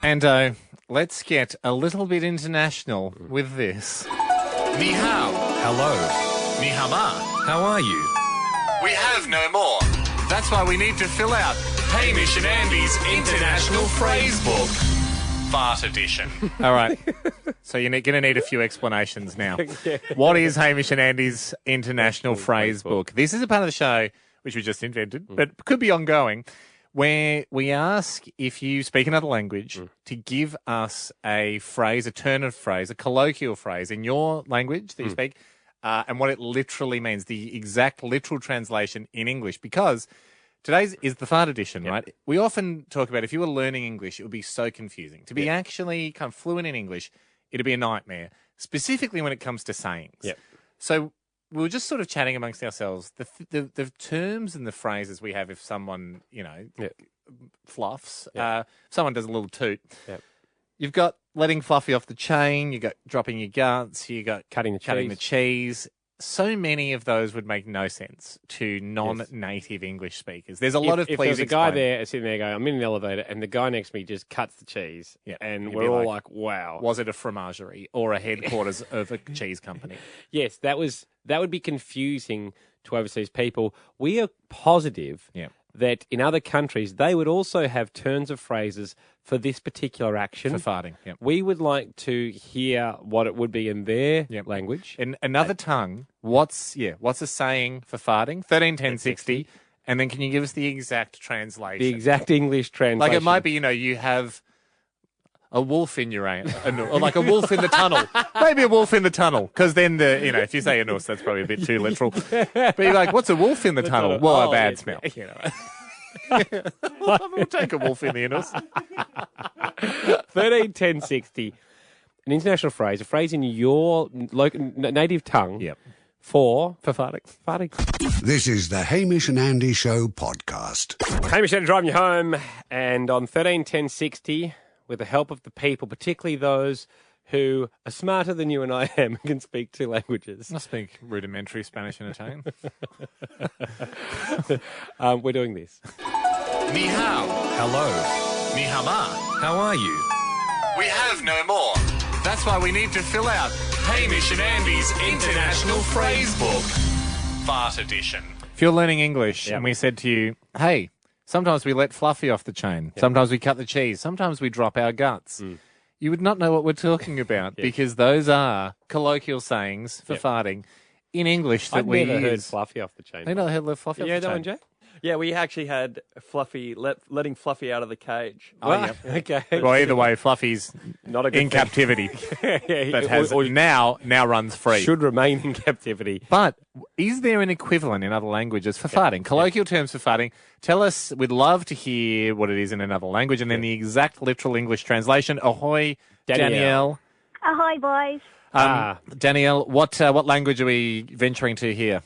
And let's get a little bit international with this. Ni hao. Hello. Ni hao ma. How are you? We have no more. That's why we need to fill out Hamish and Andy's International Phrase Book. Fart edition. All right. So you're going to need a few explanations now. What is Hamish and Andy's International Phrase Book? This is a part of the show which we just invented, but could be ongoing, where we ask if you speak another language to give us a phrase, a turn of phrase, a colloquial phrase in your language that you speak, and what it literally means, the exact literal translation in English, because today's is the fart edition, right? We often talk about if you were learning English, it would be so confusing. To be actually kind of fluent in English, it'd be a nightmare, specifically when it comes to sayings. So we were just sort of chatting amongst ourselves, the terms and the phrases we have if someone, fluffs, someone does a little toot. You've got letting Fluffy off the chain, you've got dropping your guts, you got cutting the cheese. So many of those would make no sense to non-native English speakers. There's a lot of if please there's a explain. guy there sitting there going, I'm in an elevator, and the guy next to me just cuts the cheese, and we're all like, wow. Was it a fromagerie or a headquarters of a cheese company? Yes, that would be confusing to overseas people. We are positive that in other countries, they would also have turns of phrases for this particular action. For farting, We would like to hear what it would be in their language. In another tongue, what's a saying for farting? 131060. And then can you give us the exact translation? The exact English translation. Like it might be, you have a wolf in your or like a wolf in the tunnel. Maybe a wolf in the tunnel. Because then if you say anus, that's probably a bit too literal. But you're like, what's a wolf in the tunnel? Well, a bad smell. We'll take a wolf in the anus. 131060. An international phrase, a phrase in your native tongue for farting. This is the Hamish and Andy Show podcast. Hamish Andy driving you home, and on 131060, with the help of the people, particularly those who are smarter than you and I am and can speak two languages. I speak rudimentary Spanish and Italian. We're doing this. Ni hao. Hello. Ni hao ma. How are you? We have no more. That's why we need to fill out Hamish and Andy's International Phrase Book. Fart edition. If you're learning English and we said to you, hey, sometimes we let Fluffy off the chain, sometimes we cut the cheese, sometimes we drop our guts, you would not know what we're talking about because those are colloquial sayings for farting in English that we use. I've never heard Fluffy off the chain. You never heard Fluffy off the chain? Yeah, that one, Jay? Yeah, we actually had Fluffy letting Fluffy out of the cage. Okay. Well, either way, Fluffy's not a good in captivity, but has now runs free. Should remain in captivity. But is there an equivalent in other languages for farting? Colloquial terms for farting. Tell us. We'd love to hear what it is in another language, and then the exact literal English translation. Ahoy, Danielle. Ahoy, boys. Danielle, what language are we venturing to here?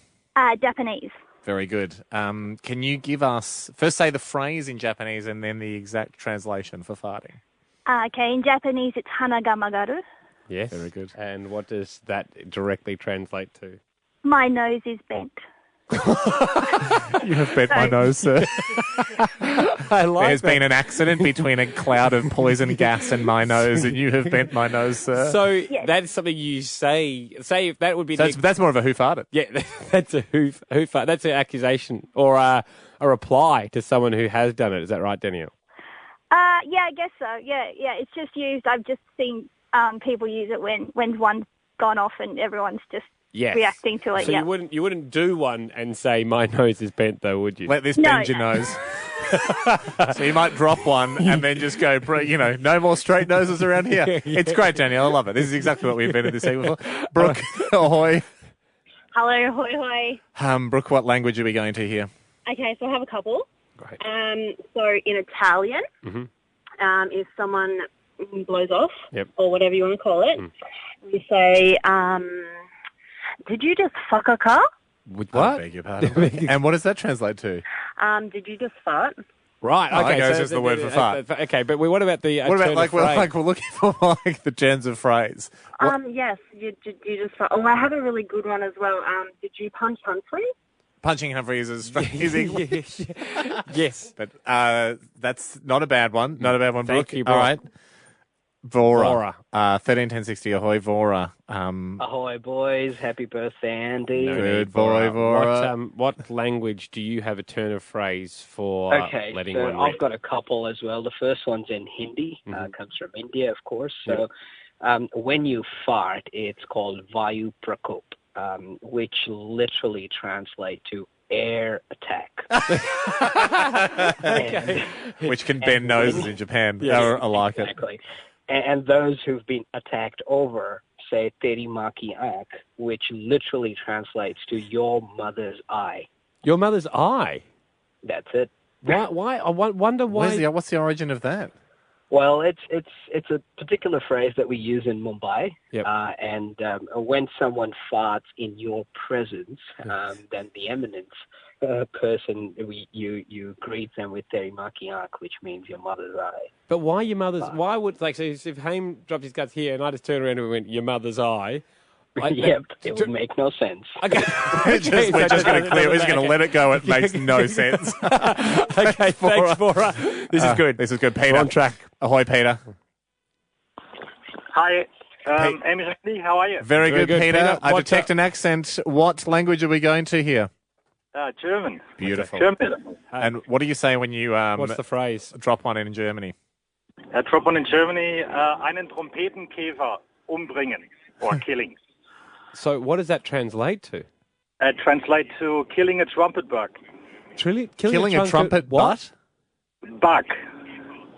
Japanese. Very good. Can you give us, first say the phrase in Japanese and then the exact translation for farting? Okay, in Japanese it's hana ga magaru. Yes. Very good. And what does that directly translate to? My nose is bent. You have bent my nose, sir. There's been an accident between a cloud of poison gas and my nose, and you have bent my nose, sir. So that's something you say. Say if that would be. So that's more of a who farted. Yeah, that's a who fart. That's an accusation or a reply to someone who has done it. Is that right, Danielle? Yeah, I guess so. Yeah. It's just used. I've just seen people use it when one's gone off and everyone's just reacting to it. So you wouldn't do one and say my nose is bent though, would you? Let this bend your nose. So you might drop one and then just go, no more straight noses around here. It's great, Danielle. I love it. This is exactly what we invented this evening before. Brooke, ahoy. Hello, ahoy, hoy. Brooke, what language are we going to here? Okay, so I have a couple. Great. So in Italian, if someone blows off, or whatever you want to call it, we say, did you just fuck a car? What? I beg your pardon. And what does that translate to? Did you just fart? Right. Okay. So it's just the word for fart. Okay, but what about the? What about we're looking for the turns of phrase? Yes. You just fart. Oh, I have a really good one as well. Did you punch Humphrey? Punching Humphreys is English. Yes. But that's not a bad one. Not a bad one, Thank Brooke. you, All Brooke. right. Vora. 131060. Ahoy, Vora. Ahoy, boys. Happy birthday, Andy. Good boy, Vora. What language do you have a turn of phrase for Okay, letting so one I've rip? got a couple as well. The first one's in Hindi. Comes from India, of course. So when you fart, it's called Vayu Prakop, which literally translates to air attack. Okay. Which can bend noses in Japan. Yeah. I like it. Exactly. And those who've been attacked over say teri maa ki aankh, which literally translates to your mother's eye. Your mother's eye? That's it. Why? I wonder why. What's the origin of that? Well, it's a particular phrase that we use in Mumbai, Yep. and when someone farts in your presence, then the eminence person, you greet them with teri maa ki aankh, which means your mother's eye. But why your mother's? Why would so if Haim dropped his guts here and I just turned around and went your mother's eye? Yep, it would make no sense. Okay. We're just going to let it go. It makes no sense. Okay, thanks, Bora. This is good. This is good. Peter. We're on track. Ahoy, Peter. Hi, Hamish Andy, how are you? Very good, Peter. I What, detect an accent. What language are we going to here? German. Beautiful. German. And what do you say when you What's the phrase? drop one in Germany? Drop one in Germany, einen Trompetenkäfer umbringen, or killing. So what does that translate to? Translate to killing a trumpet bug. Killing a trumpet what? Bug.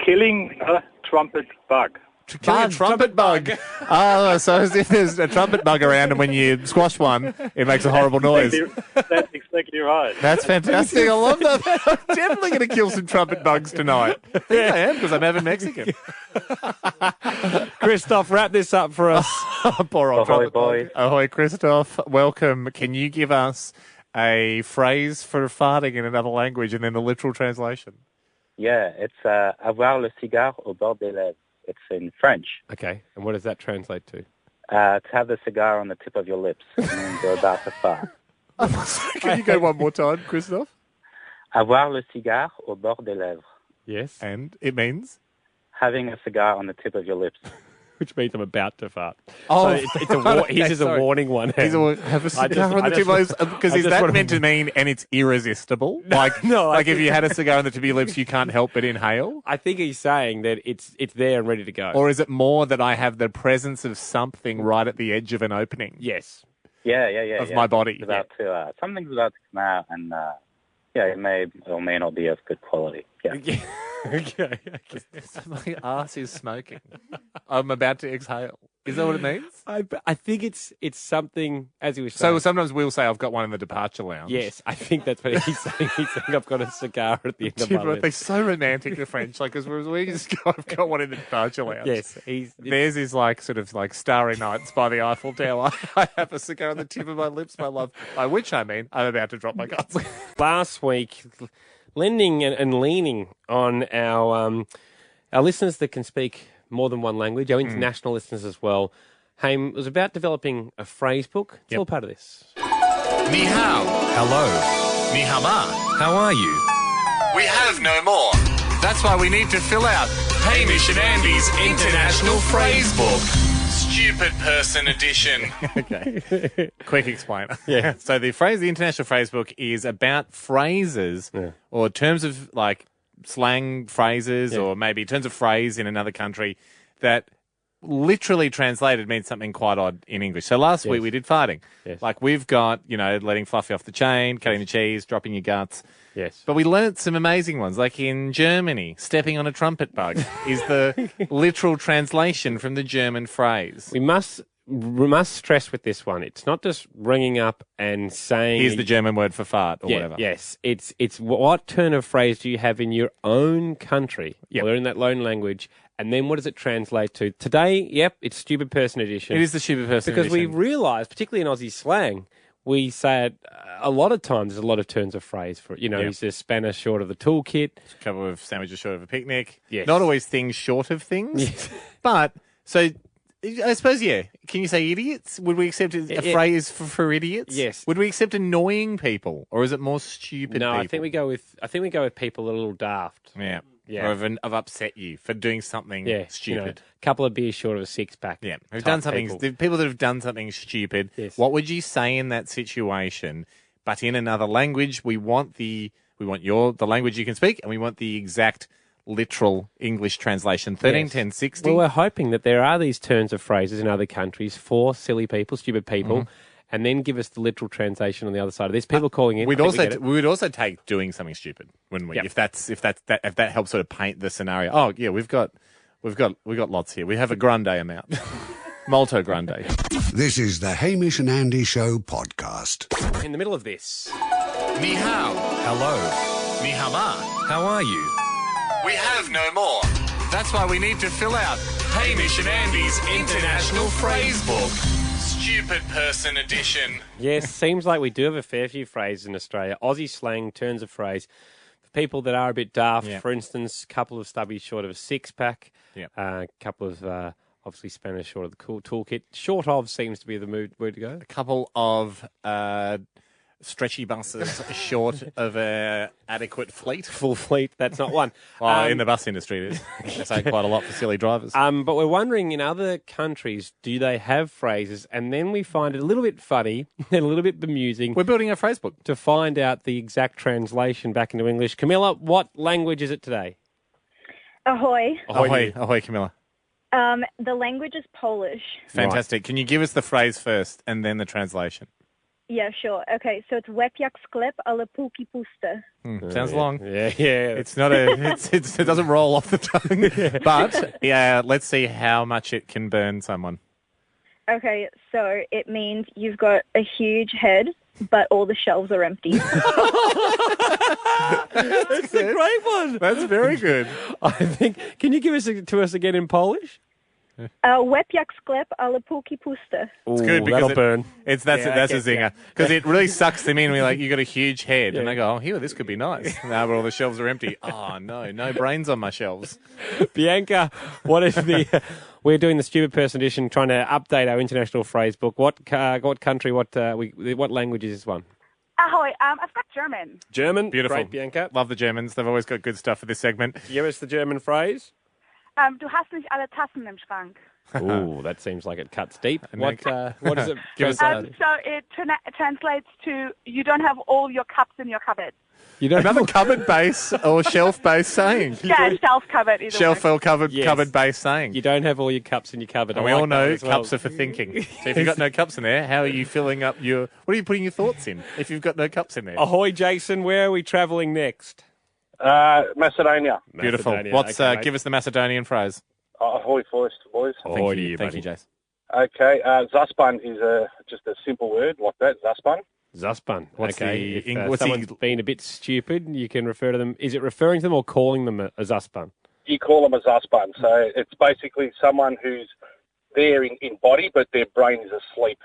Killing a trumpet bug. Killing a trumpet bug. Oh, so as if there's a trumpet bug around and when you squash one, it makes a horrible noise. That's exactly right. That's fantastic. I love that. I'm definitely going to kill some trumpet bugs tonight. I think I am because I'm having Mexican. Christoph, wrap this up for us. Poor old Ahoy, trumpet boy. bug. Ahoy, Christoph. Welcome. Can you give us a phrase for farting in another language and then the literal translation? Yeah, it's avoir le cigare au bord des lèvres. It's in French. Okay, and what does that translate to? To have the cigar on the tip of your lips when you're about to fart. Can you go one more time, Christoph? Avoir le cigare au bord des lèvres. Yes. And it means? Having a cigar on the tip of your lips. Which means I'm about to fart. Oh, so it's a his is a warning one. Have a cigar on the tip of your lips. Because is that meant to mean, and it's irresistible? Like, no, like if you had a cigar on the tip of your lips, you can't help but inhale? I think he's saying that it's there and ready to go. Or is it more that I have the presence of something right at the edge of an opening? Yes. Yeah. Of my body. It's about to, something's about to come out, and it may or may not be of good quality. Yeah. Okay. My ass is smoking. I'm about to exhale. Is that what it means? I think it's something, as he was So saying. sometimes we'll say, I've got one in the departure lounge. Yes, I think that's what he's saying. He's saying, I've got a cigar at the end of my They're lips. so romantic, the French. Like, because we just go, I've got one in the departure lounge. Yes, Theirs is like sort of like Starry Nights by the Eiffel Tower. I have a cigar on the tip of my lips, my love. By which I mean, I'm about to drop my guts. Last week, lending and leaning on our listeners that can speak more than one language, our international listeners as well. Haim was about developing a phrase book. It's all part of this. Ni hao. Hello. Ni hao ma. How are you? We have no more. That's why we need to fill out Hamish and Andy's International Phrase Book. Stupid Person Edition. Okay. Quick explainer. Yeah. So the International Phrase Book is about phrases or terms of like slang phrases or maybe terms of phrase in another country that literally translated means something quite odd in English. So last week we did farting. Yes. Like we've got, letting Fluffy off the chain, cutting the cheese, dropping your guts. Yes. But we learnt some amazing ones. Like in Germany, stepping on a trumpet bug is the literal translation from the German phrase. We must stress with this one. It's not just ringing up and saying... Here's the German word for fart or whatever. Yes. It's what turn of phrase do you have in your own country or in that lone language, and then what does it translate to? Today, it's Stupid Person Edition. It is the Stupid Person Edition. Because we Edition. realise, particularly in Aussie slang, we say it a lot of times. There's a lot of turns of phrase for it. He's the spanner short of the toolkit. A couple of sandwiches short of a picnic. Yes. Not always things short of things. Yes. But, so I suppose, yeah. Can you say idiots? Would we accept a phrase for idiots? Yes. Would we accept annoying people, or is it more stupid people? No, I think we go with people that are a little daft. Yeah. Yeah. Or have upset you for doing something stupid. A couple of beers short of a six-pack. Yeah. Who've done something, people that have done something stupid. Yes. What would you say in that situation, but in another language? We want the language you can speak, and we want the exact literal English translation. 13, 10, 60. Well, we're hoping that there are these turns of phrases in other countries for silly people, stupid people, and then give us the literal translation on the other side of this. People calling in. We would also take doing something stupid, wouldn't we? Yep. If that helps sort of paint the scenario. Oh yeah, we've got lots here. We have a grande amount. Molto grande. This is the Hamish and Andy Show podcast. In the middle of this. Ni hao. Hello. Ni hao ma. How are you? We have no more. That's why we need to fill out Hamish and Andy's International Phrase Book. Stupid Person Edition. Yes, seems like we do have a fair few phrases in Australia. Aussie slang, turns of phrase. For people that are a bit daft, for instance, a couple of stubbies short of a six-pack, a couple of, obviously, Spanish short of the cool toolkit. Short of seems to be the word to go. A couple of stretchy buses short of an adequate fleet. Full fleet, that's not one. In the bus industry, it is. They say quite a lot for silly drivers. But we're wondering, in other countries, do they have phrases? And then we find it a little bit funny and a little bit bemusing. We're building a phrase book to find out the exact translation back into English. Camilla, what language is it today? Ahoy. Ahoy, Camilla. The language is Polish. Fantastic. Right. Can you give us the phrase first and then the translation? Yeah, sure. Okay, so it's łeb jak sklep, ale półki puste. Sounds long. Yeah. It's not it doesn't roll off the tongue. But let's see how much it can burn someone. Okay, so it means you've got a huge head, but all the shelves are empty. That's a great one. That's very good. I think. Can you give it to us again in Polish? Łeb jak sklep, ale półki puste. It's good because that'll burn. That's a zinger because it really sucks them in. We're like, you got a huge head, and they go, "Oh, this could be nice." Now, but all the shelves are empty. Oh no brains on my shelves. Bianca, what is the? We're doing the Stupid Person Edition, trying to update our international phrase book. What country? What language is this one? Ahoy, I've got German. German, beautiful. Great, Bianca. Love the Germans. They've always got good stuff for this segment. Give us the German phrase. Du hast nicht alle Tassen im Schrank. Ooh, that seems like it cuts deep. What is it? So it translates to you don't have all your cups in your cupboard. You don't have a cupboard-based or shelf-based saying. Yeah, shelf-cupboard. Shelf or cupboard-based saying. You don't have all your cups in your cupboard. And we all know cups are for thinking. So if you've got no cups in there, how are you filling up what are you putting your thoughts in if you've got no cups in there? Ahoy, Jason. Where are we travelling next? Macedonia. Beautiful. Macedonia. Give us the Macedonian phrase. Ahoy first, boys. Thank you, Jace. Okay, Zaspan is just a simple word like that, Zaspan. Zaspan. What's someone's been a bit stupid, you can refer to them. Is it referring to them or calling them a Zaspan? You call them a Zaspan. So it's basically someone who's there in body, but their brain is asleep.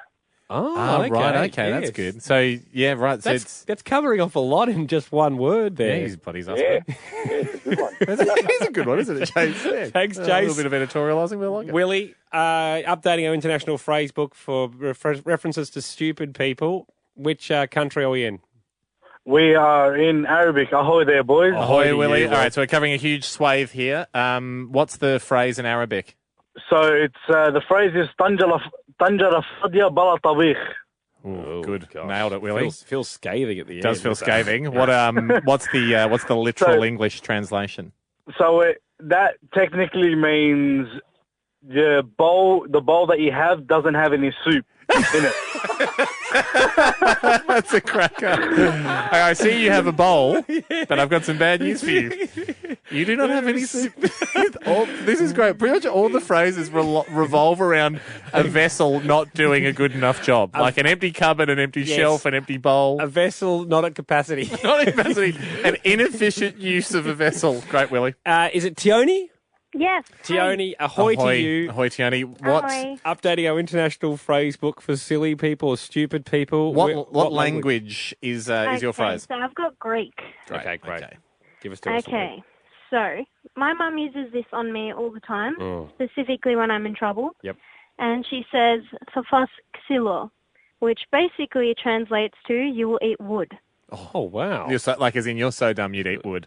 Oh, okay. Right, okay, yes. That's good. So, yeah, right. So that's covering off a lot in just one word there. Yeah, he's bloody Zaspan. Yeah, it's a good one. It's a good one, isn't it, Chase? Yeah. Thanks, Chase. A little bit of editorialising, we like it. Willie, updating our international phrase book for references to stupid people. Which country are we in? We are in Arabic. Ahoy there, boys. Ahoy, Willie. All right, so we're covering a huge swathe here. What's the phrase in Arabic? So it's the phrase is Tanjara Fadia Bala Tabikh. Oh, good. Gosh. Nailed it, Willie. Feels scathing at the end. Does feel scathing. What's the literal English translation? So that technically means the bowl that you have doesn't have any soup in it. That's a cracker. I see you have a bowl, but I've got some bad news for you. You do not have any soup. This is great. Pretty much all the phrases revolve around a vessel not doing a good enough job. Like an empty cupboard, an empty shelf, an empty bowl. A vessel not at capacity. Not at capacity. An inefficient use of a vessel. Great, Willie. Is it Tioni? Yes. Tioni, ahoy to you. Ahoy, Tioni. What? Ahoy. Updating our international phrase book for silly people or stupid people. What language is your phrase? So I've got Greek. Okay, great. Okay. Give us to us. Okay. So my mum uses this on me all the time, specifically when I'm in trouble. Yep. And she says, "Thafas xilo," which basically translates to "you will eat wood." Oh, wow. You're so, like, as in, you're so dumb you'd eat wood.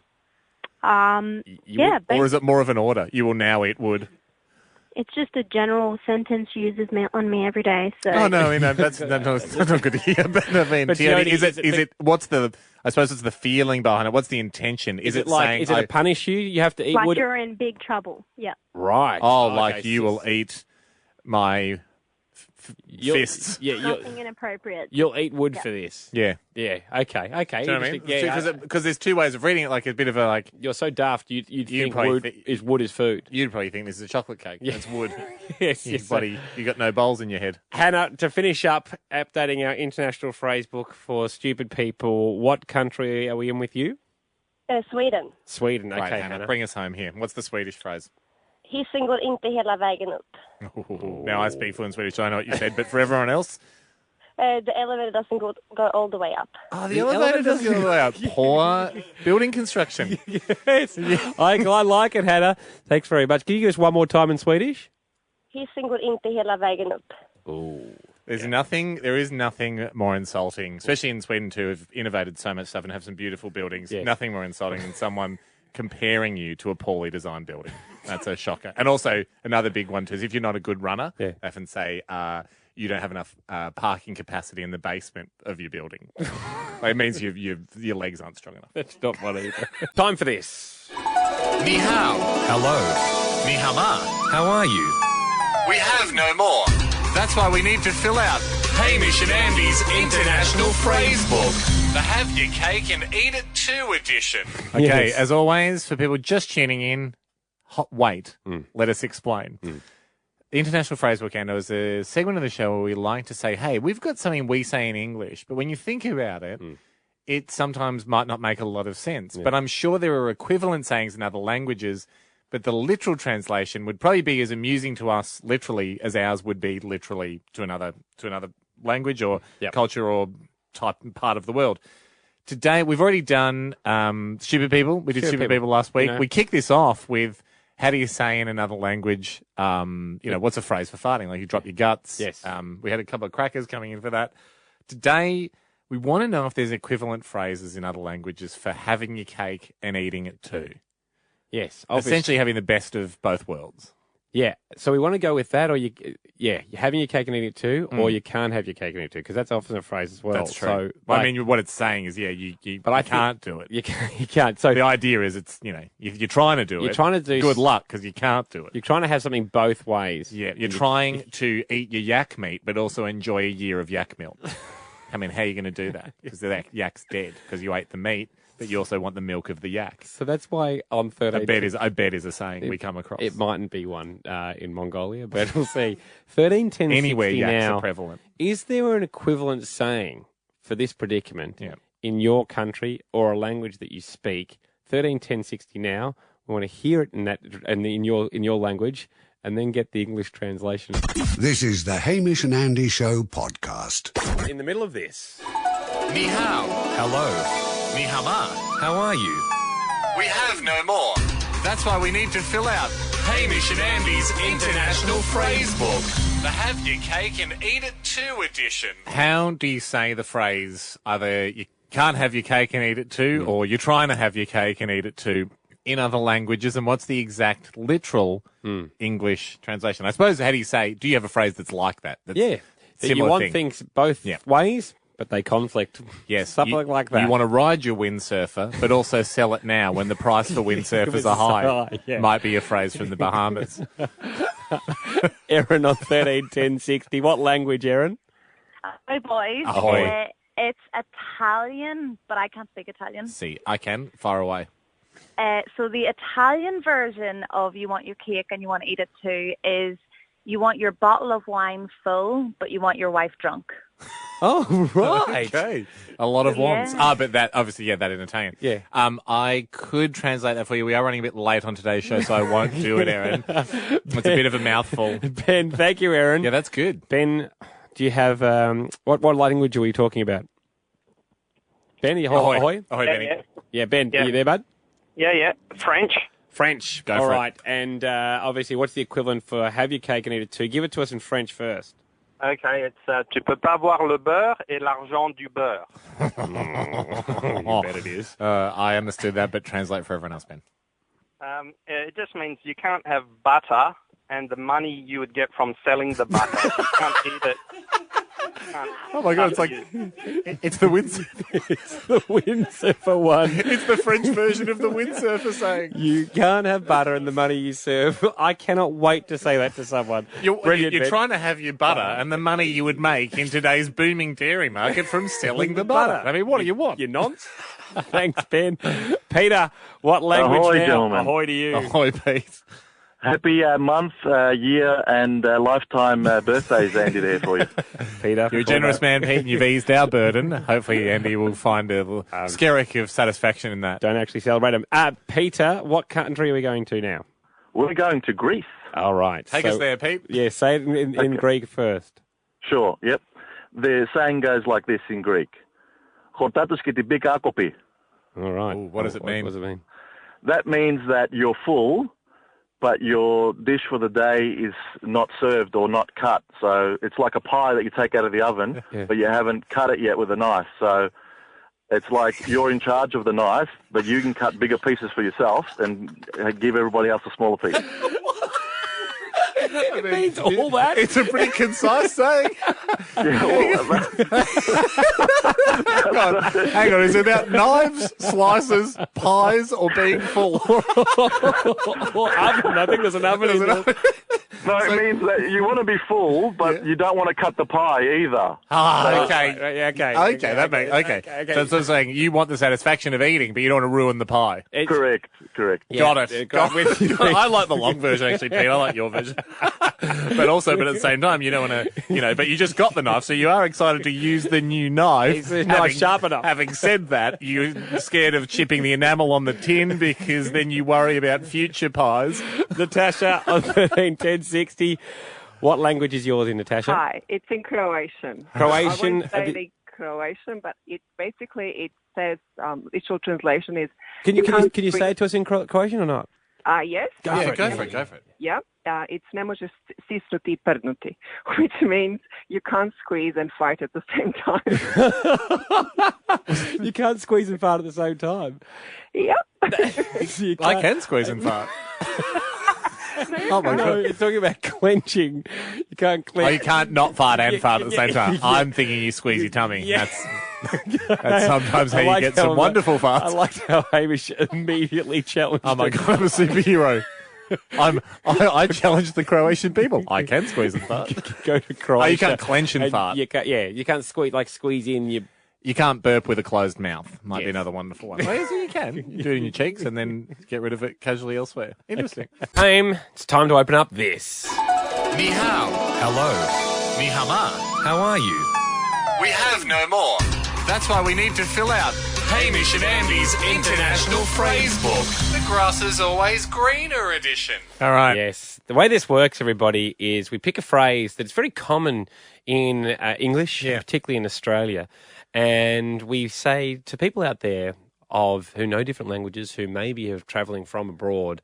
Yeah. Or is it more of an order? You will now eat wood. It's just a general sentence used on me every day. So. Oh, no, I mean, that's not good to hear. But I mean, But Tioni, Tioni, is it, what's the, I suppose it's the feeling behind it. What's the intention? Is it like, saying, is it to punish you? You have to eat like wood? you're in big trouble. Yeah. Right. Oh, Okay, like you will eat my fists. Yeah, Nothing inappropriate. You'll eat wood for this. Yeah. Yeah. Okay. Do you know what I mean? Yeah. Because there's two ways of reading it. Like a bit of a like. You're so daft. You'd think probably wood is food. You'd probably think this is a chocolate cake. Yeah. It's wood. Yes. You got no bowls in your head. Hannah, to finish up, updating our international phrase book for stupid people. What country are we in with you? Sweden. Sweden. Okay, Right, Hannah. bring us home here. What's the Swedish phrase? Hissen går inte hela vägen upp. Now I speak fluent Swedish, so I know what you said, but for everyone else? The elevator doesn't go all the way up. Oh, the elevator doesn't go all the way up. Poor building construction. Yes. I like it, Hannah. Thanks very much. Can you give us one more time in Swedish? Hissen går inte hela vägen upp. There is nothing more insulting, especially in Sweden too, who've innovated so much stuff and have some beautiful buildings. Yes. Nothing more insulting than someone comparing you to a poorly designed building. That's a shocker. And also, another big one too is if you're not a good runner, they often say you don't have enough parking capacity in the basement of your building. It means your legs aren't strong enough. That's not one either. Time for this. Ni hao. Hello. Ni hao ma. How are you? We have no more. That's why we need to fill out Hamish and Andy's International Phrase Book, the Have Your Cake and Eat It Too edition. Okay, Yes. as always, for people just tuning in, wait, let us explain. The International Phrase Book, Ando, is a segment of the show where we like to say, hey, we've got something we say in English, but when you think about it, it sometimes might not make a lot of sense. But I'm sure there are equivalent sayings in other languages, but the literal translation would probably be as amusing to us literally as ours would be literally to another language or culture or part of the world. Today, we've already done Stupid People. We did Stupid People last week. You know. We kicked this off with how do you say in another language, what's a phrase for farting? Like you drop your guts. Yes. We had a couple of crackers coming in for that. Today, we want to know if there's equivalent phrases in other languages for having your cake and eating it too. Yes. Essentially having the best of both worlds. Yeah. So we want to go with that, or you're having your cake and eating it too, or you can't have your cake and eat it too, because that's often a phrase as well. That's true. So, I mean, what it's saying is, you can't do it. You can't. So the idea is, it's if you're trying to do it, you're trying to do good luck because you can't do it. You're trying to have something both ways. Yeah, you're trying to eat your yak meat, but also enjoy a year of yak milk. I mean, how are you going to do that? Because the yak's dead because you ate the meat, but you also want the milk of the yak. So that's why on 13... I bet is a saying we come across. It mightn't be one in Mongolia, but we'll see. 13, 10, Anywhere 60 yaks now. are prevalent. Is there an equivalent saying for this predicament in your country or a language that you speak? 13, 10, 60 now. We want to hear it in your language, and then get the English translation. This is the Hamish and Andy Show podcast. In the middle of this. Ni hao. Hello. Ni hao ma. How are you? We have no more. That's why we need to fill out Hamish and Andy's International Phrase Book, the Have Your Cake and Eat It Too edition. How do you say the phrase either you can't have your cake and eat it too, or you're trying to have your cake and eat it too in other languages, and what's the exact literal English translation? I suppose, how do you say, do you have a phrase that's like that? That's That you want things both ways, but they conflict. Yes. Something like that. You want to ride your windsurfer, but also sell it now when the price for windsurfers are high. Might be a phrase from the Bahamas. Erin on 13, 10, 60. What language, Erin? Hi, boys. Ahoy. It's Italian, but I can't speak Italian. See, I can. Far away. So the Italian version of you want your cake and you want to eat it too is you want your bottle of wine full, but you want your wife drunk. Oh, right. Okay. A lot of wants. But that, obviously, that in Italian. Yeah. I could translate that for you. We are running a bit late on today's show, so I won't do it, Erin. It's a bit of a mouthful. Ben, thank you, Erin. Yeah, that's good. Ben, do you have, what language are we talking about? Ben, ahoy? Ahoy, Benny. Yeah, Ben, are you there, bud? Yeah. French. French. Go All for it. right. And obviously, what's the equivalent for have your cake and eat it too? Give it to us in French first. Okay, it's tu peux pas voir le beurre et l'argent du beurre. You bet it is. I understood that, but translate for everyone else, Ben. It just means you can't have butter and the money you would get from selling the butter. You can't eat it. Oh my God, it's like, it's the windsurfer. It's the windsurfer one. It's the French version of the windsurfer saying. You can't have butter and the money you serve. I cannot wait to say that to someone. You're Ben. trying to have your butter and the money you would make in today's booming dairy market from selling the butter. I mean, what do you want? You nonce. Thanks, Ben. Peter, what language Ahoy, now? gentlemen. Ahoy to you. Ahoy, Pete. Happy month, year, and lifetime birthdays, Andy, there for you. Peter. You're a generous man, Pete, and you've eased our burden. Hopefully, Andy will find a little skerrick of satisfaction in that. Don't actually celebrate them. Peter, what country are we going to now? We're going to Greece. All right. Take us there, Pete. Yeah, say it in Greek first. Sure, yep. The saying goes like this in Greek. Chortatos και την πίκα άκοπη. All right. Ooh, what does it mean? What does it mean? That means that you're full, but your dish for the day is not served or not cut. So it's like a pie that you take out of the oven, but you haven't cut it yet with a knife. So it's like you're in charge of the knife, but you can cut bigger pieces for yourself and give everybody else a smaller piece. It means all that. It's a pretty concise saying. Hang on, is it about knives, slices, pies, or being full? Or oven. I think there's an oven in there. No, it means that you want to be full, but you don't want to cut the pie either. Okay. Okay, that makes okay. So it's saying you want the satisfaction of eating, but you don't want to ruin the pie. Correct. Got it. I like the long version, actually, Pete. I like your version. But at the same time, you don't want to, but you just got the knife, so you are excited to use the new knife. It's not sharp enough. Having said that, you're scared of chipping the enamel on the tin because then you worry about future pies. Natasha on 131060. What language is yours in, Natasha? Hi, it's in Croatian. Croatian. I won't say the Croatian, but it says literal translation is. Can you say it to us in Croatian or not? Yes. Go for it. Yeah. It's ne možeš stisnuti i prdnuti, which means you can't squeeze and fight at the same time. You can't squeeze and fart at the same time. Yep. I can squeeze and fart. Oh my God! It's talking about clenching. You can't clench. Oh, you can't not fart and fart at the same time. I'm thinking you squeeze your tummy. Yeah. That's sometimes how you get some wonderful farts. I liked how Hamish immediately challenged. Oh my God! I'm a superhero. I challenge the Croatian people. I can squeeze and fart. Go to Croatia. Oh, you can't clench and fart. You can't squeeze in. You can't burp with a closed mouth. Might be another wonderful one. Well, yes, you can. You do it in your cheeks and then get rid of it casually elsewhere. Interesting. It's time to open up this. Ni hao. Hello. Ni hama. How are you? We have no more. That's why we need to fill out Hamish and Andy's International Phrase Book. The grass is always greener edition. All right. Yes. The way this works, everybody, is we pick a phrase that's very common in English, particularly in Australia. And we say to people out there who know different languages, who maybe are travelling from abroad,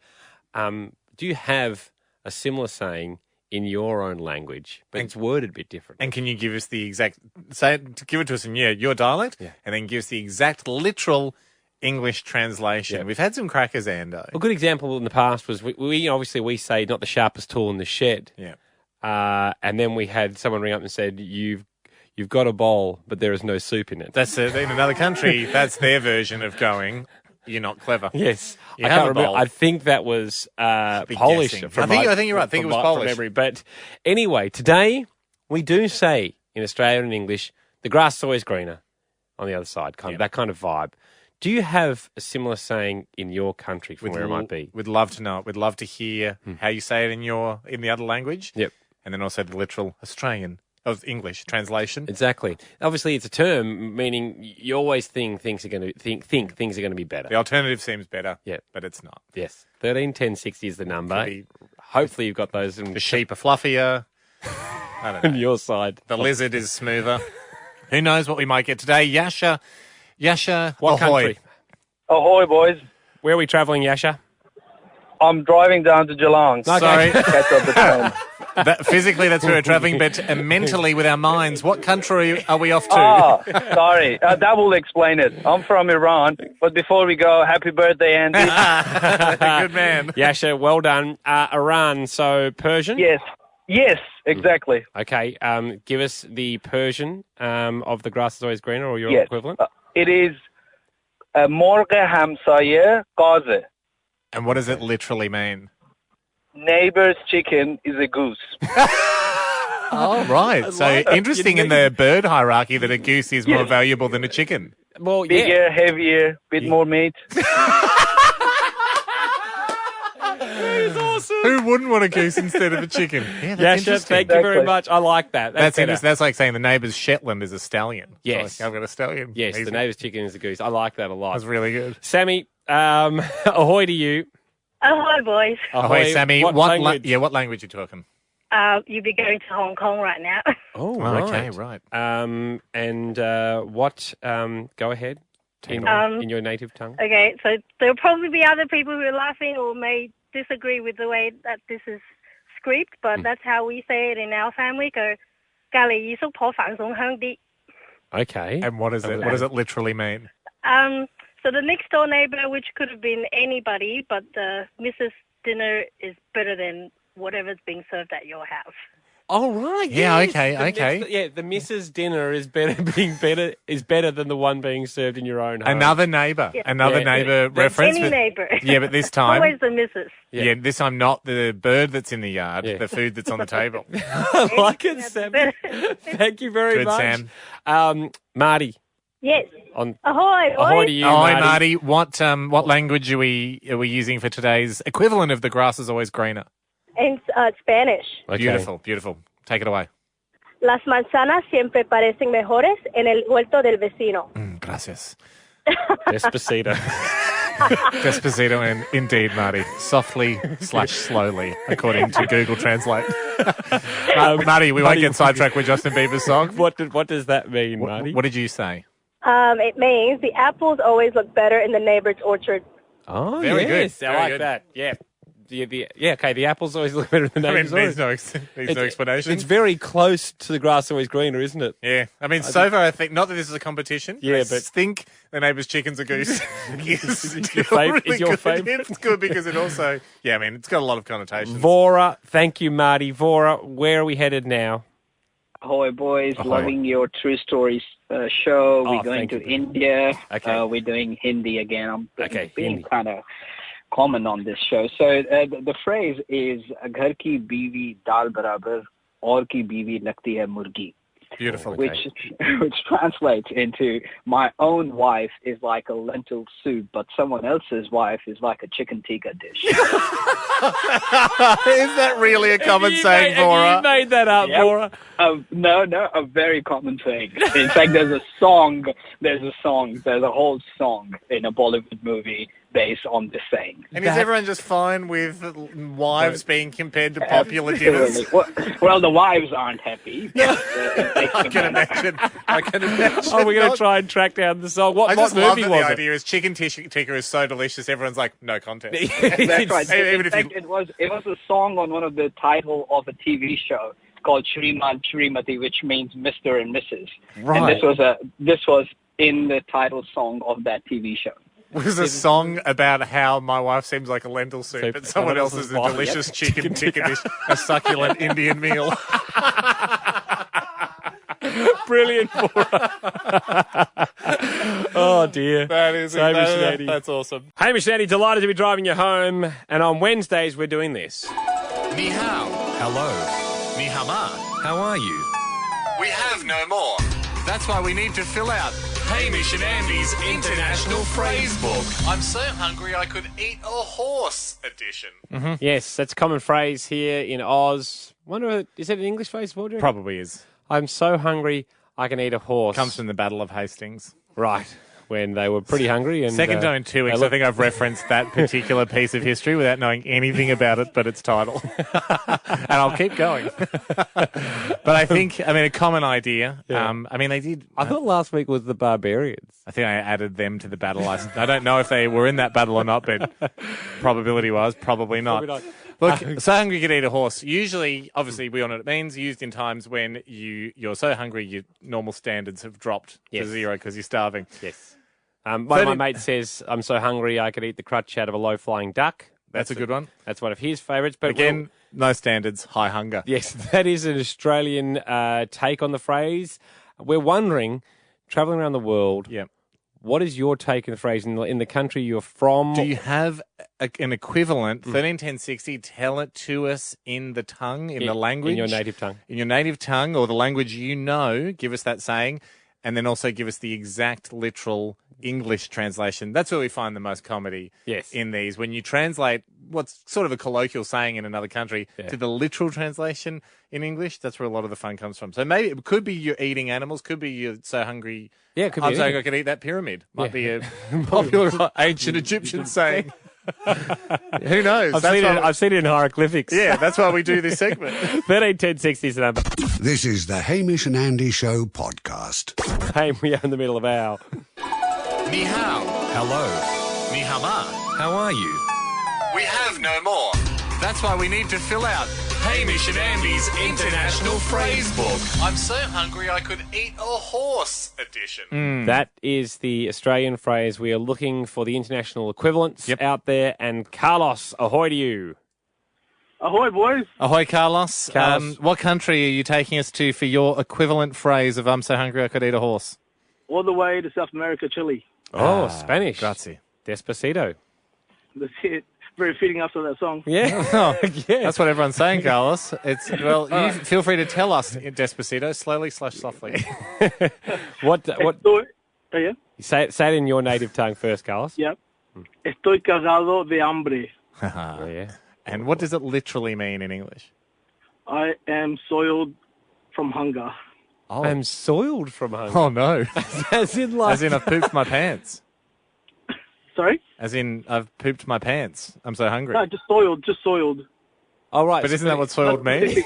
do you have a similar saying in your own language, but it's worded a bit different? And can you give us the exact, give it to us in your dialect, and then give us the exact literal English translation? We've had some crackers, Ando. A good example in the past was we obviously we say not the sharpest tool in the shed. Yeah. And then we had someone ring up and said, You've got a bowl, but there is no soup in it. That's in another country. That's their version of going, you're not clever. Yes. You I have can't a remember. bowl. I think that was Polish. I think you're right. I think it was Polish. From memory. But anyway, today we do say in Australia and English, the grass is always greener on the other side, that kind of vibe. Do you have a similar saying in your country from where it might be? We'd love to know it. We'd love to hear how you say it in the other language. Yep. And then also the literal Australian of English translation. Exactly. Obviously, it's a term meaning you always think things are going to be better. The alternative seems better. Yeah, but it's not. Yes. 131060 is the number. Hopefully, you've got those. The sheep are fluffier. I don't know. On your side, the lizard is smoother. Who knows what we might get today? Yasha, what ahoy. Country? Ahoy, boys. Where are we travelling, Yasha? I'm driving down to Geelong. Sorry. Catch up the train. Physically, that's where we're travelling, but mentally, with our minds, what country are we off to? Oh, sorry. That will explain it. I'm from Iran, but before we go, happy birthday, Andy. Good man. Yasha, well done. Iran, so Persian? Yes, exactly. Okay, give us the Persian of the grass is always greener, or your equivalent. It is مرغ همسایه قازه. And what does it literally mean? Neighbor's chicken is a goose. Oh, right. So interesting in the bird hierarchy that a goose is more valuable than a chicken. Well, Bigger, heavier, bit more meat. Awesome. Who wouldn't want a goose instead of a chicken? Yeah, that's Yasha, interesting. thank you very much. I like that. That's better. interesting. That's like saying the neighbour's Shetland is a stallion. Yes. So I've got a stallion. Yes, Easy. the neighbour's chicken is a goose. I like that a lot. That's really good. Sammy, ahoy to you. Ahoy, boys. Ahoy, Sammy. What language? What language are you talking? You'll be going to Hong Kong right now. Oh, okay, right. And what? Go ahead. In your native tongue. Okay, so there'll probably be other people who are laughing or may disagree with the way that this is script, but that's how we say it in our family. Go, 隔離二叔婆飯餸香啲. Okay. And what is it? What does it literally mean? So the next door neighbour, which could have been anybody, but the Mrs. dinner is better than whatever's being served at your house. Oh, right. Yeah, yes. okay. The Mrs. dinner is better than the one being served in your own home. Another neighbour. Another neighbour reference. Any neighbour. Yeah, but this time. Always the Mrs. Yeah, this time not the bird that's in the yard, the food that's on the table. I like it, Sam. Thank you very much. Good, Sam. Marty. Yes. Ahoy, ahoy to you, Ahoy, Marty. What language are we using for today's equivalent of the grass is always greener? In Spanish. Okay. Beautiful. Take it away. Las manzanas siempre parecen mejores en el huerto del vecino. Gracias. Despacito. Despacito, and indeed, Marty. Softly/slowly, according to Google Translate. Marty, we won't get sidetracked with Justin Bieber's song. What does that mean, Marty? What did you say? It means the apples always look better in the neighbor's orchard. Oh, Very good. I like that. Yeah. Okay, the apples always look better than the neighbours. Needs no explanation. It's very close to the grass always greener, isn't it? Yeah. I mean, so far, I think, not that this is a competition. Yeah, I but think the neighbour's chicken's a goose. Is your favourite? It's good because it also, it's got a lot of connotations. Vora, thank you, Marty. Vora, where are we headed now? Ahoy, boys. Ahoy. Loving your True Stories show. We're going thank to you. India. Okay. We're doing Hindi again. I'm being Hindi. kind of common on this show. So the phrase is घर की बीवी दाल बराबर और की बीवी लगती है मुर्गी. Beautiful. Which translates into my own wife is like a lentil soup, but someone else's wife is like a chicken tikka dish. Is that really a common saying, Vora? Have you made that up, Vora? No, a very common saying. In fact, there's a whole song in a Bollywood movie based on this saying. And is everyone just fine with wives being compared to popular dinners? Well, the wives aren't happy. I can imagine. Oh, we're going to try and track down the song. What I just movie love that was the it? idea is chicken tikka is so delicious, everyone's like, no contest. That's right. Even In if fact, it was a song on one of the title of a TV show called Shriman Shrimati, which means Mr. and Mrs. Right. And this was in the title song of that TV show. Was a song about how my wife seems like a lentil soup, but someone else is a delicious chicken tikka dish, a succulent Indian meal. Brilliant, Vora. Oh, dear. That is Hamish Andy. That's awesome. Hamish Andy, delighted to be driving you home. And on Wednesdays, we're doing this. Ni hao. Hello. Ni hao ma. How are you? We have no more. That's why we need to fill out Hamish and Andy's International Phrase Book. I'm so hungry I could eat a horse edition. Mm-hmm. Yes, that's a common phrase here in Oz. Is it an English phrase, Vora? Probably is. I'm so hungry I can eat a horse. Comes from the Battle of Hastings. Right. when they were pretty hungry. And Second time in 2 weeks, I think I've referenced that particular piece of history without knowing anything about it but its title. And I'll keep going. But I think, a common idea. Yeah. They did... I thought last week was the barbarians. I think I added them to the battle. I don't know if they were in that battle or not, but probability was probably not. Look, so hungry you could eat a horse. Usually, obviously, we all know what it means. Used in times when you're so hungry, your normal standards have dropped to zero because you're starving. Yes. One of my mates says, I'm so hungry I could eat the crutch out of a low-flying duck. That's a good one. That's one of his favourites. But again, no standards, high hunger. Yes, that is an Australian take on the phrase. We're wondering, travelling around the world, what is your take on the phrase in the country you're from? Do you have an equivalent? 131060, tell it to us in the tongue, in the language. In your native tongue. In your native tongue or the language you know, give us that saying, and then also give us the exact literal English translation. That's where we find the most comedy in these. When you translate what's sort of a colloquial saying in another country to the literal translation in English, that's where a lot of the fun comes from. So maybe it could be you're eating animals, could be you're so hungry. Yeah, it could I'm be so hungry I could eat that pyramid. Might be a popular ancient Egyptian saying. Who knows? I've seen it in hieroglyphics. Yeah, that's why we do this segment. 131060 is the number. This is the Hamish and Andy Show podcast. Hey, we are in the middle of our... Ni hao. Hello. Ni hao ma. How are you? We have no more. That's why we need to fill out Hamish and Andy's International Phrase Book. I'm so hungry I could eat a horse edition. That is the Australian phrase. We are looking for the international equivalents out there. And Carlos, ahoy to you. Ahoy, boys. Ahoy, Carlos. What country are you taking us to for your equivalent phrase of I'm so hungry I could eat a horse? All the way to South America, Chile. Oh, Spanish. Grazie. Despacito. That's it. Very fitting after that song. Yeah. That's what everyone's saying, Carlos. You feel free to tell us in Despacito, slowly/softly. What? Oh, yeah? Say it in your native tongue first, Carlos. Yeah. Estoy cagado de hambre. Yeah. And what does it literally mean in English? I am soiled from hunger. Oh. I'm soiled from hunger. Oh, no. As in I've pooped my pants. Sorry? As in, I've pooped my pants. I'm so hungry. No, just soiled. Oh, right. But isn't that what soiled means?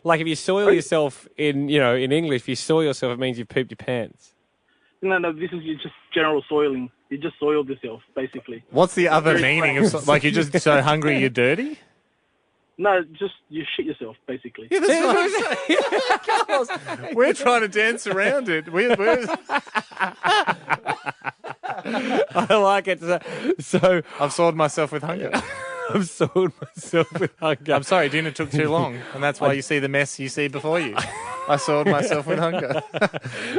Like if you soil yourself in English, if you soil yourself, it means you've pooped your pants. No, this is just general soiling. You just soiled yourself, basically. What's the other meaning of like you're just so hungry you're dirty? No, just you shit yourself, basically. Yeah, that's what I'm saying. We're trying to dance around it. I like it. So I've soiled myself with hunger. I've soiled myself with hunger. I'm sorry, dinner took too long, and that's why you see the mess you see before you. I soiled myself with hunger.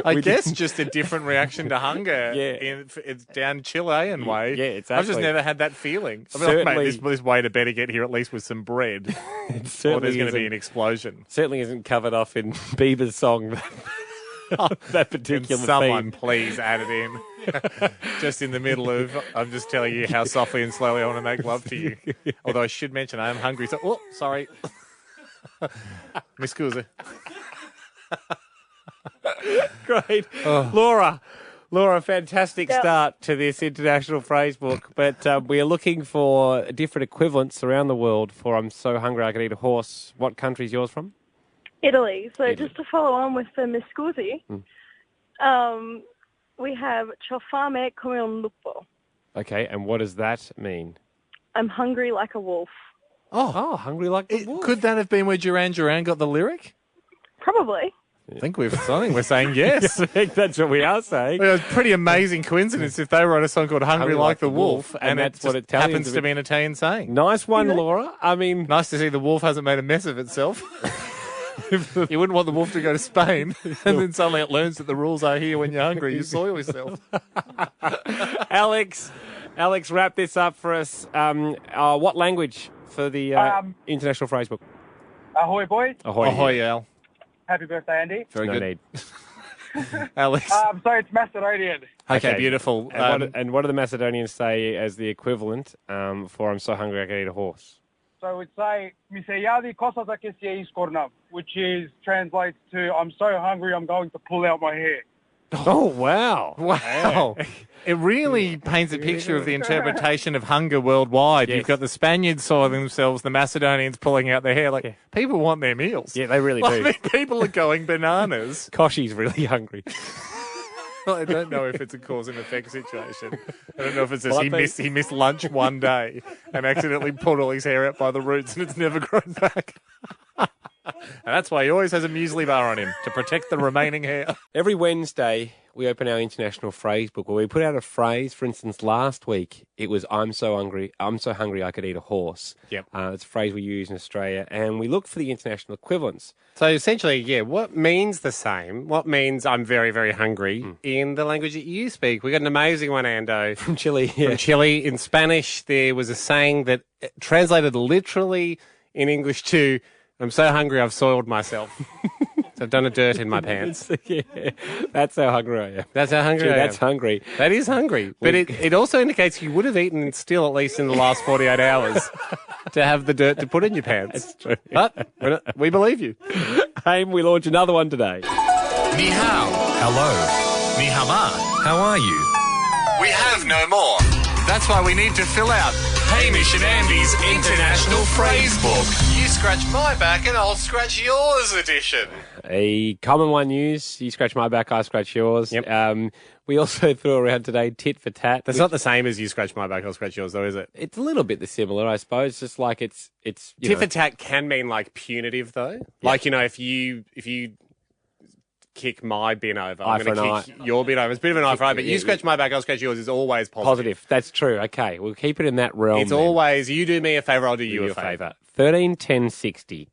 I guess just a different reaction to hunger. Yeah. It's down Chilean way. Yeah, exactly. I've just never had that feeling. I've been like, mate, this waiter better get here at least with some bread. Or there's going to be an explosion. Certainly isn't covered off in Bieber's song. That particular Can someone theme. please add it in? Just in the middle of, I'm just telling you how softly and slowly I want to make love to you. Although I should mention I am hungry. So, oh, sorry. Mi scusa. Great. Laura, fantastic start to this international phrase book. But we are looking for different equivalents around the world for I'm so hungry I could eat a horse. What country is yours from? Italy. So just to follow on with the mi scusi, we have ciò fame come un lupo. Okay, and what does that mean? I'm hungry like a wolf. Oh, hungry like a wolf. Could that have been where Duran Duran got the lyric? Probably. I think we're saying yes. I think that's what we are saying. Well, it's a pretty amazing coincidence if they wrote a song called Hungry Like the Wolf, and that's what it happens to be an Italian saying. Nice one, Laura. I mean, nice to see the wolf hasn't made a mess of itself. You wouldn't want the wolf to go to Spain, and then suddenly it learns that the rules are here when you're hungry, you soil yourself. Alex, wrap this up for us. What language for the International Phrase Book? Ahoy, boys. Ahoy, Al. Happy birthday, Andy. Very no good. Need. Alex. So it's Macedonian. Okay, beautiful. And what do the Macedonians say as the equivalent for I'm so hungry I can eat a horse? So we'd say, mi se jadi kosata ke se iskornam, which translates to, I'm so hungry I'm going to pull out my hair. Oh, wow. Wow. It really paints a picture of the interpretation of hunger worldwide. Yes. You've got the Spaniards soiling themselves, the Macedonians pulling out their hair. Like, people want their meals. Yeah, they really I do. mean, people are going bananas. Koshi's really hungry. I don't know if it's a cause and effect situation. I don't know if it's just Well, he missed lunch one day and accidentally pulled all his hair out by the roots and it's never grown back. And that's why he always has a muesli bar on him, to protect the remaining hair. Every Wednesday, we open our international phrase book where we put out a phrase. For instance, last week, it was, I'm so hungry I could eat a horse. Yep. It's a phrase we use in Australia, and we look for the international equivalents. So essentially, what means the same? What means I'm very, very hungry in the language that you speak? We got an amazing one, Ando. From Chile. From Chile. In Spanish, there was a saying that translated literally in English to, I'm so hungry I've soiled myself. So I've done a dirt in my pants. Yeah, that's how hungry I am. That's how hungry I am. That's hungry. That is hungry. But it also indicates you would have eaten still at least in the last 48 hours to have the dirt to put in your pants. That's true. But we believe you. Haim, we launch another one today. Ni hao. Hello. Ni hao ma. How are you? We have no more. That's why we need to fill out Hamish and Andy's International Phrase Book. You scratch my back and I'll scratch yours edition. A common one used. You scratch my back, I scratch yours. Yep. We also threw around today tit for tat. That's not the same as you scratch my back, I'll scratch yours, though, is it? It's a little bit similar, I suppose. Just like it's Tit for tat can mean like punitive, though. Yeah. Like, if you kick my bin over, I'm going to kick your bin over. It's a bit of an eye for eye, but you scratch my back, I'll scratch yours is always positive. That's true. Okay, we'll keep it in that realm. It's always, you do me a favour, I'll do you a favour. 131060.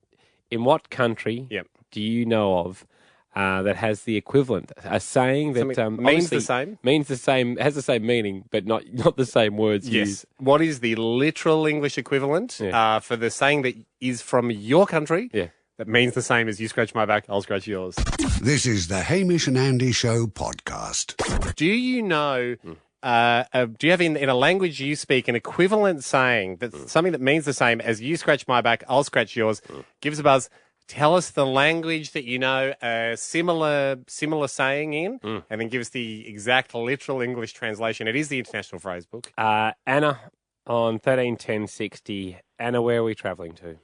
In what country do you know of that has the equivalent? A saying that means the same? Means the same, has the same meaning, but not the same words used. What is the literal English equivalent for the saying that is from your country? Yeah. That means the same as you scratch my back, I'll scratch yours. This is the Hamish and Andy Show podcast. Do you know, do you have in a language you speak an equivalent saying, that's something that means the same as you scratch my back, I'll scratch yours? Give us a buzz. Tell us the language that you know a similar saying in, and then give us the exact literal English translation. It is the International Phrase Book. Anna, on 131060, Anna, where are we travelling to?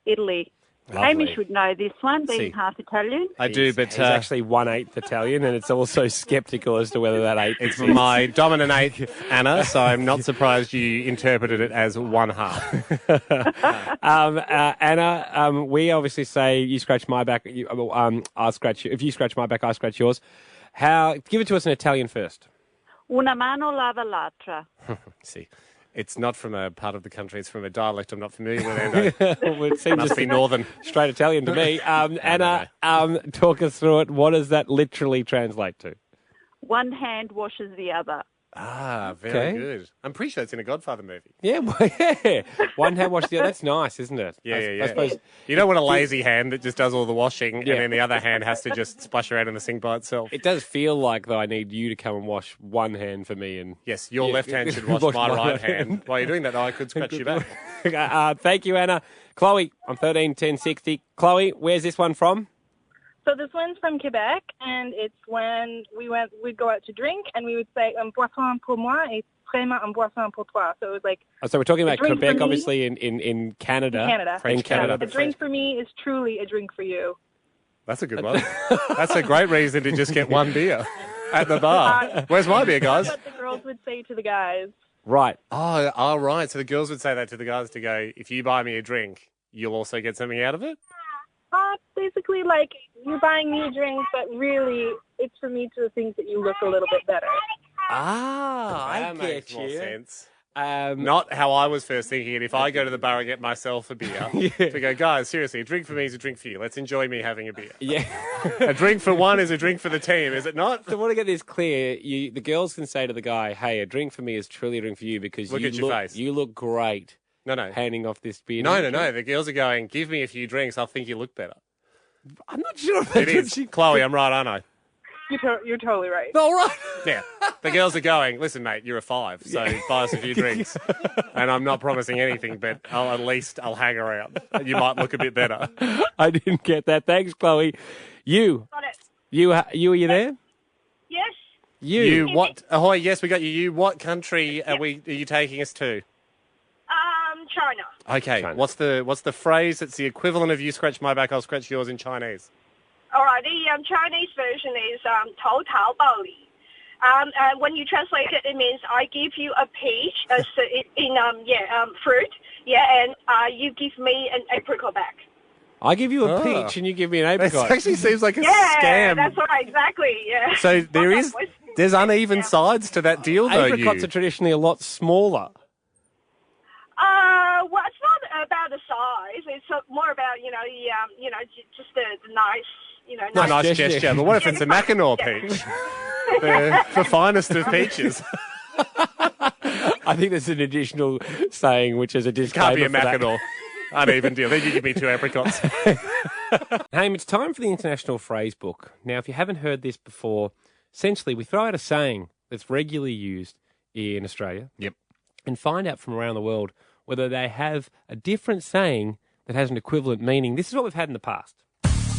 Italy. Lovely. Hamish would know this one, being half Italian. I do, but he's actually 1/8 Italian, and it's also sceptical as to whether that 8. It's my dominant 8, Anna, so I'm not surprised you interpreted it as 1/2. Anna, we obviously say you scratch my back, I'll scratch you. If you scratch my back, I scratch yours. Give it to us in Italian first. Una mano lava l'altra. See. It's not from a part of the country. It's from a dialect I'm not familiar with, Ando. Well, it seems must be northern. Straight Italian to me. Anna, talk us through it. What does that literally translate to? One hand washes the other. Very good. I'm pretty sure it's in a Godfather movie. Yeah, well, yeah. One hand washes the other. That's nice, isn't it? Yeah. I suppose you don't want a lazy hand that just does all the washing, and then the other hand has to just splash around in the sink by itself. It does feel like, though, I need you to come and wash one hand for me. And yes, your left hand should wash my right hand. While you're doing that, though, I could scratch you back. Thank you, Anna. Chloe, on 131060. Chloe, where's this one from? So this one's from Quebec, and it's when we'd go out to drink, and we would say un boisson pour moi et vraiment un boisson pour toi. So it was like. So we're talking about Quebec, obviously in Canada. In Canada. French Canada. A drink for me is truly a drink for you. That's a good one. That's a great reason to just get one beer at the bar. Where's my beer, guys? That's what the girls would say to the guys. Right. Oh, right. So the girls would say that to the guys to go, if you buy me a drink, you'll also get something out of it? Basically, like, you're buying me a drink, but really, it's for me to think that you look a little bit better. That makes more sense. Not how I was first thinking it. If I go to the bar and get myself a beer, to go, guys, seriously, a drink for me is a drink for you. Let's enjoy me having a beer. Yeah. A drink for one is a drink for the team, is it not? So I want to get this clear. The girls can say to the guy, hey, a drink for me is truly a drink for you because look at your face. You look great. No. Handing off this beer. No. The girls are going, give me a few drinks. I'll think you look better. I'm not sure if it is. Chloe, I'm right, aren't I? You're totally right. All right. Yeah. The girls are going, listen, mate, you're a 5, so buy us a few drinks. And I'm not promising anything, but I'll hang around. You might look a bit better. I didn't get that. Thanks, Chloe. You. Got it. You are you there? Yeah. You. What? Ahoy, yes, we got you. You. What country are you taking us to? China. Okay. China. What's the phrase that's the equivalent of you scratch my back, I'll scratch yours in Chinese? All right, the Chinese version is 头桃报李. When you translate it, it means I give you a peach fruit, and you give me an apricot back. I give you a peach and you give me an apricot. It actually seems like a Yeah, scam. that's right, exactly. Yeah. So there's uneven sides to that deal, though. Apricots are traditionally a lot smaller. Well, it's not about the size. It's more about just the nice, Nice gesture. But what if it's a Mackinaw peach? The finest of peaches. I think there's an additional saying which is a disclaimer. Can't be a for that. Mackinaw. Uneven deal. Then you give me 2 apricots. Hey, it's time for the International Phrase Book. Now, if you haven't heard this before, essentially we throw out a saying that's regularly used in Australia. Yep. And find out from around the world whether they have a different saying that has an equivalent meaning. This is what we've had in the past.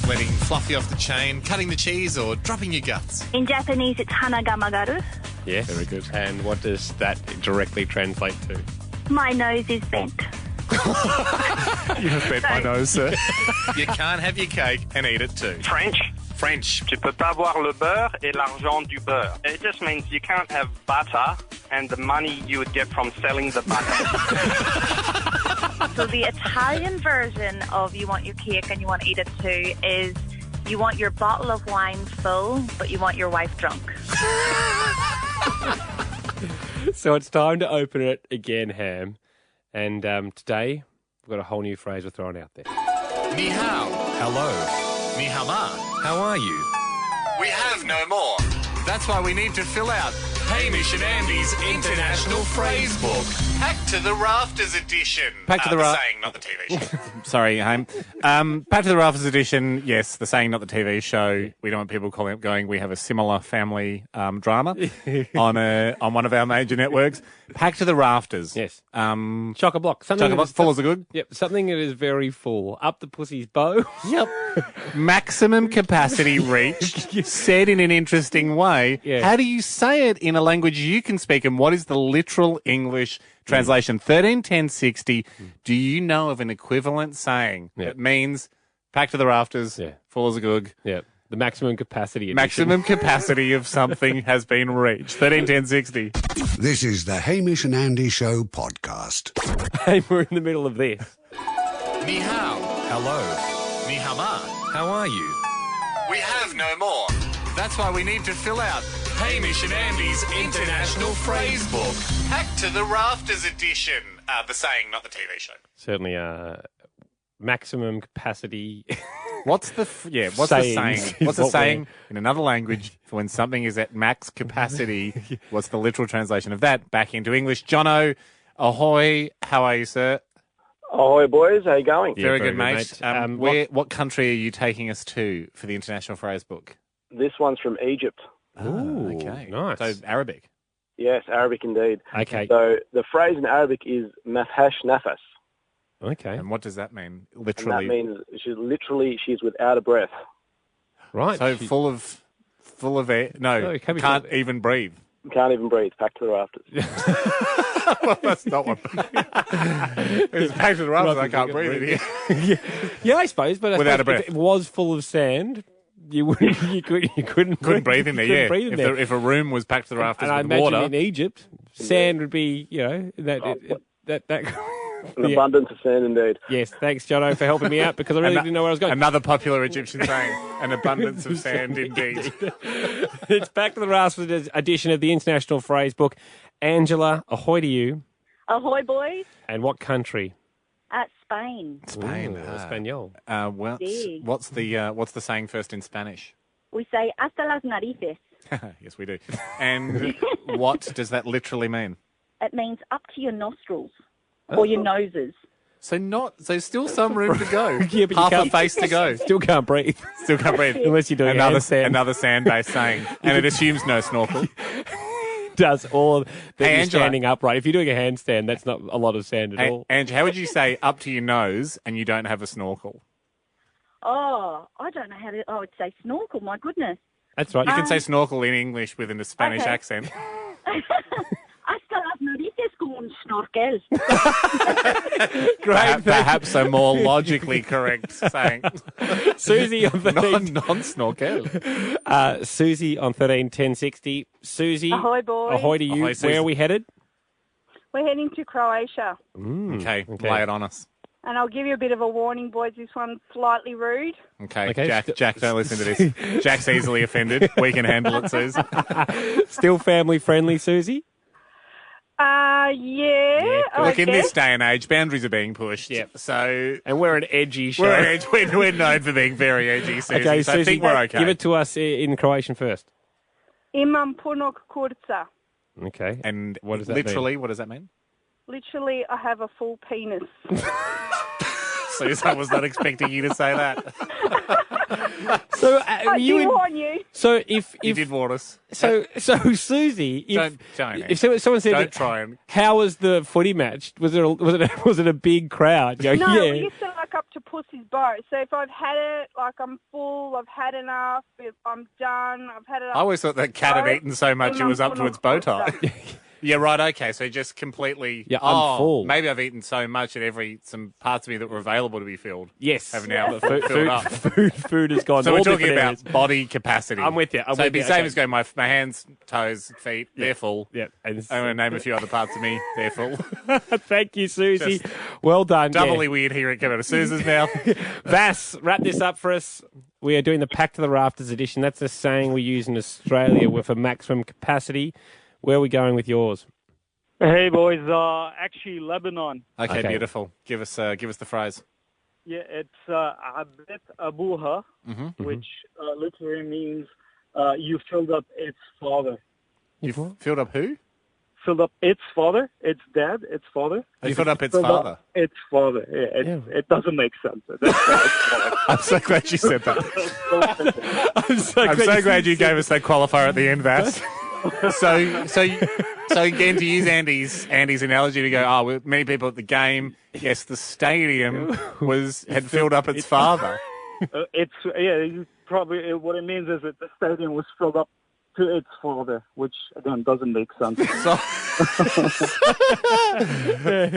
Letting fluffy off the chain, cutting the cheese, or dropping your guts. In Japanese, it's hanagamagaru. Yes. Very good. And what does that directly translate to? My nose is bent. You have bent my nose, sir. You can't have your cake and eat it too. French. Tu peux pas avoir le beurre et l'argent du beurre. It just means you can't have butter and the money you would get from selling the butter. So the Italian version of you want your cake and you want to eat it too is you want your bottle of wine full, but you want your wife drunk. So it's time to open it again, Ham. And today we've got a whole new phrase we're throwing out there. Ni hao. Hello. Ni hao ma. How are you? We have no more. That's why we need to fill out Hamish and Andy's International Phrase Book. Pack to the Rafters edition. Pack to the saying, not the TV show. Sorry, Haim. Back to the Rafters edition. Yes, the saying, not the TV show. We don't want people calling up going, we have a similar family drama on one of our major networks. Pack to the Rafters. Yes. Chock-a-block. Chock-a-block, full as a good. Yep, something that is very full. Up the pussy's bow. Yep. Maximum capacity reached, said in an interesting way. Yeah. How do you say it in a language you can speak, and what is the literal English translation? 131060. Do you know of an equivalent saying that means pack to the rafters, full as a goog? Yeah. The maximum capacity edition. Maximum capacity of something has been reached. 131060. This is the Hamish and Andy Show podcast. Hey, we're in the middle of this. Ni hao. Hello. Ni hao ma. How are you? We have no more. That's why we need to fill out Hamish and Andy's International Phrase Book. Pack to the Rafters edition. The saying, not the TV show. Certainly maximum capacity. What's the saying? What's the saying in another language for when something is at max capacity? What's the literal translation of that back into English? Jono, ahoy. How are you, sir? Ahoy, boys. How you going? Very good, mate. What country are you taking us to for the International Phrase Book? This one's from Egypt. Oh, okay. Nice. So Arabic. Yes, Arabic indeed. Okay. So the phrase in Arabic is mafhash nafas. Okay. And what does that mean? And Literally. that means she's without a breath. Right. So full of air. No, can't even breathe. Can't even breathe. Pack to the rafters. Well, that's not one. It's packed to the rafters. I can't breathe in here. Yeah, I suppose. But Without a breath. If it was full of sand, you couldn't breathe in there. Yeah. Breathe in there. If a room was packed to the rafters and I with imagine water, in Egypt, sand would be that. An abundance of sand, indeed. Yes, thanks, Jono, for helping me out because I really didn't know where I was going. Another popular Egyptian saying, an abundance of sand, indeed. It's back to the Rafters edition of the International Phrase Book. Angela, ahoy to you. Ahoy, boys. And what country? Spain. Spain. Espanol. What's the saying first in Spanish? We say hasta las narices. Yes, we do. And what does that literally mean? It means up to your nostrils or your noses. So still some room to go. Yeah, but half a face to go. Still can't breathe. Still can't breathe. Unless you're doing another sand-based saying. And it assumes no snorkel. Does all that Hey, you're Angela. standing upright. If you're doing a handstand, that's not a lot of sand at all. And how would you say up to your nose and you don't have a snorkel? Oh, I don't know how to... I would say snorkel, my goodness. That's right. You can say snorkel in English with a Spanish Okay. accent. Hasta las narices con un snorkel. Perhaps a more logically correct saying. Susie on 13... Non-snorkel. Susie on 131060. Susie. Ahoy, boys. Ahoy to you. Ahoy, Susie. Where are we headed? We're heading to Croatia. Okay, lay it on us. And I'll give you a bit of a warning, boys. This one's slightly rude. Okay. Jack, don't listen to this. Jack's easily offended. We can handle it, Susie. Still family friendly, Susie? Yeah. Look, in this day and age, boundaries are being pushed. Yep. So, and we're an edgy show. We're known for being very edgy, Susie. Okay, so Susie, I think we're okay. Give it to us in Croatian first. Imam punog kurca. Okay. And what does that literally, mean? what does that mean? Literally, I have a full penis. Susie, I was not expecting you to say that. So I did warn you. So if you did warn us. So Susie, if someone said, don't try and. How was the footy match? Was it a big crowd? You go, No, yeah. we used to like up to pussy's boat. So if I've had it, like I'm full, I've had enough, if I'm done, I've had it. I always thought that cat had eaten so much it was up to its bow tie. Yeah, right, okay. So just completely... Yeah, I'm full. Maybe I've eaten so much that some parts of me that were available to be filled Yes. have now Food filled up. Food has gone So all we're talking different about areas. body capacity. I'm with you. So it'd be the same as going, my hands, toes, feet, they're full. Yeah. I'm going to name a few other parts of me, they're full. Thank you, Susie. Well done. Doubly weird hearing it come out of Susan's mouth. Vass, wrap this up for us. We are doing the Pack to the Rafters edition. That's a saying we use in Australia with a maximum capacity. Where are we going with yours? Hey boys, actually Lebanon. Okay, beautiful. Give us the phrase. Yeah, it's Abet Abuha, which literally means you filled up its father. You filled up who? Filled up its father, its dad, its father. You filled up its father? Its father, yeah. It doesn't make sense. I'm so glad you said that. I'm so glad you gave us that qualifier at the end, Vass. So again, to use Andy's analogy, to go, with many people at the game, yes, the stadium had filled up its father. Probably what it means is that the stadium was filled up to its father, which again doesn't make sense.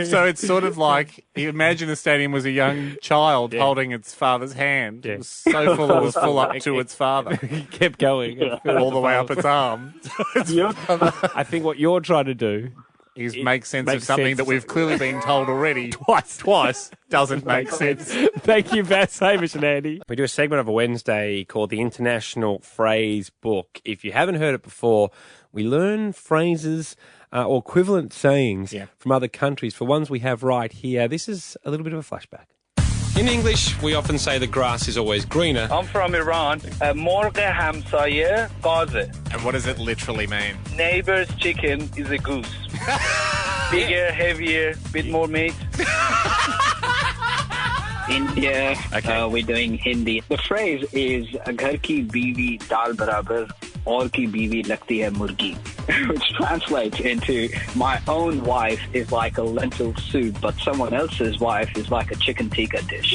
So it's sort of like, you imagine the stadium was a young child holding its father's hand. It was so full, it was full up to its father. It kept going. All the way up its arm. I think what you're trying to do is make sense of something that we've clearly been told already. Twice doesn't make sense. Thank you, Vass, Hamish and Andy. We do a segment of a Wednesday called the International Phrase Book. If you haven't heard it before, we learn phrases or equivalent sayings from other countries. For ones we have right here, this is a little bit of a flashback. In English, we often say the grass is always greener. I'm from Iran. Morghe hamsaye qaze. And what does it literally mean? Neighbor's chicken is a goose. Bigger, heavier, bit more meat. India, we're doing Hindi. The phrase is "Ghar ki biwi dal barabar, aur ki biwi lagti hai murgi," which translates into "my own wife is like a lentil soup, but someone else's wife is like a chicken tikka dish."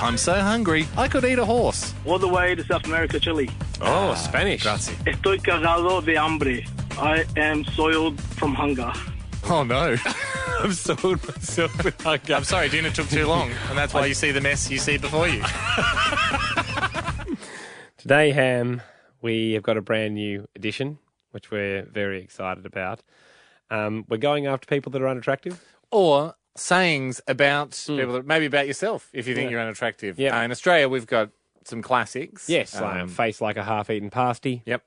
I'm so hungry, I could eat a horse. All the way to South America, Chile. Oh, Spanish. Grazie. Estoy cagado de hambre. I am soiled from hunger. Oh, no. I've soiled myself with hunger. I'm sorry, dinner took too long, and that's why you see the mess you see before you. Today, Ham, we have got a brand new edition, which we're very excited about. We're going after people that are unattractive. Or sayings about people, that, maybe about yourself, if you think you're unattractive. Yeah. In Australia, we've got some classics. Yes, like face like a half-eaten pasty. Yep.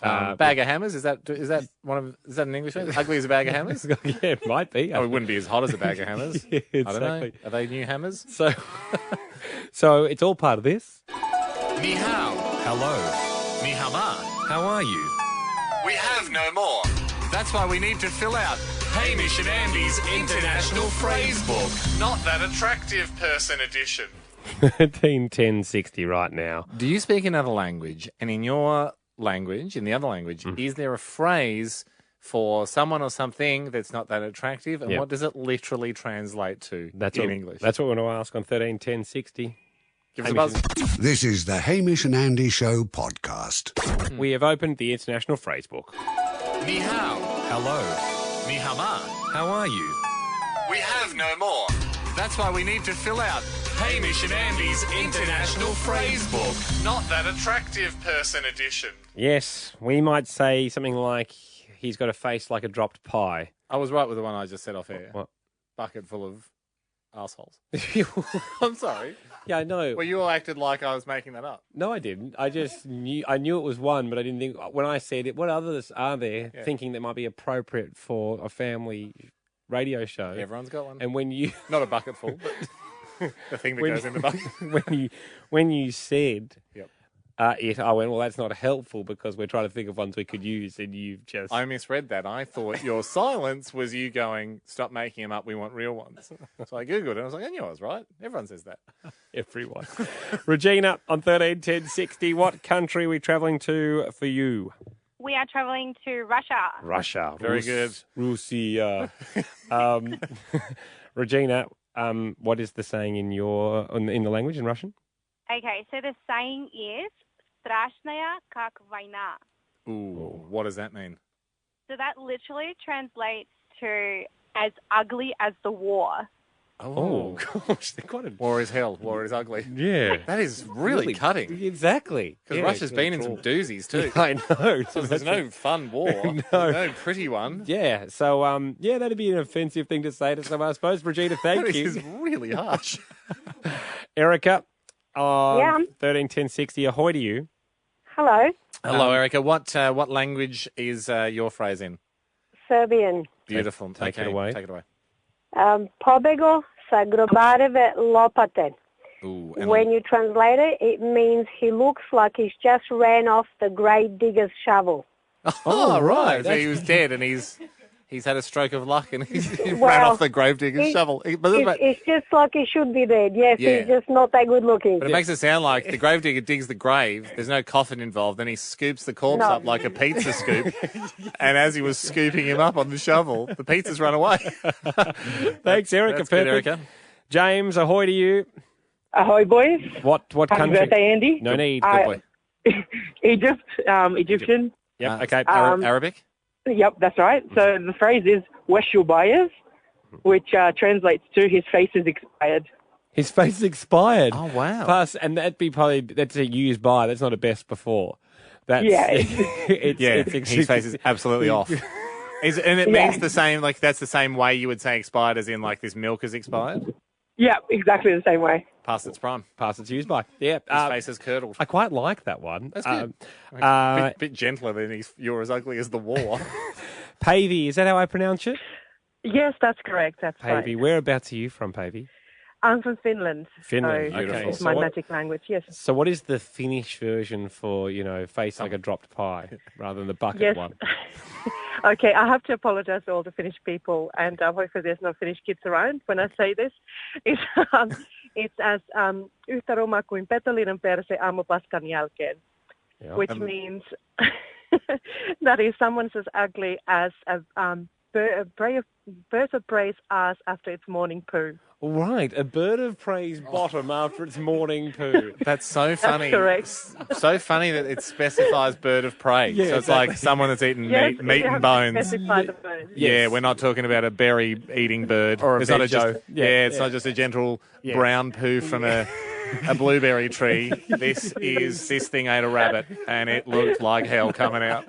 Bag of hammers, is that an English name? Ugly as a bag of hammers? Yeah, it might be. Oh, it wouldn't be as hot as a bag of hammers. Yeah, exactly. I don't know. Are they new hammers? So it's all part of this. Ni hao. Hello. Ni hao ma. How are you? We have no more. That's why we need to fill out Hamish and Andy's International Phrase Book. Not that attractive person edition. 13:10:60 right now. Do you speak another language? And in your language, in the other language, is there a phrase for someone or something that's not that attractive? And what does it literally translate to in English? That's what we're going to ask on 13:10:60. Give us a buzz. This is the Hamish and Andy Show podcast. We have opened the International Phrase Book. Ni hao. Hello. Ni hao ma. How are you? We have no more. That's why we need to fill out Hamish and Andy's International Phrase Book. Not that attractive person edition. Yes, we might say something like, he's got a face like a dropped pie. I was right with the one I just said off air. What? Bucket full of assholes. I'm sorry. Yeah, I know. Well, you all acted like I was making that up. No, I didn't. I just knew it was one, but I didn't think, when I said it, what others are there thinking that might be appropriate for a family radio show? Everyone's got one. And when you... Not a bucket full, but the thing that goes in the bucket. when you said Yep. I went, well, that's not helpful because we're trying to think of ones we could use, and you've just... I misread that. I thought your silence was you going, stop making them up, we want real ones. So I Googled it and I was like, I knew I was right. Everyone says that. Everyone. Regina, on 131060, what country are we travelling to for you? We are travelling to Russia. Russia. Very good. Russia. Regina, what is the saying in the language, in Russian? Okay, so the saying is "Страшная как война." Ooh, what does that mean? So that literally translates to as ugly as the war. Oh gosh, they're quite a... War is hell. War is ugly. Yeah. That is really cutting. Exactly. Because Russia's been in some doozies too. Yeah, I know. So there's no fun war. No. There's no pretty one. Yeah. So, that'd be an offensive thing to say to someone, I suppose. Regina, thank you. This is really harsh. Erica, Yeah. 131060, ahoy to you. Hello, Hello, Erica. What language is your phrase in? Serbian. Beautiful. Take it Okay, away. Take it away. Pobego sa grobareve lopate. Ooh, When you translate it, it means he looks like he's just ran off the grave digger's shovel. Oh, right. So That's- he was dead and he's had a stroke of luck and he ran Well, off the gravedigger's shovel. But It's just like he should be dead. Yes, Yeah. he's just not that good looking. it makes it sound like the gravedigger digs the grave, there's no coffin involved, then he scoops the corpse No. up like a pizza scoop, and as he was scooping him up on the shovel, the pizza's run away. Thanks, Erica. That's good, Perfect. Erica. James, ahoy to you. Ahoy, boys. What Happy country? birthday, Andy. No need. Good boy. Egypt, Egyptian. Yep, okay. Arabic? Yep, that's right. So the phrase is "Weshubayas," which translates to "his face is expired." His face is expired. Oh, wow. Plus, and that's a used by, that's not a best before. That's, Yeah. His face is absolutely off. And it means the same, like that's the same way you would say expired as in like this milk is expired? Yeah, exactly the same way. Past its prime. Past its use by. Yeah. His face is curdled. I quite like that one. That's good. Bit gentler than you're as ugly as the war. Pavey, is that how I pronounce it? Yes, that's correct. That's Pavey. right. Whereabouts are you from, Pavey? I'm from Finland. Finland, So okay. it's So my what- magic language, yes. So what is the Finnish version for, face like a dropped pie rather than the bucket Yes. one? Okay, I have to apologize to all the Finnish people, and hopefully there's no Finnish kids around when I say this. It's as yhtä ruma kuin petolinen perse aamupaskan jälkeen, which means that is someone's as ugly as a bird of prey's ass after its morning poo. Right, a bird of prey's bottom after its morning poo. That's so funny. correct. So funny that it specifies bird of prey. Yeah, so it's exactly. like someone that's eaten Yes, meat you and have to bones. specify the bird. Yeah, we're not talking about a berry-eating bird. Or a it's not veggie. just Yeah, it's yeah. not just a gentle Yeah. brown poo from a blueberry tree. This thing ate a rabbit and it looked like hell coming out.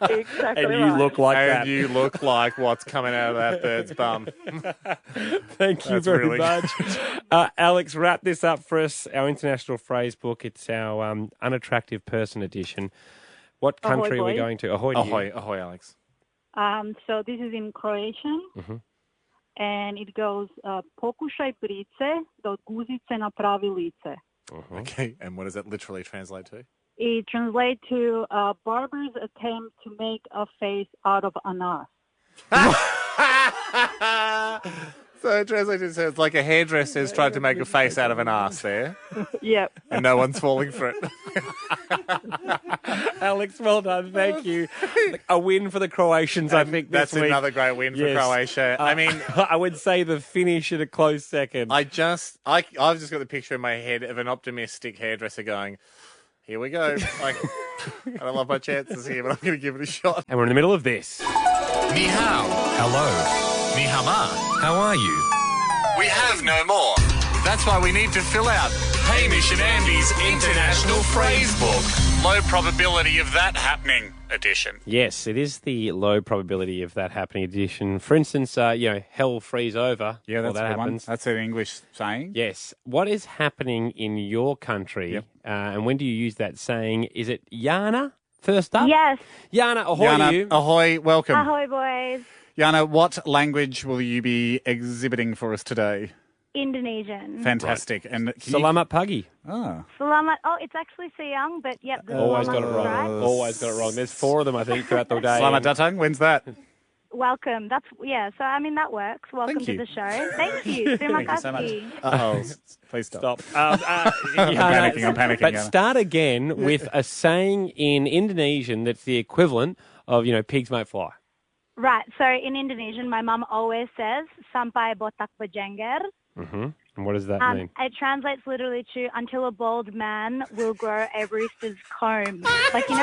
Exactly And you right. look like and that. you look like what's coming out of that bird's bum. Thank you That's very really much. Alex, wrap this up for us, our international phrase book. It's our unattractive person edition. What Ahoy, country are we boys. going to? Ahoy, to you. Ahoy, Alex. So this is in Croatian, and it goes, pokušaj price da od guzice napravi lice. Okay, and what does that literally translate to? It translates to barber's attempt to make a face out of an ass. So translated says like a hairdresser's tried to make a face out of an ass there, Yep. and no one's falling for it. Alex, well done. Thank you. A win for the Croatians, I think. That's this week. another great win for Yes. Croatia. I mean, I would say the Finnish at a close second. I've just got the picture in my head of an optimistic hairdresser going, "Here we go." Like, I don't love my chances here, but I'm going to give it a shot. And we're in the middle of this. Ni hao. Hello. Ni hao ma. How are you? We have no more. That's why we need to fill out Hamish and Andy's International Phrase Book. Low probability of that happening edition. Yes, it is the low probability of that happening edition. For instance, hell freeze over. Yeah, that's that a good one. happens. That's an English saying. Yes. What is happening in your country? Yep. And when do you use that saying? Is it Yana first up? Yes. Yana, ahoy Yana, to you. ahoy, welcome. Ahoy, boys. Yana, what language will you be exhibiting for us today? Indonesian. Fantastic. And Selamat pagi. Oh. Selamat. Oh, it's actually Siang, but yep. The Always Selamat got it is wrong. right. Always got it wrong. There's 4 of them, I think, throughout the day. Selamat datang. When's that? Welcome. So I mean that works. Welcome Thank to you. the show. Thank you. Terima Thank you so much. kasih. Uh-oh. Please stop. I'm panicking, But Yana. start again with a saying in Indonesian that's the equivalent of, pigs might fly. Right. So in Indonesian, my mum always says "sampai botak berjengger." Mm-hmm. And what does that mean? It translates literally to "until a bald man will grow a rooster's comb." Like the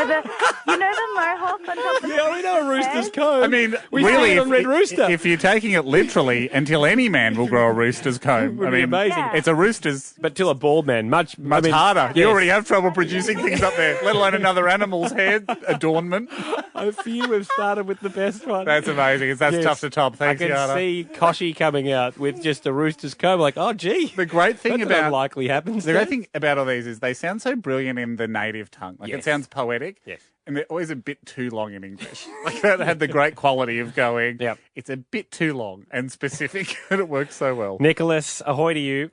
mohawk on top of the Yeah, we know a rooster's comb. I mean, we really, see it on Red Rooster. if you're taking it literally, until any man will grow a rooster's comb. Would I be mean, amazing. Yeah. it's a rooster's But till a bald man, much harder. You yes. already have trouble producing things up there, let alone another animal's hair adornment. I fear we've started with the best one. That's amazing. That's Yes. tough to top. Thanks, I can Yana. see Koshi coming out with just a rooster's comb. Like, oh, gee. The great thing That's about unlikely happens. the great thing about all these is they sound so brilliant in the native tongue. Like Yes. it sounds poetic. Yes. And they're always a bit too long in English. Like that had the great quality of going, Yep. it's a bit too long and specific, and it works so well. Nicholas, ahoy to you.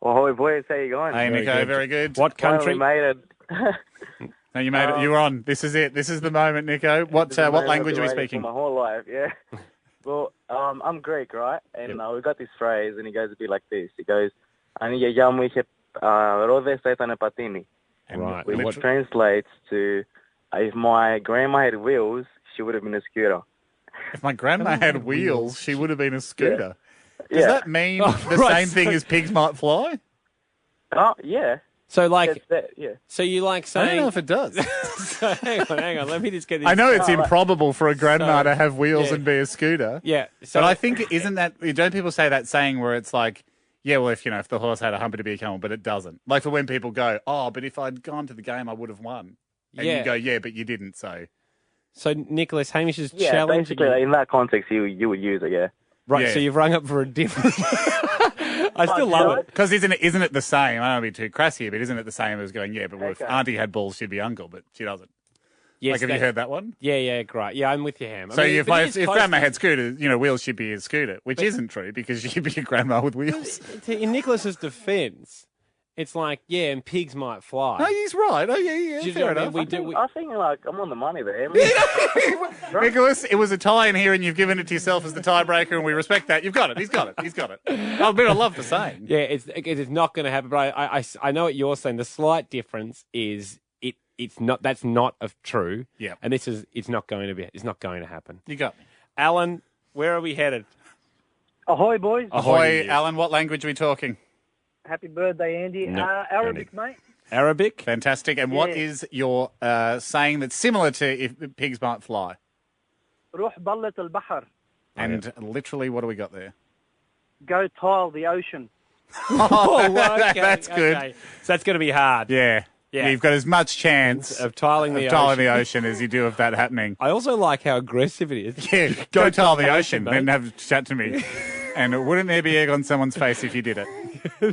Ahoy, boys. How you going? Hey, Nico, very good. What country? Finally made it. No, you made it. You're on. This is it. This is the moment, Nico. What This is the what moment language I've are we been waiting speaking? for my whole life, yeah. Well, I'm Greek, right? And we've got this phrase, and it goes a bit like this. It goes, "Ani yayamu είχε ρόδες θα ήταν πατίνι," Right. which translates to, if my grandma had wheels, she would have been a scooter. If my grandma had wheels, she would have been a scooter. Does Yeah. that mean the right, same thing so- as pigs might fly? Oh, yeah. So, like, That's that, yeah. so you like I saying... don't know if it does. So, hang on. Let me just get this. I know it's improbable for a grandma So- to have wheels yeah. and be a scooter. Yeah. So But I think, don't people say that saying where it's like, yeah, well, if the horse had a hump, it'd be a camel, but it doesn't. Like for when people go, oh, but if I'd gone to the game, I would have won. And Yeah. you go, yeah, but you didn't, so. So, Nicholas, Hamish is Yeah, challenging basically, you. in that context, you would use it, yeah. Right, Yeah. so you've rung up for a different... I still love it. Because isn't it the same? I don't want to be too crass here, but isn't it the same as going, yeah, but if Okay. Auntie had balls, she'd be uncle, but she doesn't. Yes, Like, have you heard that one? Yeah, great. Yeah, I'm with you, Ham. I So mean, if but it is close grandma to- had scooters, wheels, she'd be a scooter, which isn't true because she'd be a grandma with wheels. In Nicholas's defence, it's like, yeah, and pigs might fly. No, he's right. Oh, yeah, Do you fair know what I enough. mean? I think, like, I'm on the money there. Nicholas, it was a tie in here and you've given it to yourself as the tiebreaker and we respect that. You've got it. He's got it. I love the saying. Yeah, it's not going to happen. But I know what you're saying. The slight difference is it's not. That's not true. Yeah. And it's not going to be. It's not going to happen. You got me. Alan, where are we headed? Ahoy, boys. Ahoy, Alan. What language are we talking? Happy birthday, Andy. No, Arabic, mate. Arabic? Fantastic. And what Yeah. is your saying that's similar to if pigs might fly? روح بلة البحر. And literally, what do we got there? Go tile the ocean. Okay, That's good. okay. So that's going to be hard. Yeah. Yeah. You've got as much chance Of tiling the the ocean. ocean as you do of that happening. I also like how aggressive it is. Yeah, go tile the ocean, mate. then have a chat to me. And wouldn't there be egg on someone's face if you did it? No,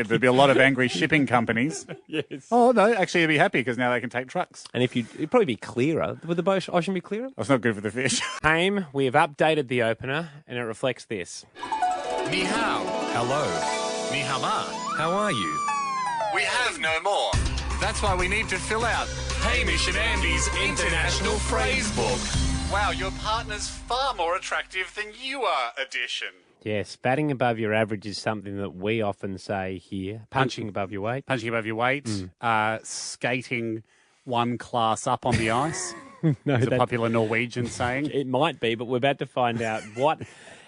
there'd be a lot of angry shipping companies. Yes. Oh, no, actually, you'd be happy because now they can take trucks. And it'd probably be clearer. Would the ocean be clearer? That's not good for the fish. Haim, we have updated the opener, and it reflects this. Ni hao. Hello. Ni hao ma. How are you? We have no more. That's why we need to fill out Hamish and Andy's International Phrase Book. Wow, your partner's far more attractive than you are, edition. Yes, batting above your average is something that we often say here. Punching above your weight. Punching above your weight. Skating one class up on the ice. No, is a that- popular Norwegian saying. It might be, but we're about to find out what,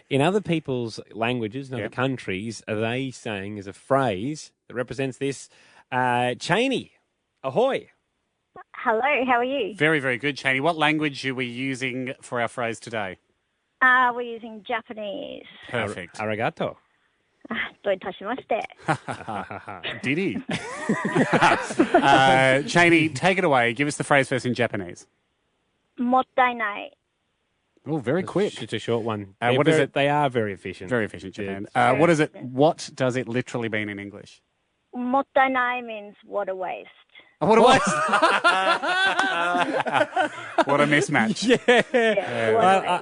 in other people's languages, in other countries, are they saying as a phrase that represents this. Cheney, ahoy. Hello, how are you? Very, very good, Cheney. What language are we using for our phrase today? We're using Japanese. Perfect. Arigato. どういたしまして。 Did he? Cheney, take it away. Give us the phrase first in Japanese. もったいない。 Oh, very quick. It's a short one. What is it? They are very efficient. Very efficient, Japan. Yeah. What is it? What does it literally mean in English? もったいない means what a waste. What a waste. What a mismatch.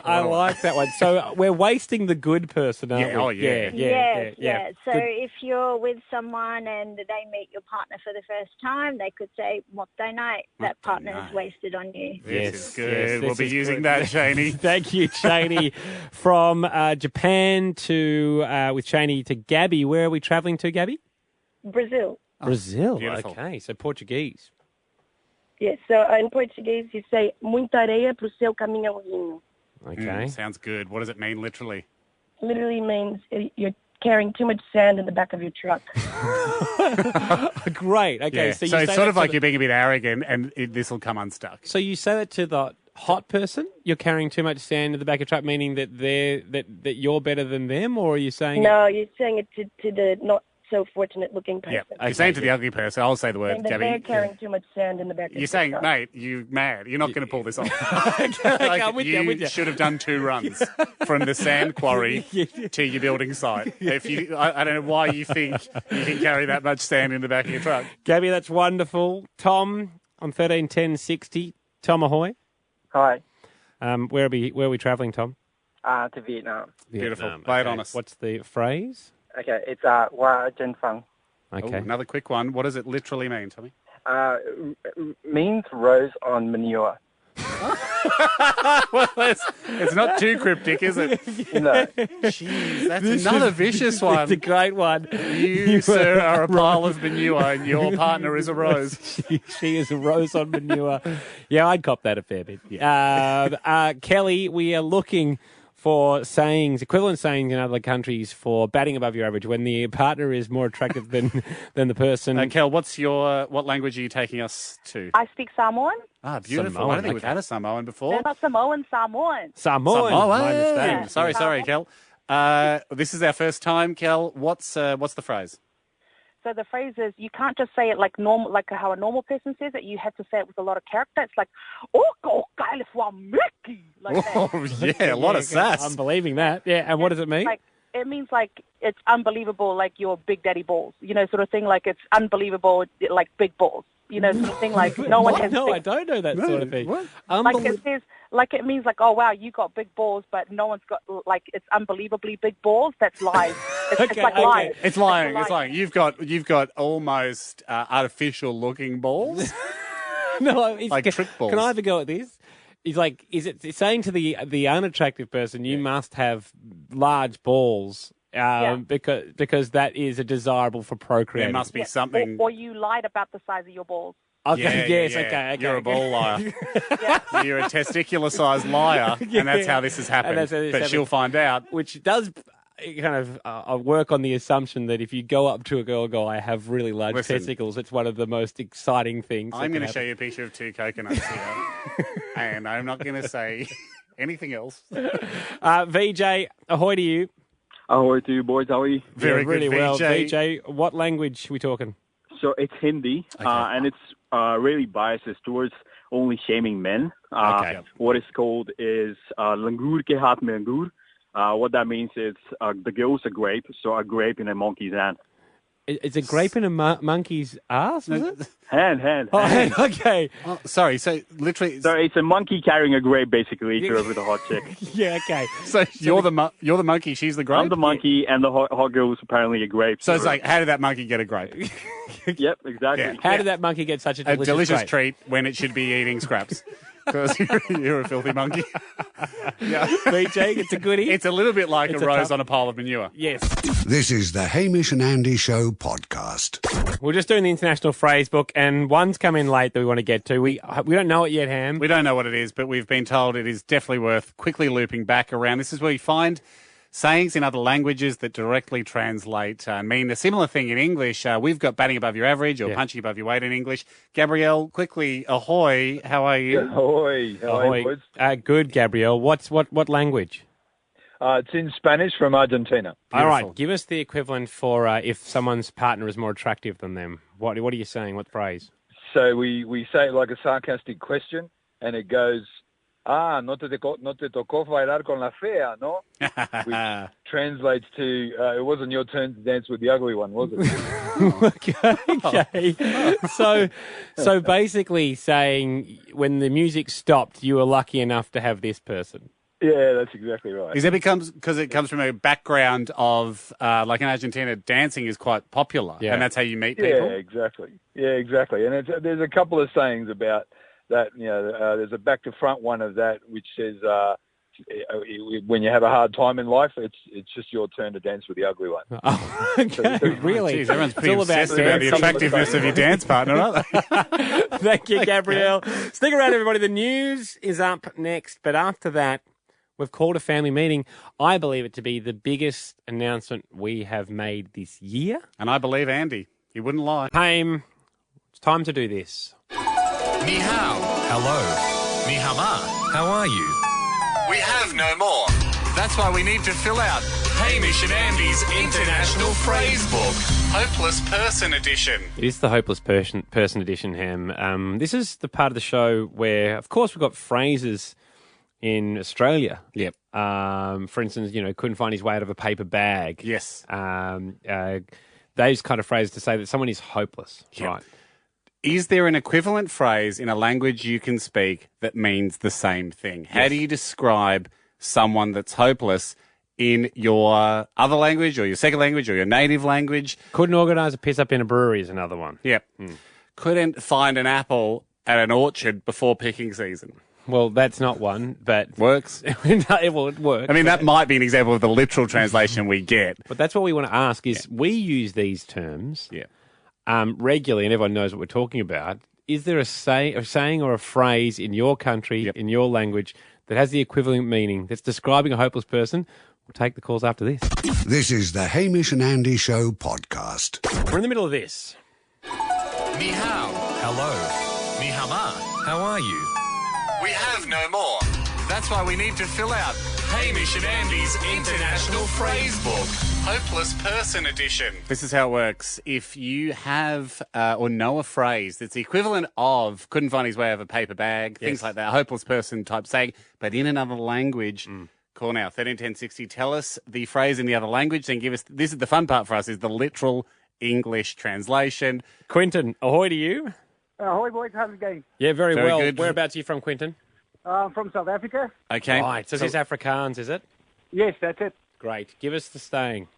I like that one. So we're wasting the good person, aren't we? Yeah. So if you're with someone and they meet your partner for the first time, they could say もったいない. That partner is wasted on you. This is good. We'll be using that, Cheney. Thank you, Cheney. From Japan to with Cheney to Gabby. Where are we travelling to, Gabby? Brazil. Brazil. beautiful. Okay, so Portuguese. Yes, so in Portuguese you say muita areia pro seu caminhãozinho. Okay. Sounds good. What does it mean literally? Literally means you're carrying too much sand in the back of your truck. Great. Okay, Yeah. so you So say it's sort that of to like the- you're being a bit arrogant and this will come unstuck. So you say that to the hot person? You're carrying too much sand in the back of your truck, meaning that that you're better than them, or are you saying? No, you're saying it to the not so fortunate looking person. Yeah. You're saying to the ugly person, I'll say the word, Saying that Gabby. they're carrying too much sand in the back of You're your saying, truck. mate, you mad. You're not going to pull this off. I'm with you, I'm with you. should have done 2 runs from the sand quarry to your building site. If you, I don't know why you think you can carry that much sand in the back of your truck. Gabby, that's wonderful. Tom on 131060. Tom, ahoy. Hi. Where are we travelling, Tom? To Vietnam. Beautiful. Lay it on us. What's the phrase? Okay, it's Wa Jen Fang. Okay. Ooh, another quick one. What does it literally mean, Tommy? Means rose on manure. Well, it's not too cryptic, is it? No. Jeez, that's another vicious one. It's a great one. You, sir, are a pile of manure and your partner is a rose. She is a rose on manure. Yeah, I'd cop that a fair bit. Kelly, we are looking for sayings, equivalent sayings in other countries for batting above your average when the partner is more attractive than the person. Kel, what language are you taking us to? I speak Samoan. Ah, beautiful. Samoan, I don't think we've had a Samoan before. They're not Samoan, Samoan. Samoan. My mistake. Yeah. Sorry, Kel. This is our first time, Kel. What's the phrase? So the phrase is, you can't just say it like normal, like how a normal person says it. You have to say it with a lot of character. It's like, oh, go, Mickey, like that. Oh, yeah, a lot of sass. I'm believing that. Yeah, and what does it mean? Like, it means like it's unbelievable, like your big daddy balls, sort of thing. Like it's unbelievable, like big balls, sort of thing. Like no one has. No, big, I don't know that sort of thing. like it says, like it means like, oh wow, you got big balls, but no one's got like it's unbelievably big balls. That's lies. It's like lies. It's lying. It's lying. You've got almost artificial looking balls. No, like trick balls. Can I have a go at this? He's like, it's saying to the unattractive person, you must have large balls because that is a desirable for procreating. There must be something. Or you lied about the size of your balls. Okay, Yeah, yes, yeah. okay. You're a ball liar. You're a testicular-sized liar, and that's how this has happened. that's how this But happened. she'll find out. Which does kind of work on the assumption that if you go up to a girl and go, I have really large testicles, it's one of the most exciting things. I'm going to show you a picture of 2 coconuts here, and I'm not going to say anything else. VJ, ahoy to you. Ahoy to you, boys. How are you? Very good, really well. VJ. VJ, what language are we talking? So it's Hindi, and it's really biased towards only shaming men. What it's called is langur ke haath mein angur. What that means is the girl's a grape, so a grape in a monkey's hand. It's a grape in a monkey's ass, is it? Hand. Oh, hand, okay. Oh, sorry, so literally... So it's a monkey carrying a grape, basically, to with a hot chick. Yeah, okay. So you're the monkey, she's the grape? I'm the monkey, and the hot girl is apparently a grape. So it's like, how did that monkey get a grape? Yep, exactly. Yeah. How did that monkey get such a delicious delicious grape? treat when it should be eating scraps? because you're a filthy monkey. Yeah. BJ, it's a goodie. It's a little bit like It's a a rose tough- on a pile of manure. Yes. This is the Hamish and Andy Show podcast. We're just doing the International Phrase Book, and one's come in late that we want to get to. We don't know it yet, Ham. We don't know what it is, but we've been told it is definitely worth quickly looping back around. This is where you find sayings in other languages that directly translate and mean a similar thing in English. We've got batting above your average or punching above your weight in English. Gabrielle, quickly, ahoy, how are you? Ahoy. How are you, boys? Good, Gabrielle. What language? It's in Spanish from Argentina. All right, give us the equivalent for if someone's partner is more attractive than them. What are you saying? What phrase? So we say it like a sarcastic question, and it goes, no te tocó bailar con la fea, no? Which translates to, it wasn't your turn to dance with the ugly one, was it? Okay. So basically saying when the music stopped, you were lucky enough to have this person. Yeah, that's exactly right. Is it because it comes from a background of, like in Argentina, dancing is quite popular, and that's how you meet people? Yeah, exactly. And there's a couple of sayings about that. There's a back to front one of that, which says, when you have a hard time in life, it's just your turn to dance with the ugly one. Oh, okay, really? Geez, everyone's pretty obsessed about the attractiveness of your dance partner, aren't they? Thank you, Gabrielle. Stick around, everybody. The news is up next, but after that, we've called a family meeting. I believe it to be the biggest announcement we have made this year. And I believe Andy. He wouldn't lie. Haim, it's time to do this. Ni hao. Hello. Ni hao ma. How are you? We have no more. That's why we need to fill out Hamish and Andy's International Phrase Book, Hopeless Person Edition. It is the Hopeless Person Edition, Ham. This is the part of the show where, of course, we've got phrases in Australia. Yep. For instance, couldn't find his way out of a paper bag. Yes. Those kind of phrases to say that someone is hopeless. Yep. Right. Is there an equivalent phrase in a language you can speak that means the same thing? How do you describe someone that's hopeless in your other language or your second language or your native language? Couldn't organise a piss up in a brewery is another one. Yep. Couldn't find an apple at an orchard before picking season. Well, that's not one, but... Works? It works. I mean, that might be an example of the literal translation we get. But that's what we want to ask is, we use these terms regularly, and everyone knows what we're talking about. Is there a saying or a phrase in your country, in your language, that has the equivalent meaning, that's describing a hopeless person? We'll take the calls after this. This is the Hamish and Andy Show podcast. We're in the middle of this. Ni hao. Hello. Ni hao ma. How are you? We have no more. That's why we need to fill out Hamish and Andy's International Phrase Book, Hopeless Person Edition. This is how it works. If you have or know a phrase that's the equivalent of couldn't find his way out of a paper bag, things like that, hopeless person type saying, but in another language, call now, 131060. Tell us the phrase in the other language, then give us, this is the fun part for us, is the literal English translation. Quinton, ahoy to you. Ahoy, boys. How's it going? Yeah, very well. good. Whereabouts are you from, Quinton? From South Africa. Okay. Right, so this is Afrikaans, is it? Yes, that's it. Great. Give us the saying.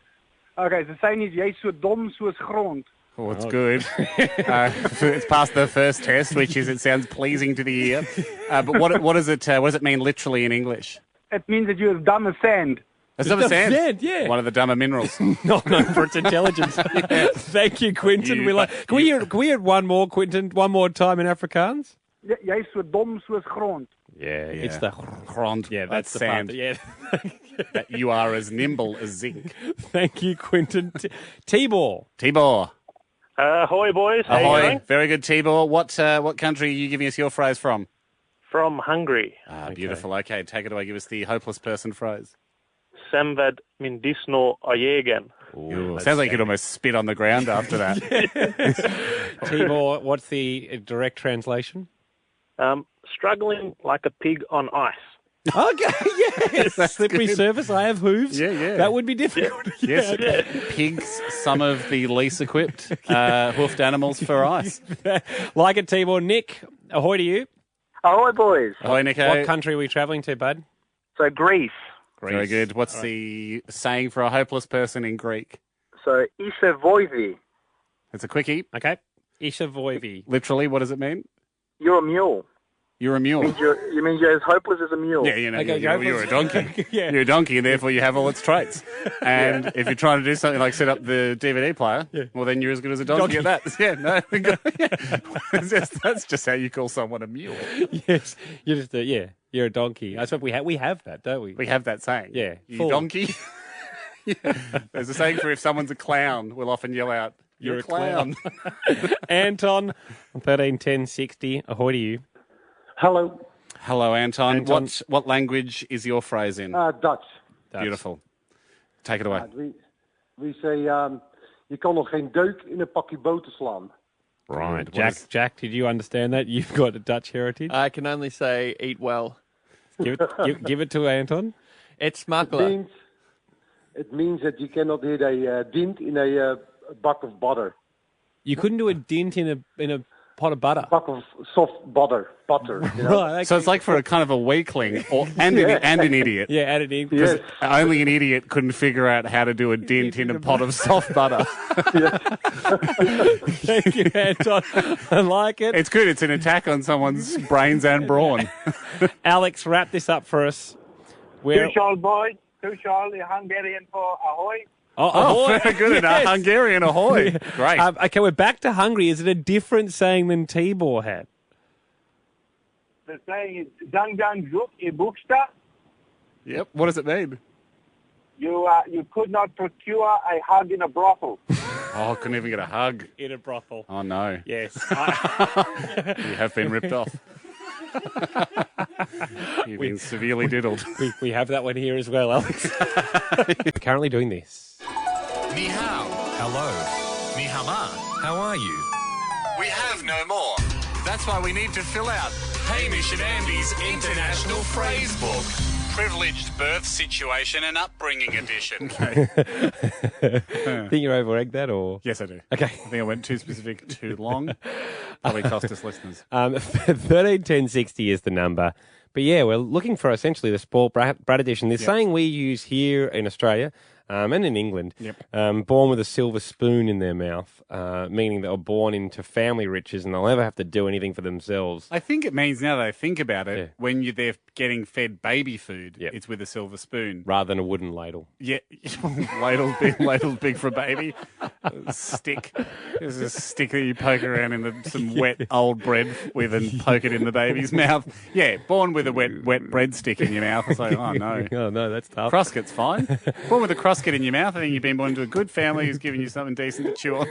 Okay, the saying is, jy's so dom soos grond. Oh, it's good. It's past the first test, which is it sounds pleasing to the ear. But what does it mean literally in English? It means that you're as dumb as sand. As dumb as sand? Yeah. One of the dumber minerals. Not known for its intelligence. Thank you, Quinton. Can we hear it one more, Quinton, one more time in Afrikaans? Jy's so dom soos grond. Yeah, it's the grond. Yeah, that's the sand. part. Yeah. That you are as nimble as zinc. Thank you, Quinton. Tibor. Ahoy, boys. How Ahoy. you going? Very good, Tibor. What country are you giving us your phrase from? From Hungary. Beautiful. Okay, take it away. Give us the hopeless person phrase. Szenved mindisno a jégen. Sounds like you could almost spit on the ground after that. Tibor, what's the direct translation? Struggling like a pig on ice. Okay, yes. Slippery good. surface, I have hooves. Yeah. That would be difficult. Yes, pigs, some of the least equipped hoofed animals for ice. Like it, Tibor. Nick, ahoy to you. Ahoy, boys. Ahoy, Nico. What country are we travelling to, bud? So, Greece. Very good. What's the saying for a hopeless person in Greek? So, Isha voivi. It's a quickie. Okay. Isha voivi. Literally, what does it mean? You're a mule. You're a mule. You mean you're as hopeless as a mule? Yeah, you know, Okay, you're a donkey. Yeah. You're a donkey, and therefore you have all its traits. And if you're trying to do something like set up the DVD player, well, then you're as good as a donkey at that. Yeah, no, that's just how you call someone a mule. Yes, you're just you're a donkey. I suppose we have that, don't we? We have that saying. Yeah, You full. donkey. There's a saying for if someone's a clown, we'll often yell out, "You're a clown." Anton, 131060. Ahoy to you. Hello. Hello, Anton. What language is your phrase in? Dutch. Beautiful. Take it away. We say, je kan nog geen deuk in een pakje boter slaan. Right. Jack, did you understand that? You've got a Dutch heritage. I can only say eat well. Give it to Anton. It's smakelijk. It means that you cannot hit a dint in a buck of butter. You couldn't do a dint in a pot of butter. Buck of soft butter. You know? Right. So it's like for a kind of a weakling and an idiot. Yeah, and an idiot. Yes. Only an idiot couldn't figure out how to do a dint in a pot of soft butter. Thank you, Anton. I like it. It's good. It's an attack on someone's brains and brawn. Alex, wrap this up for us. Tushol boy. Tushol, the Hungarian for ahoy. Oh, very good. Yes. Hungarian ahoy. Great. Okay, we're back to Hungary. Is it a different saying than Tibor had? The saying is Dang Zuk I Buksta. Yep. What does it mean? You could not procure a hug in a brothel. Oh, couldn't even get a hug. In a brothel. Oh, no. Yes. You have been ripped off. You've been severely diddled. We have that one here as well, Alex. We're currently doing this. Ni hao. Hello. Ni hama. How are you? We have no more. That's why we need to fill out Hamish and Andy's International Phrase Book. Privileged birth situation and upbringing edition. Okay. Think you over-egged that, or? Yes, I do. Okay. I think I went too specific, too long. Probably cost us listeners. 131060 is the number. But yeah, we're looking for essentially the spoiled brat edition. This saying we use here in Australia and in England, born with a silver spoon in their mouth, meaning they were born into family riches and they'll never have to do anything for themselves. I think it means, now that I think about it, when they're getting fed baby food, it's with a silver spoon. Rather than a wooden ladle. Yeah, ladle's big for a baby. Stick. There's a stick that you poke around in some wet old bread with and poke it in the baby's mouth. Yeah, born with a wet bread stick in your mouth. It's like, oh no. Oh no, that's tough. Crosscut's fine. Born with a crosscut in your mouth, I think you've been born into a good family who's giving you something decent to chew on.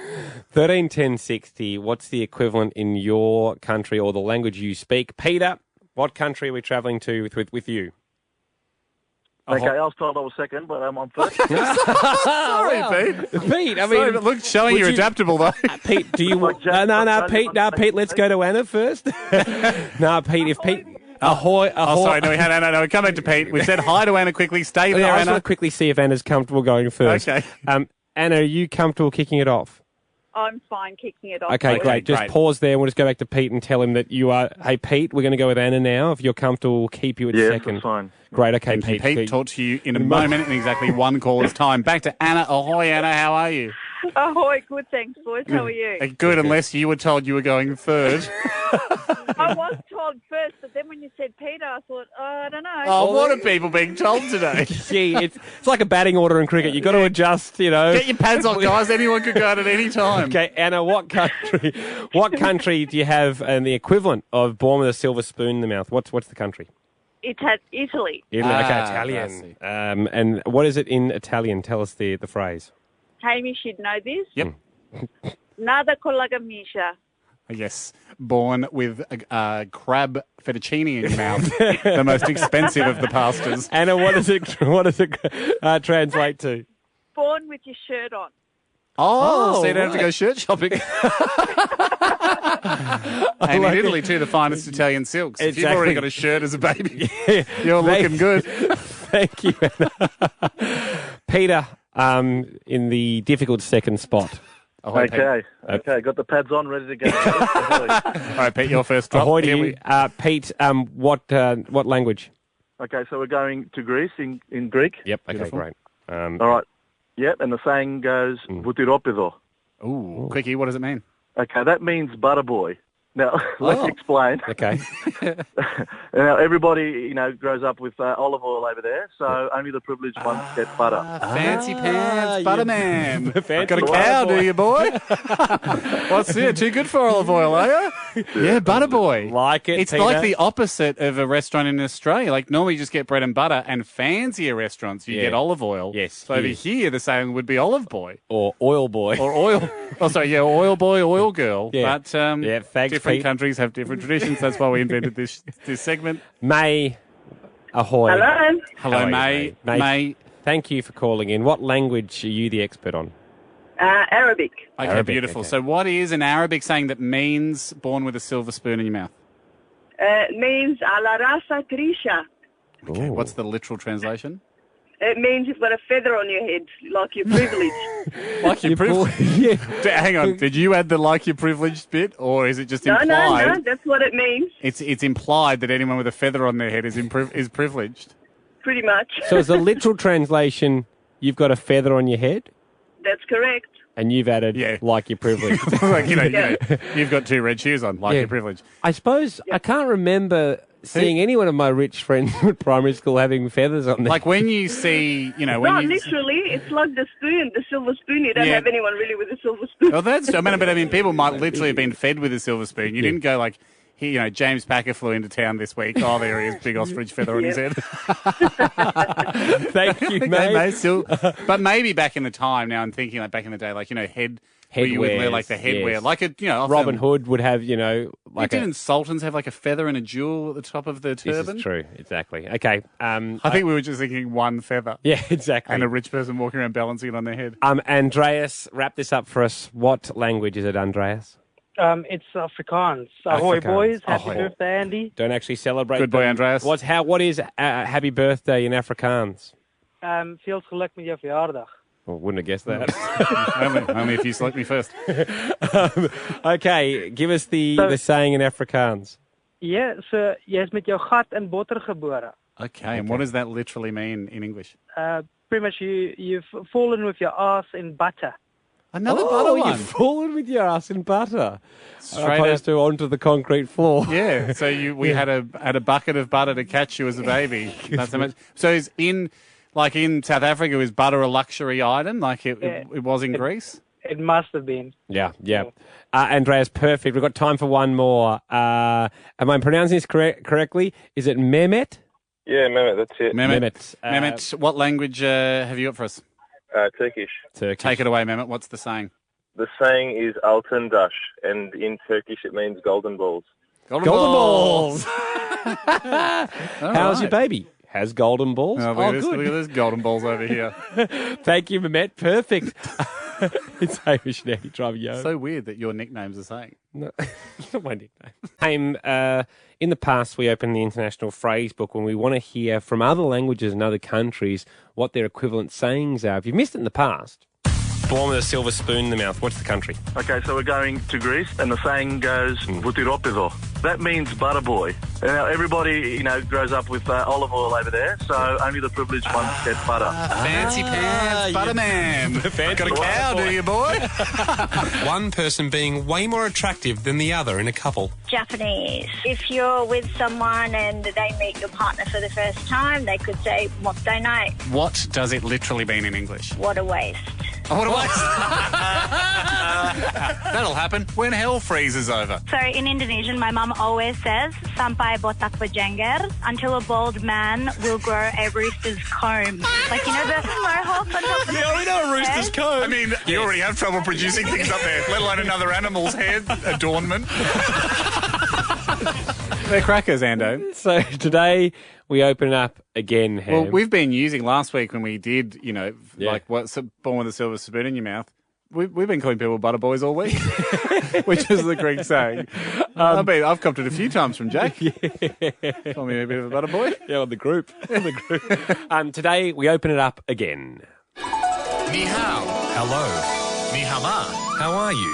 131060, what's the equivalent in your country or the language you speak? Peter, what country are we travelling to with you? Okay, I was told I was second, but I'm on first. Sorry, Pete. Pete, I mean, look, showing you're adaptable though. Pete, do you want? No, Pete, let's go to Anna first. No, Pete, if Pete. Ahoy. Oh, sorry, no, we come back to Pete. We said hi to Anna quickly. Stay there, I just Anna. want to quickly see if Anna's comfortable going first. Okay. Anna, are you comfortable kicking it off? I'm fine kicking it off. Okay, great. Just pause there and we'll just go back to Pete and tell him that you are... Hey, Pete, we're going to go with Anna now. If you're comfortable, we'll keep you at second. That's fine. Great, okay, Thank Pete. you, Pete. Talk to you in a moment in exactly one caller's time. Back to Anna. Ahoy, Anna. How are you? Ahoy, good, thanks, boys. How are you? Good, unless you were told you were going third. I was told first, but then when you said Peter, I thought, I don't know. Oh, what are people being told today? Gee, it's like a batting order in cricket. You've got to adjust, you know. Get your pads on, guys. Anyone could go out at any time. Okay, Anna, what country do you have the equivalent of born with a silver spoon in the mouth? What's the country? It's at Italy. Italy, okay, Italian. And what is it in Italian? Tell us the phrase. Hamish should know this. Yep. Nada con la camicia. Yes, born with a crab fettuccine in your mouth, the most expensive of the pastas. Anna, what does it translate to? Born with your shirt on. Oh, so you don't have to go shirt shopping. And in Italy, too, the finest Italian silks. If you've already got a shirt as a baby, you're looking good. Thank you, Anna. Peter, in the difficult second spot. Ahoy, okay, got the pads on, ready to go. All right, Pete, your first drop. Ahoy to you. Pete, what language? Okay, so we're going to Greece in Greek. Yep, okay, great. All right, yep, and the saying goes, Vutiropido. Ooh, quickie, what does it mean? Okay, that means butter boy. Now, let's explain. Okay. Now, everybody, grows up with olive oil over there, so only the privileged ones get butter. Fancy pants, Butterman. Fancy Got a cow, do you, boy? What's it? Too good for olive oil, are you? Yeah, butter boy. Like it, It's Peter. like the opposite of a restaurant in Australia. Like, normally you just get bread and butter, and fancier restaurants, you get olive oil. Yes. So over here, the saying would be olive boy. Or oil boy. Or oil. Oil boy, oil girl. Yeah. But thanks, different Pete. countries have different traditions. That's why we invented this segment. May, ahoy. Hello. May. May. Thank you for calling in. What language are you the expert on? Arabic. Okay, Arabic, beautiful. okay. So what is an Arabic saying that means born with a silver spoon in your mouth? It means ala rasa krisha. Okay, what's the literal translation? It means you've got a feather on your head, like you're privileged. Like you're privileged? Hang on, did you add the like you're privileged bit, or is it just implied? No, that's what it means, It's implied that anyone with a feather on their head is privileged. pretty much. So is the literal translation, you've got a feather on your head, That's correct. and you've added like you're privileged. Like, you've got 2 red shoes on, like Yeah. you're privileged. I suppose I can't remember seeing any one of my rich friends at primary school having feathers on their Like when you see, when No, you... literally, it's like the spoon, the silver spoon. You don't Yeah. have anyone really with a silver spoon. Well, I mean, people might literally have been fed with a silver spoon. You didn't go like, here, James Packer flew into town this week. Oh, there he is, big ostrich feather on his head. Thank you, Okay, mate. mate, still, but maybe back in the time, now I'm thinking like back in the day, like, head where you would wear like the headwear. yes. Like often, Robin Hood would have, like didn't sultans have like a feather and a jewel at the top of the turban? This is true, exactly. Okay. I think we were just thinking one feather. Yeah, exactly. And a rich person walking around balancing it on their head. Andreas, wrap this up for us. What language is it, Andreas? It's Afrikaans. Ahoy, Afrikaans. boys. Happy Ahoy. birthday, Andy. Don't actually celebrate. Good boy, Andreas. What is happy birthday in Afrikaans? Veel geluk met jou verjaardag. Well, wouldn't have guessed that. only if you select me first. Okay, give us the saying in Afrikaans. Ja, so jy is met jou gat in botter gebore. Okay, and what does that literally mean in English? Pretty much you've fallen with your ass in butter. Another butter one. You've fallen with your ass in butter. Straight opposed to onto the concrete floor. Yeah, so we had a bucket of butter to catch you as a baby. That's amazing. So is in South Africa, is butter a luxury item like it was in Greece? It must have been. Yeah. Andreas, perfect. We've got time for one more. Am I pronouncing this correctly? Is it Mehmet? Yeah, Mehmet, that's it. Mehmet, what language have you got for us? Turkish. Take it away, Mehmet. What's the saying? The saying is altın daş, and in Turkish it means golden balls. Golden balls! How's your baby? Has golden balls? Look at this golden balls over here. Thank you, Mehmet. Perfect. It's Hamish Andy driving you. So weird that your nickname's the saying. No, not my nickname. In the past, we opened the International Phrase Book when we want to hear from other languages and other countries what their equivalent sayings are. If you've missed it in the past, born with a silver spoon in the mouth, what's the country? Okay, so we're going to Greece, and the saying goes, "Vutiropido." That means butter boy. Now, everybody, grows up with olive oil over there, so only the privileged ones get butter. Fancy pants, Butterman. Got a cow, do you, boy? One person being way more attractive than the other in a couple. Japanese. If you're with someone and they meet your partner for the first time, they could say, "Mottainai." What does it literally mean in English? What a waste. Oh, what a waste. That'll happen when hell freezes over. So in Indonesian, my mum always says, "Sampai botak berjengger," until a bald man will grow a rooster's comb. Like, the mohawk on top of the we know a rooster's comb. I mean, you already have trouble producing things up there, let alone another animal's head adornment. They're crackers, Ando. So today we open up again, Ham. Well, we've been using last week when we did, like what's born with a silver spoon in your mouth. We've been calling people butter boys all week, which is the Greek saying. I've copped it a few times from Jake. Call me a bit of a butter boy. Yeah, on the group. Today we open it up again. Ni hao. Hello. Ni hama. How are you?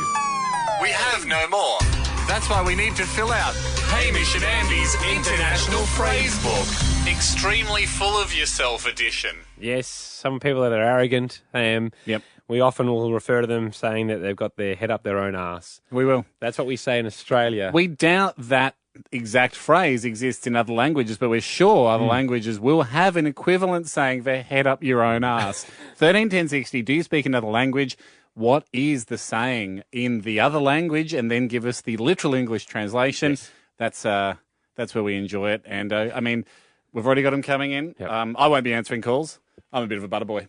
We have no more. That's why we need to fill out Hamish and Andy's International Phrase Book. Extremely full of yourself edition. Yes, some people that are arrogant. Yep. we often will refer to them saying that they've got their head up their own arse. We will. That's what we say in Australia. We doubt that exact phrase exists in other languages, but we're sure other languages will have an equivalent saying their head up your own arse. 13 10 60, do you speak another language? What is the saying in the other language? And then give us the literal English translation. Yes. That's where we enjoy it. And, I mean, we've already got them coming in. Yep. I won't be answering calls. I'm a bit of a butter boy.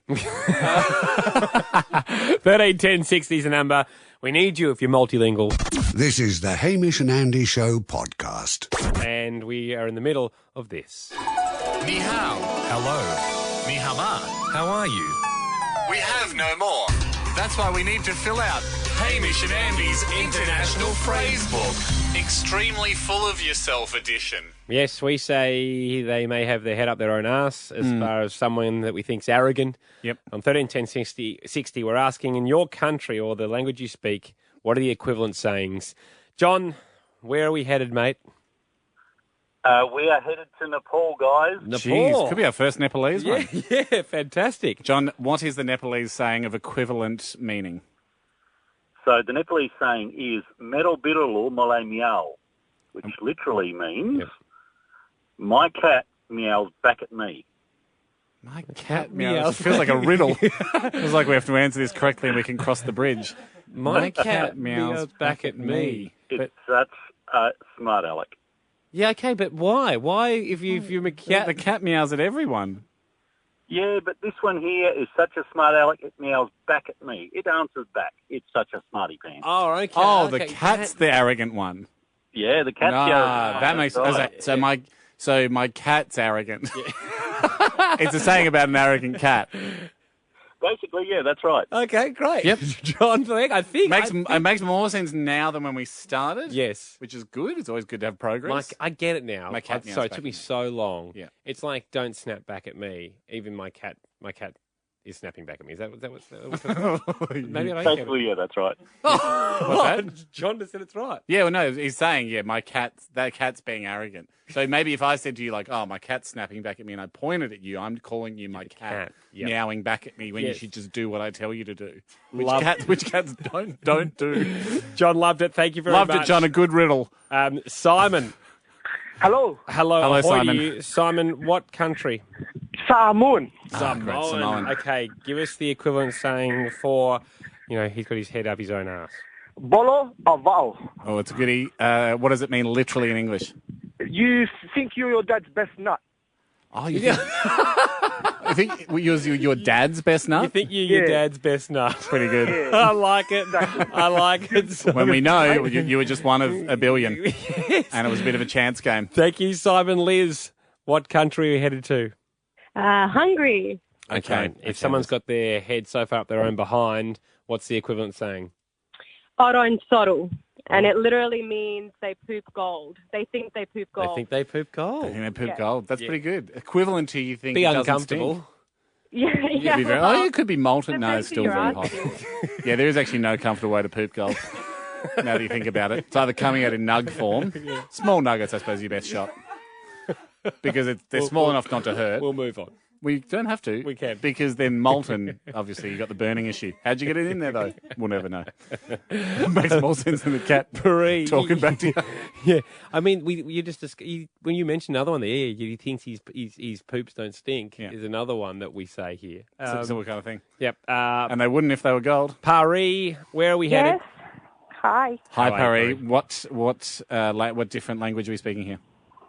13 10 60 is the number. We need you if you're multilingual. This is the Hamish and Andy Show podcast. And we are in the middle of this. Ni hao. Hello. Ni hao ma. How are you? We have no more. That's why we need to fill out Hamish and Andy's International Phrase Book. Extremely full of yourself edition. Yes, we say they may have their head up their own arse as far as someone that we think's arrogant. Yep. On 13 10 60, we're asking, in your country or the language you speak, what are the equivalent sayings? John, where are we headed, mate? We are headed to Nepal, guys. Nepal. Jeez, could be our first Nepalese one. Yeah, fantastic. John, what is the Nepalese saying of equivalent meaning? So the Nepalese saying is "Mero birulu malai meow," which literally means my cat meows back at me. My cat meows. It feels like a riddle. It feels like we have to answer this correctly and we can cross the bridge. My cat meows back at me. That's smart, Alec. Yeah, okay, but why? Why, if you're a cat... The cat meows at everyone. Yeah, but this one here is such a smart Alec, it meows back at me. It answers back. It's such a smarty pants. Oh, okay. Oh, the cat's the arrogant one. Yeah, the cat's the arrogant one. That makes right. So my cat's arrogant. It's a saying about an arrogant cat. Basically, yeah, that's right. Okay, great. Yep. John, I think... It makes more sense now than when we started. Yes. Which is good. It's always good to have progress. I get it now. My cat meows Sorry, it back took me at me. so long. Yeah. It's like, don't snap back at me. Even my cat is snapping back at me. Is that what maybe I don't get it. Basically, yeah, that's right. What's that? John just said it's right. Yeah, well, no, he's saying, that cat's being arrogant. So maybe if I said to you, like, oh, my cat's snapping back at me and I pointed at you, I'm calling you my cat meowing back at me when you should just do what I tell you to do. Which cats don't do. John, loved it. Thank you very much. Loved it, John. A good riddle. Simon. Hello. Hello, Simon. Simon, what country? Samoan. Samoan. Okay, give us the equivalent saying for, he's got his head up his own ass. Bolo avao. Oh, it's a goodie. What does it mean literally in English? You think you're your dad's best nut. Oh, you think you're your dad's best nut? You think you're your dad's best nut. Pretty good. Yeah. I like it. I like it. When we know you were just one of a billion. Yes. And it was a bit of a chance game. Thank you, Simon. Liz, what country are you headed to? Hungary. Okay. If someone's got their head so far up their own behind, what's the equivalent saying? Oron soru. And it literally means they poop gold. They think they poop gold. They think they poop gold. They think they poop gold. That's pretty good. Equivalent to you think Be it doesn't uncomfortable. Yeah. It could be molten. No, it's still very hot. Yeah, there is actually no comfortable way to poop gold. Now that you think about it. It's either coming out in nug form. Small nuggets, I suppose, are your best shot. Because they're small enough not to hurt. We'll move on. We don't have to. We can. Because they're molten. Obviously, you got the burning issue. How'd you get it in there, though? We'll never know. It makes more sense than the cat talking back to you. Yeah. I mean, when you mentioned another one there, you think his poops don't stink, is another one that we say here. Similar kind of thing. Yep. And they wouldn't if they were gold. Paris, where are we headed? Hi. Hi, Paris. What different language are we speaking here?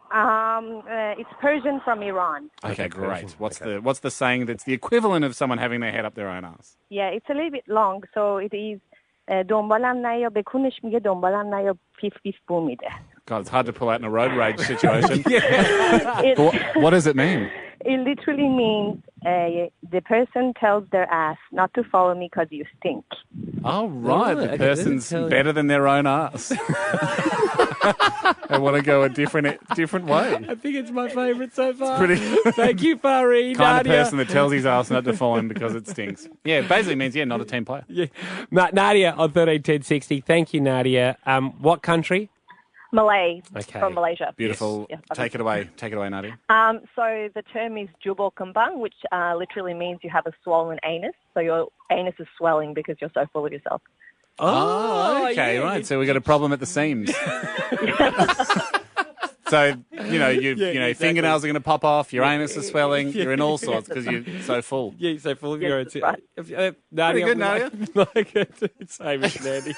It's Persian from Iran. Okay, great. What's the saying that's the equivalent of someone having their head up their own ass? Yeah, it's a little bit long, so it is دنبالم نیا بکونش میگه دنبالم نیا پیف پیف بو میده. God, it's hard to pull out in a road rage situation. What does it mean? It literally means the person tells their ass not to follow me because you stink. Oh, right. The person's better than their own ass. They want to go a different way. I think it's my favourite so far. Pretty. Thank you, Farid. Kind of person that tells his ass not to follow him because it stinks. Yeah, it basically means, not a team player. Yeah. Nadia on 13 10 60. Thank you, Nadia. What country? Malay, Okay. from Malaysia. Beautiful. Yes. Take it away. Take it away, Nadia. So the term is jubal kembang, which literally means you have a swollen anus. So your anus is swelling because you're so full of yourself. Oh, okay, yeah, right. So we got a problem at the seams. So, your fingernails are going to pop off, your anus is swelling, you're in all sorts because you're so full. Yeah, you're so full of your own. Pretty Nadia, good, Nadia. Like it. It's Hamish and Andy.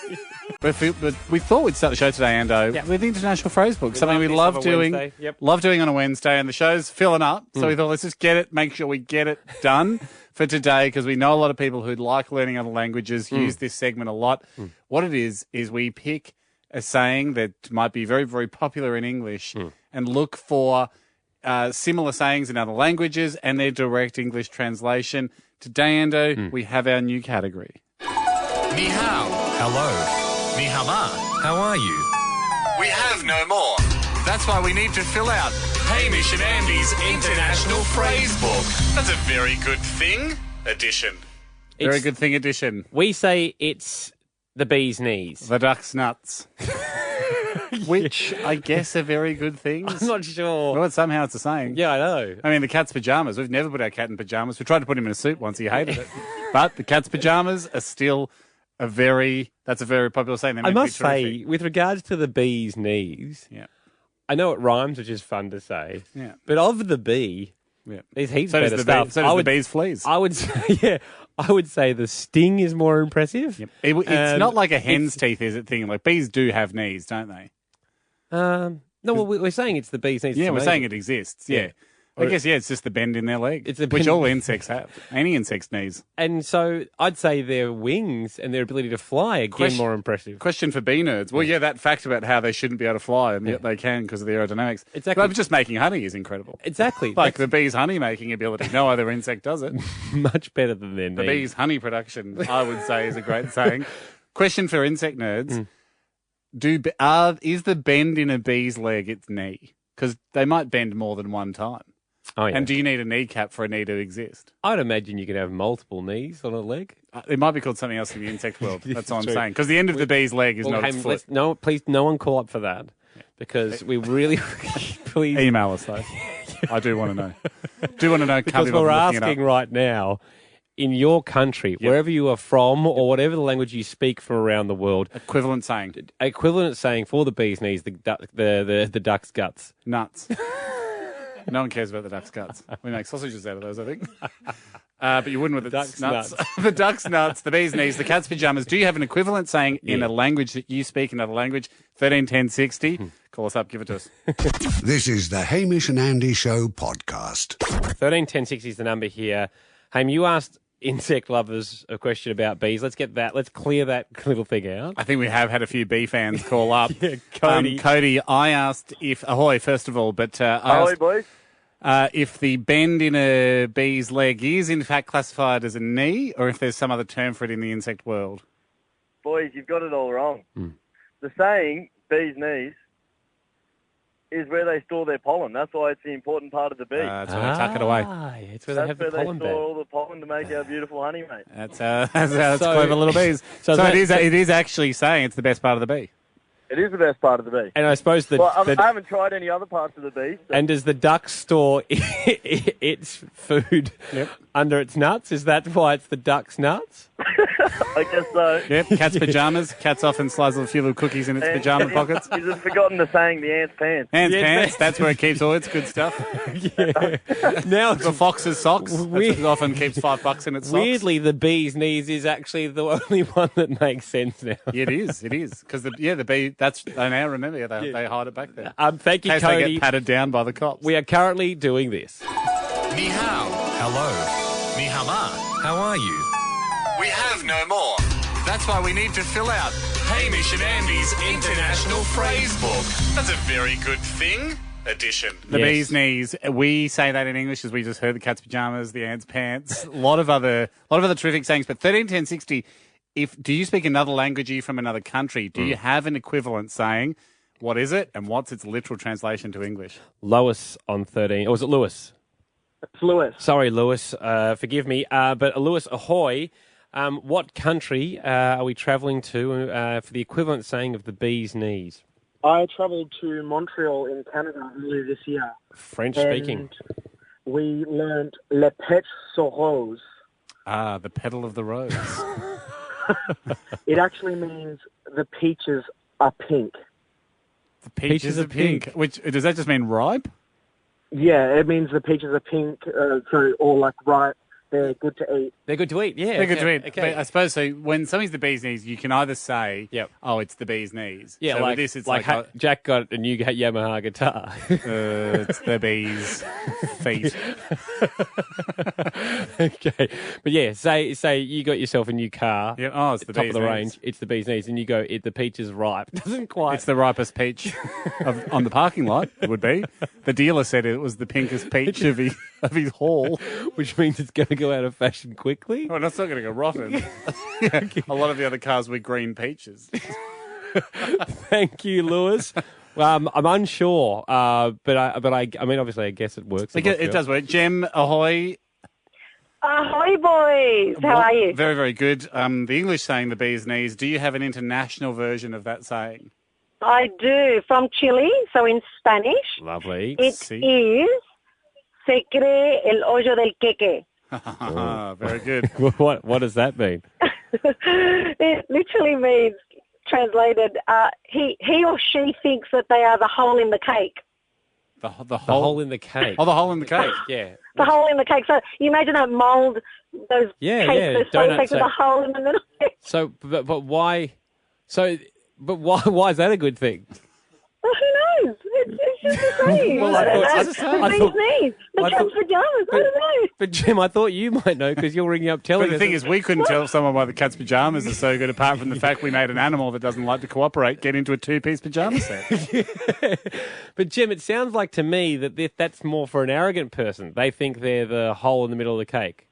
But we thought we'd start the show today, Ando, with the International Phrase Book, something we love doing. Love doing on a Wednesday, and the show's filling up. So we thought, let's just make sure we get it done for today, because we know a lot of people who like learning other languages use this segment a lot. What it is we pick a saying that might be very, very popular in English and look for similar sayings in other languages and their direct English translation. Today, Ando, we have our new category. Ni hao. Hello. Ni hao ma. How are you? We have no more. That's why we need to fill out Hamish and Andy's International Phrase Book. That's a very good thing edition. Very good thing edition. We say it's the bee's knees. The duck's nuts. Which I guess are very good things. I'm not sure. Well, somehow it's a saying. Yeah, I know. I mean, the cat's pajamas. We've never put our cat in pajamas. We tried to put him in a suit once. He hated it. But the cat's pajamas are still that's a very popular saying. I must say, with regards to the bee's knees, I know it rhymes, which is fun to say. Yeah. But of the bee, there's heaps so better stuff. So does the bee's fleas. I would say, I would say the sting is more impressive. Yep. It's not like a hen's teeth, is it? Thing like bees do have knees, don't they? No, well, we're saying it's the bee's knees. Yeah, we're saying it exists. Yeah. I guess, it's just the bend in their leg, which all insects have. Any insect's knees. And so I'd say their wings and their ability to fly, again, more impressive. Question for bee nerds. Well, that fact about how they shouldn't be able to fly, and yet they can because of the aerodynamics. Exactly. But just making honey is incredible. Exactly. Like the bee's honey-making ability. No other insect does it. Much better than their knees. The bee's honey production, I would say, is a great saying. Question for insect nerds. Is the bend in a bee's leg its knee? Because they might bend more than one time. Oh, yeah. And do you need a kneecap for a knee to exist? I'd imagine you could have multiple knees on a leg. It might be called something else in the insect world. That's all I'm saying. Because the end of the bee's leg is not its foot. No, please, no one call up for that. Because we really, please... Email us, though. I do want to know. Because we're asking right now, in your country, wherever you are from or whatever the language you speak from around the world... Equivalent saying for the bee's knees, the duck's guts. Nuts. No one cares about the duck's guts. We make sausages out of those, I think. But you wouldn't with the duck's nuts. The duck's nuts, the bee's knees, the cat's pajamas. Do you have an equivalent saying in a language that you speak, another language? 131060. Call us up, give it to us. This is the Hamish and Andy Show podcast. 131060 is the number here. Haim, you asked insect lovers a question about bees. Let's clear that little thing out. I think we have had a few bee fans call up. Cody. Cody, I asked if, ahoy, first of all, but ahoy, boys. If the bend in a bee's leg is in fact classified as a knee, or if there's some other term for it in the insect world. Boys, you've got it all wrong. The saying, bee's knees, is where they store their pollen. That's why it's the important part of the bee. That's where they tuck it away. It's where they have the pollen they store all the pollen to make our beautiful honey, mate. That's clever little bees. So it is actually saying it's the best part of the bee. It is the best part of the bee. And I suppose I haven't tried any other parts of the bee. So. And does the duck store its food under its nuts? Is that why it's the duck's nuts? I guess so. Yep, cat's pajamas. Cat's often slides a few little cookies in its pajama pockets. You've just forgotten the saying, the ant's pants. Ant's pants, that's where it keeps all its good stuff. Now the fox's socks. It often keeps $5 in its socks. Weirdly, the bee's knees is actually the only one that makes sense now. Yeah, it is. Because the bee, I now remember they hide it back there. Thank you, in case Cody. they get patted down by the cops. We are currently doing this. Ni hao. Hello. Ni hao ma. How are you? We have no more. That's why we need to fill out Hamish and Andy's International Phrase Book. That's a very good thing edition. The bee's knees. We say that in English, as we just heard. The cat's pajamas, the ant's pants. A lot of other terrific sayings. But 131060. Do you speak another language? Are you from another country? Do you have an equivalent saying? What is it, and what's its literal translation to English? Lois on 13. Or was it Lewis? It's Lewis. Sorry, Lewis. Forgive me. But Lewis, ahoy. What country are we travelling to for the equivalent saying of the bee's knees? I travelled to Montreal in Canada earlier this year. French speaking. And we learned Le Pet sur Rose. Ah, the petal of the rose. It actually means the peaches are pink. The peaches are pink. Which, does that just mean ripe? Yeah, it means the peaches are pink, or like ripe. They're good to eat. They're good to eat, yeah. They're good to eat. Okay. But I suppose so. When something's the bee's knees, you can either say, "Oh, it's the bee's knees." Yeah, so like with this, it's Jack got a new Yamaha guitar. It's the bee's feet. Okay, but yeah, say you got yourself a new car. Yeah. Oh, it's the top bee's of the knees. range. It's the bee's knees, and you go, the peach is ripe. Doesn't quite. It's the ripest peach on the parking lot. It would be. The dealer said it was the pinkest peach of his haul, which means it's going to go out of fashion quickly. Well, that's not going to go rotten. Yeah, a lot of the other cars were green peaches. Thank you, Lewis. I'm unsure, but I mean, obviously, I guess it works. It does work. Jem, ahoy. Ahoy, boys. How are you? Very, very good. The English saying the bee's knees. Do you have an international version of that saying? I do. From Chile, so in Spanish. Lovely. It is se cree el hoyo del queque. Very good. What does that mean? It literally means, translated, he or she thinks that they are the hole in the cake. The hole in the cake. Oh, the hole in the cake. Yeah. The hole in the cake. So you imagine that mould, those cakes, those cakes with a hole in the middle. So, but why? But why is that a good thing? Well, who knows? It's just the same. Well, I don't know. I The thought- bee's knees. The cat's pajamas. I don't know. But Jim, I thought you might know because you're ringing up telling But the us. thing is, we couldn't tell someone why the cat's pajamas are so good, apart from the fact we made an animal that doesn't like to cooperate get into a two-piece pajama set. But Jim, it sounds like to me that that's more for an arrogant person. They think they're the hole in the middle of the cake.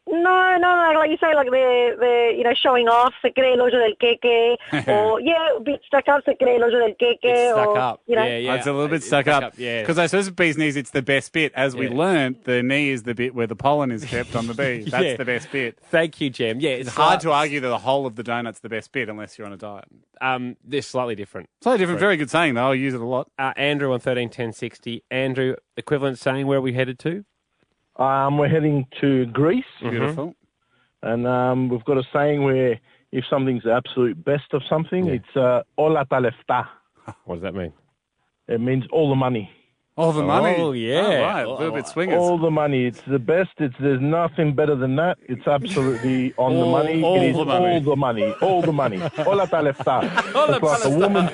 No, like you say, like they're showing off, se cree el hoyo del queque, or a bit stuck up, se cree el hoyo del queque, It's stuck or, up. you know. Yeah. It's a little bit stuck up. Yeah. Because I suppose with bee's knees, it's the best bit. As we learnt, the knee is the bit where the pollen is kept on the bee. That's Yeah. the best bit. Thank you, Jim. Yeah, It's hard to argue that the whole of the donut's the best bit unless you're on a diet. They're slightly different. Slightly different. Very good saying, though. I use it a lot. Andrew on 131060. Andrew, equivalent saying, where are we headed to? We're heading to Greece. Beautiful. And we've got a saying where if something's the absolute best of something, it's όλα τα λεφτά. What does that mean? It means all the money. All the money? Oh, yeah. Oh, right. A little bit swingers. All the money. It's the best. There's nothing better than that. It's absolutely on the money. All It is the money. all the money. All the money. Όλα τα λεφτά. It's like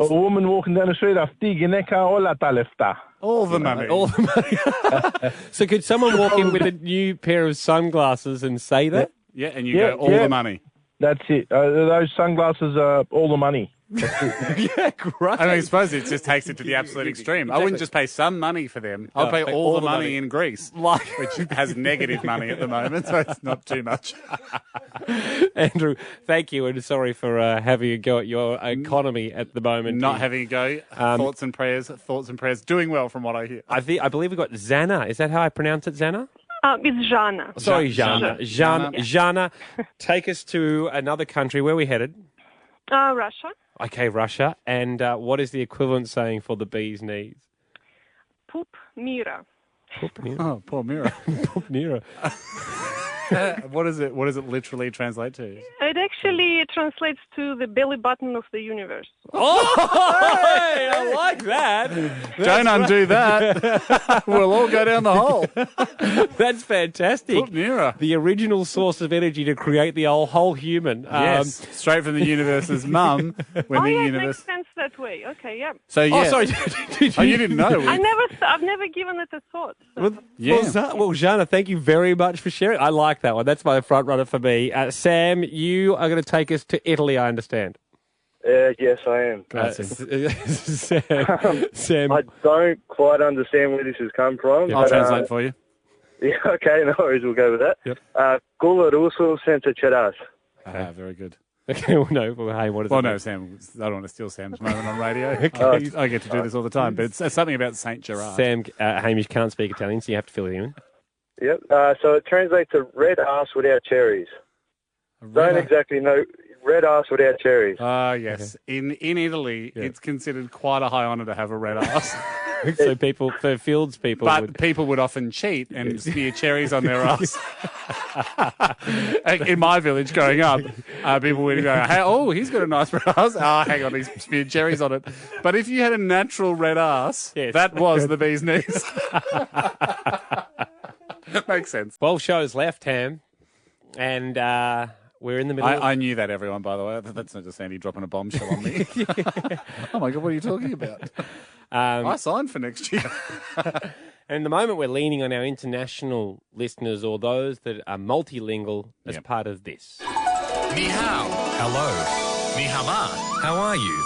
a woman walking down the street, αυτή η γυναίκα όλα τα λεφτά. All the money. All the money. So could someone walk in with a new pair of sunglasses and say that? Yeah, and you go, all the money. That's it. Those sunglasses are all the money. Yeah, great. I mean, I suppose it just takes it to the absolute extreme. I wouldn't just pay some money for them. I'll pay all the money in Greece, which has negative money at the moment, so it's not too much. Andrew, thank you, and sorry for having a go at your economy at the moment. Not having a go. Thoughts and prayers. Doing well from what I hear. I believe we've got Zana. Is that how I pronounce it, Zana? It's Jana. Sorry, Jana. Jana, take us to another country. Where are we headed? Russia. Okay, Russia. And what is the equivalent saying for the bee's knees? Poop Mira. Poop Mira. Oh, poor Mira. Poop Mira. What does it literally translate to? It actually translates to the belly button of the universe. Oh, hey, I like that. Don't undo that. We'll all go down the hole. That's fantastic. Poop Mira. The original source of energy to create the whole human. Yes, straight from the universe's mum. When the It universe. makes sense that way. Okay, yeah. So yeah. Oh, sorry. You didn't know. I've never given it a thought. Well, Jana, thank you very much for sharing. I like that one. That's my front runner for me. Sam, you are going to take us to Italy, I understand. Yes, I am. Sam. I don't quite understand where this has come from. I'll translate for you. Yeah, okay, no worries, we'll go with that. Yep. Gula russo senza ceras. Very good. Okay, hey, what is it? Well, no, Sam, I don't want to steal Sam's moment on radio. I get to do this all the time, but it's something about Saint Gerard. Sam, Hamish can't speak Italian, so you have to fill it in. Yep, so it translates to red ass without cherries. Don't exactly know red ass without cherries. Ah, yes. In Italy, it's considered quite a high honour to have a red ass. So people, for fields people, But people would often cheat and spear cherries on their ass. In my village growing up, people would go, hey, oh, he's got a nice red ass. Oh, hang on, he's speared cherries on it. But if you had a natural red ass, that was the bee's knees. Makes sense. 12 shows left, Ham, and we're in the middle. I knew that, everyone, by the way. That's not just Andy dropping a bombshell on me. Oh, my God, what are you talking about? I signed for next year. And at the moment, we're leaning on our international listeners or those that are multilingual as part of this. Ni hao. Hello. Ni hao ma. How are you?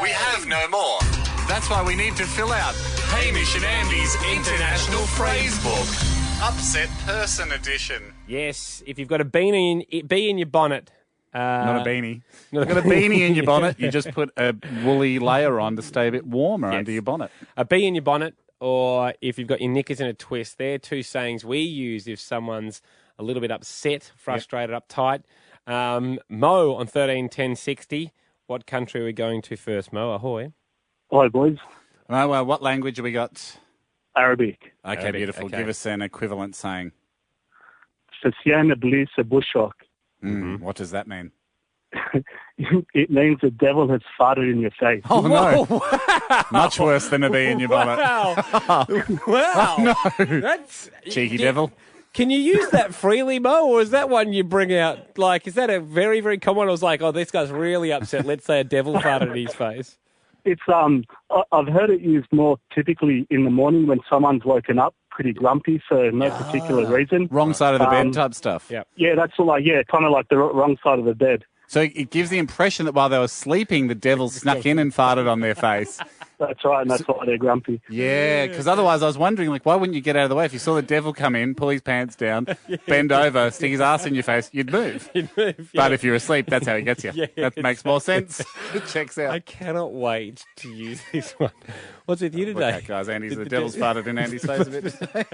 We have no more. That's why we need to fill out Hamish and Andy's International Phrase Book. Upset Person Edition. Yes, if you've got a bee in your bonnet. Not a beanie. You've got a beanie in your bonnet. You just put a woolly layer on to stay a bit warmer under your bonnet. A bee in your bonnet, or if you've got your knickers in a twist. They're two sayings we use if someone's a little bit upset, frustrated, uptight. Mo on 131060. What country are we going to first, Mo? Ahoy. Hi, boys. Well, what language have we got? Arabic. Okay, Arabic, beautiful. okay. Give us an equivalent saying. Fasiana Bliss a bushok. What does that mean? It means the devil has farted in your face. Oh, no. Much worse than a bee in your bonnet. Wow. Oh, no. That's Cheeky devil. Can you use that freely, Mo, or is that one you bring out? Like, is that a very, very common one? I was like, oh, this guy's really upset. Let's say a devil farted in his face. It's I've heard it used more typically in the morning when someone's woken up pretty grumpy for no particular reason. Wrong side of the bed type stuff. Yeah, that's all. Kind of like the wrong side of the bed. So it gives the impression that while they were sleeping, the devil snuck in and farted on their face. That's right, and that's why they're grumpy. Yeah, because otherwise I was wondering, like, why wouldn't you get out of the way? If you saw the devil come in, pull his pants down, bend over, stick his ass in your face, you'd move. But if you're asleep, that's how he gets you. That makes more sense. It checks out. I cannot wait to use this one. What's with you today? Look out, guys. Andy's the devil's farted in Andy's face a bit today.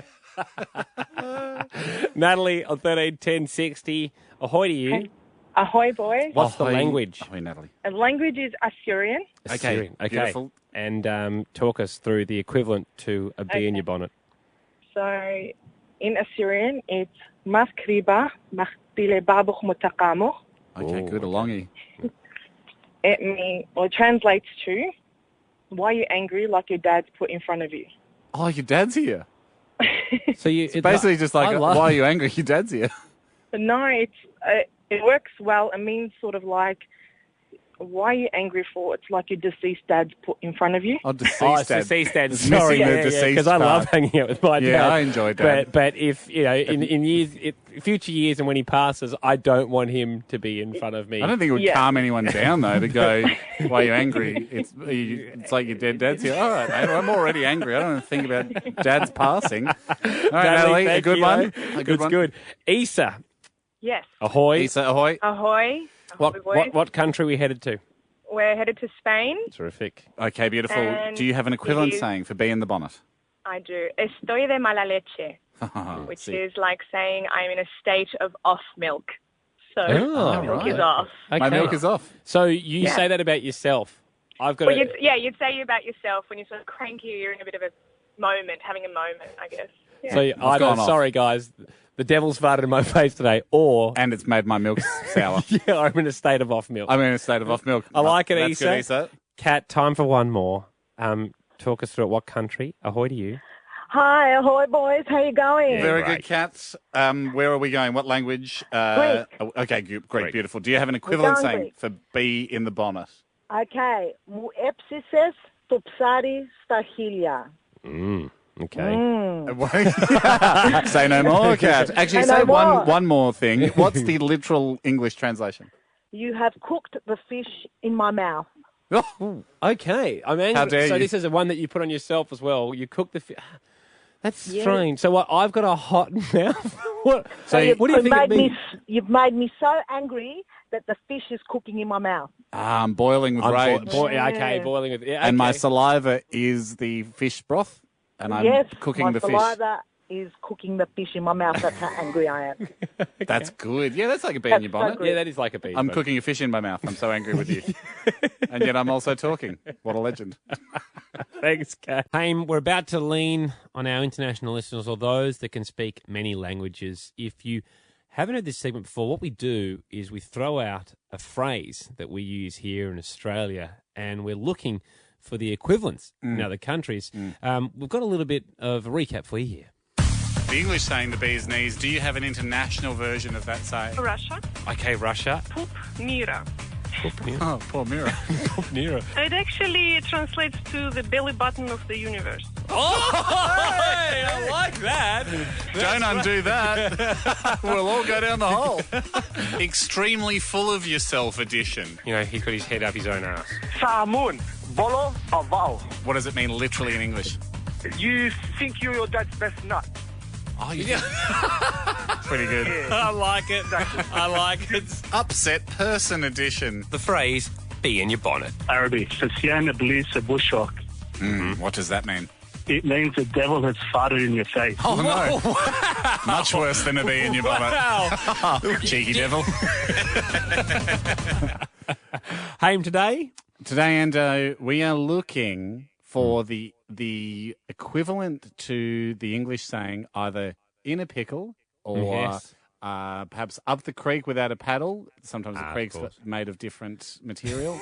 Natalie on 131060. Ahoy to you. Hey. Ahoy, boys. What's the language? Ahoy, Natalie. The language is Assyrian. Assyrian. Okay. Beautiful. And talk us through the equivalent to a bee in your bonnet. So in Assyrian, it's Maskriba Machtile Babuch Mutakamo. Okay, good. A longie. It translates to, why are you angry like your dad's put in front of you? Oh, your dad's here. So it's basically just like, why are you angry? Your dad's here. But no, it works well. It means sort of like, why are you angry for? It's like your deceased dad's put in front of you. Oh, deceased dad. Deceased dad. It's Sorry, missing the deceased because I love hanging out with my dad. Yeah, I enjoy Dad. But if in years, future years, and when he passes, I don't want him to be in front of me. I don't think it would calm anyone down though to go, why are you angry? It's like your dead dad's here. All right, mate, I'm already angry. I don't want to think about dad's passing. All right, Natalie, a good one. A good one. Good. Issa. Yes. Ahoy. Issa, ahoy. Ahoy. What country are we headed to? We're headed to Spain. Terrific. Okay, beautiful. And do you have an equivalent saying for bee in the bonnet? I do. Estoy de mala leche, which is like saying I'm in a state of off milk. So my milk is off. Okay. My milk is off. So you say that about yourself. I've got. Well, you'd say about yourself when you're sort of cranky. You're in a bit of a moment, having a moment, I guess. Yeah. So either, sorry guys, the devil's farted in my face today, and it's made my milk sour. Yeah, I'm in a state of off milk. I'm in a state of off milk. I like it, That's good, Issa. Kat, time for one more. Talk us through it. What country? Ahoy to you. Hi, ahoy, boys. How you going? Very good, Kat. Where are we going? What language? Greek. Okay, Greek. Beautiful. Do you have an equivalent saying Greek. for bee in the bonnet? Okay. Μου έψησες το ψάρι στα χείλια. Okay. Say no more, Kat. Actually, Say say no more. one more thing. What's the literal English translation? You have cooked the fish in my mouth. Oh, okay. I'm angry. How dare so you. this is the one that you put on yourself as well. You cook the fish. That's strange. So what? I've got a hot mouth. What? So what do you think it means? You've made me so angry that the fish is cooking in my mouth. I'm boiling with rage. Okay, boiling with. Yeah, And my okay. saliva is the fish broth, and I'm cooking my the fish. saliva is cooking the fish in my mouth. That's how angry I am. That's good. Yeah, that's like a bee in your bonnet. Yeah, that is like a bee. I'm cooking a fish in my mouth. I'm so angry with you. And yet I'm also talking. What a legend. Thanks, Kat. Haim, we're about to lean on our international listeners or those that can speak many languages. If you haven't heard this segment before, what we do is we throw out a phrase that we use here in Australia, and we're looking for the equivalents in other countries. We've got a little bit of a recap for you here. The English saying the bee's knees, do you have an international version of that saying? Russia. Okay, Russia. Poop Mira. Oh, poor Mira. Poor Mira. It actually translates to the belly button of the universe. Oh, hey, I like that. Don't undo that. We'll all go down the hole. Extremely full of yourself edition. You know, he's got his head up his own ass. Samun, bolo, aval. What does it mean literally in English? You think you're your dad's best nut. Oh, yeah. Pretty good. Yeah. I like it. Exactly. I like it. Upset person edition. The phrase, bee in your bonnet. Arabic, Sasiana Iblis Bushok. What does that mean? It means the devil has farted in your face. Oh, no. Much worse than a bee in your bonnet. Wow. Cheeky devil. Haim, today? Today, Ando, we are looking for the equivalent to the English saying either in a pickle or perhaps up the creek without a paddle. Sometimes the creek's made of different material.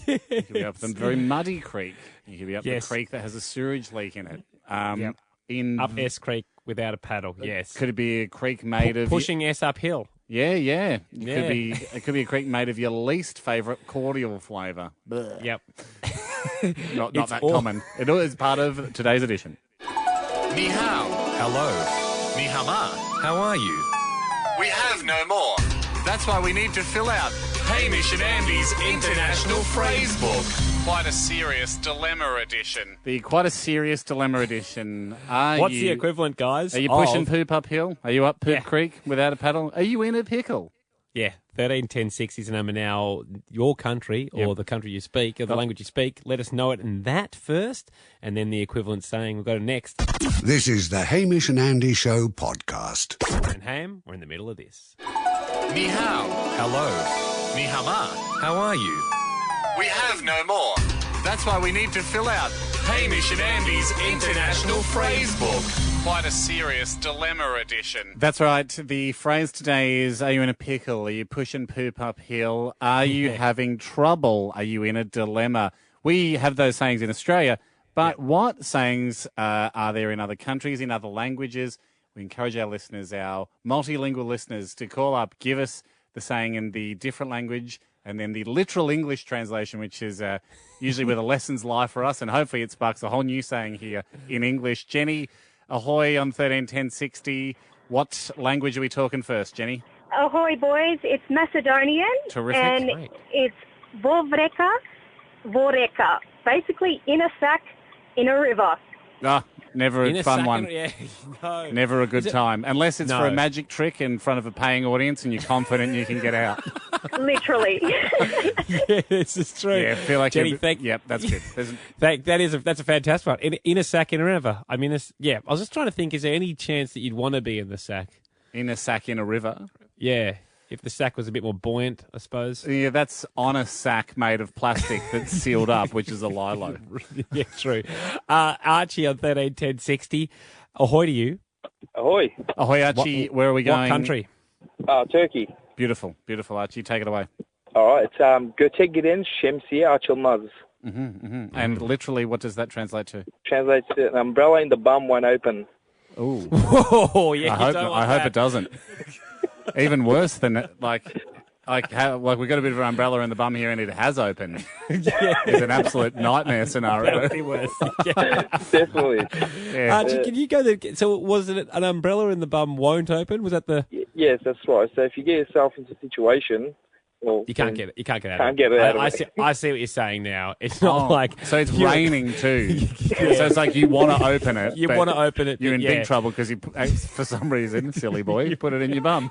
You could be up the very muddy creek. You could be up the creek that has a sewage leak in it. Up S Creek without a paddle, yes. Could it be a creek made of... Pushing S uphill. Yeah. It could be a creek made of your least favourite cordial flavour. Yep. Not that common. It is part of today's edition. Ni hao. Hello. Ni hama. How are you? We have no more. That's why we need to fill out Hamish and Andy's International Phrase Book. Quite a serious dilemma edition. The quite a serious dilemma edition. What's the equivalent, guys? Are you pushing poop uphill? Are you up Poop Creek without a paddle? Are you in a pickle? Yeah, 131060 is the number now. Your country or the country you speak or the language you speak, let us know it in that first, and then the equivalent saying. We'll go to next. This is the Hamish and Andy Show podcast. And Ham, we're in the middle of this. Ni hao. Hello. Ni hama. How are you? We have no more. That's why we need to fill out Hamish and Andy's International Phrase Book. Quite a serious dilemma edition. That's right. The phrase today is, are you in a pickle? Are you pushing poop uphill? Are you having trouble? Are you in a dilemma? We have those sayings in Australia, but what sayings are there in other countries, in other languages? We encourage our listeners, our multilingual listeners, to call up, give us the saying in the different language, and then the literal English translation, which is usually where the lessons lie for us, and hopefully it sparks a whole new saying here in English. Jenny, ahoy on 131060. What language are we talking first, Jenny? Ahoy, boys. It's Macedonian. Terrific. And it's voreka. Basically, in a sack, in a river. Never a fun one. No. Never a good time. Unless it's for a magic trick in front of a paying audience and you're confident you can get out. Literally. Yes, it's true. Yeah, I feel like... Jenny, Yep, that's good. That's a fantastic one. In a sack, in a river. I mean, I was just trying to think, is there any chance that you'd want to be in the sack? In a sack in a river? Yeah. If the sack was a bit more buoyant, I suppose. Yeah, that's on a sack made of plastic that's sealed up, which is a lilo. Yeah, true. Archie on 131060. Ahoy to you. Ahoy. Ahoy, Archie. Where are we going? What country? Turkey. Beautiful, Archie. Take it away. All right. Göte giren şemsiye açılmaz. And literally, what does that translate to? Translates to an umbrella in the bum won't open. Ooh. Whoa, yeah. I hope it doesn't. Even worse than like we've got a bit of an umbrella in the bum here and it has opened. It's an absolute nightmare scenario. That would be worse. Definitely. Yeah. Archie, can you go there? So was it an umbrella in the bum won't open? Was that the... Yes, that's right. So if you get yourself into a situation... Well, you can't get it. You can't get out of it. I see what you're saying now. It's not like... So it's raining too. So it's like you want to open it. You want to open it. You're in big trouble because you, for some reason, silly boy, you put it in your bum.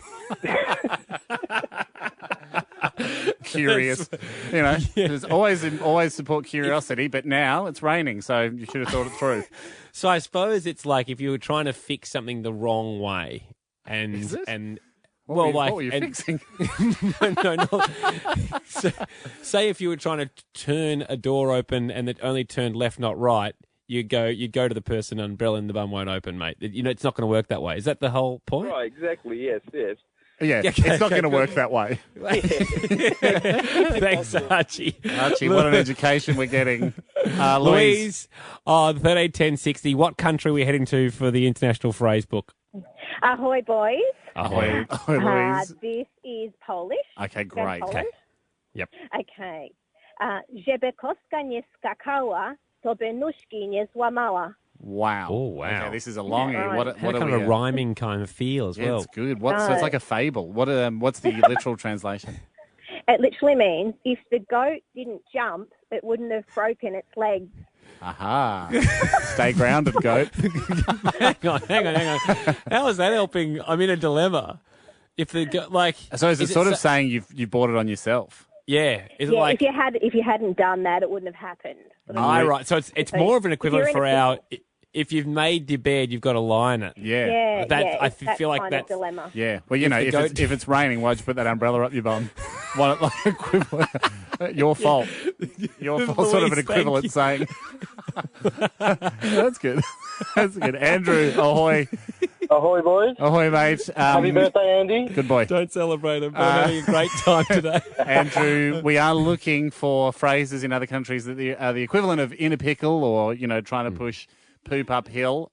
curious. There's always support curiosity, but now it's raining, so you should have thought it through. So I suppose it's like if you were trying to fix something the wrong way, what were you fixing? No. Say if you were trying to turn a door open and it only turned left, not right, you'd go to the person, umbrella in the bum won't open, mate. It's not going to work that way. Is that the whole point? Right, exactly, yes. Yeah, it's not going to work that way. Thanks, Archie. Archie, what an education we're getting. Louise, 131060, what country are we heading to for the International Phrase Book? Ahoy, boys. Ahoy, Louise. This is Polish. Okay, great. Okay. Yep. Okay. Żeby kostka nie skakała, to by nóżki nie złamała. Wow. Oh, wow. Okay, this is a longie. Yeah, What Kind of a rhyming kind of feel as well. It's good. So it's like a fable. What's the literal translation? It literally means if the goat didn't jump, it wouldn't have broken its legs. Aha. Stay grounded, goat. Hang on. How is that helping? I'm in a dilemma. If the So is it sort of saying you bought it on yourself? Yeah. Is it like if you hadn't done that, it wouldn't have happened. Right. So it's more of an equivalent for our. If you've made your bed, you've got to lie in it. Yeah. I feel like that's a dilemma. Yeah. Well, if it's raining, why'd you put that umbrella up your bum? Why not like equivalent? Your fault. Your fault. Sort of an equivalent saying. That's good. That's good. Andrew, ahoy. Ahoy, boys. Ahoy, mate. Happy birthday, Andy. Good boy. Don't celebrate him. We're having a great time today. Andrew, we are looking for phrases in other countries that are the equivalent of in a pickle or, trying to push poop uphill.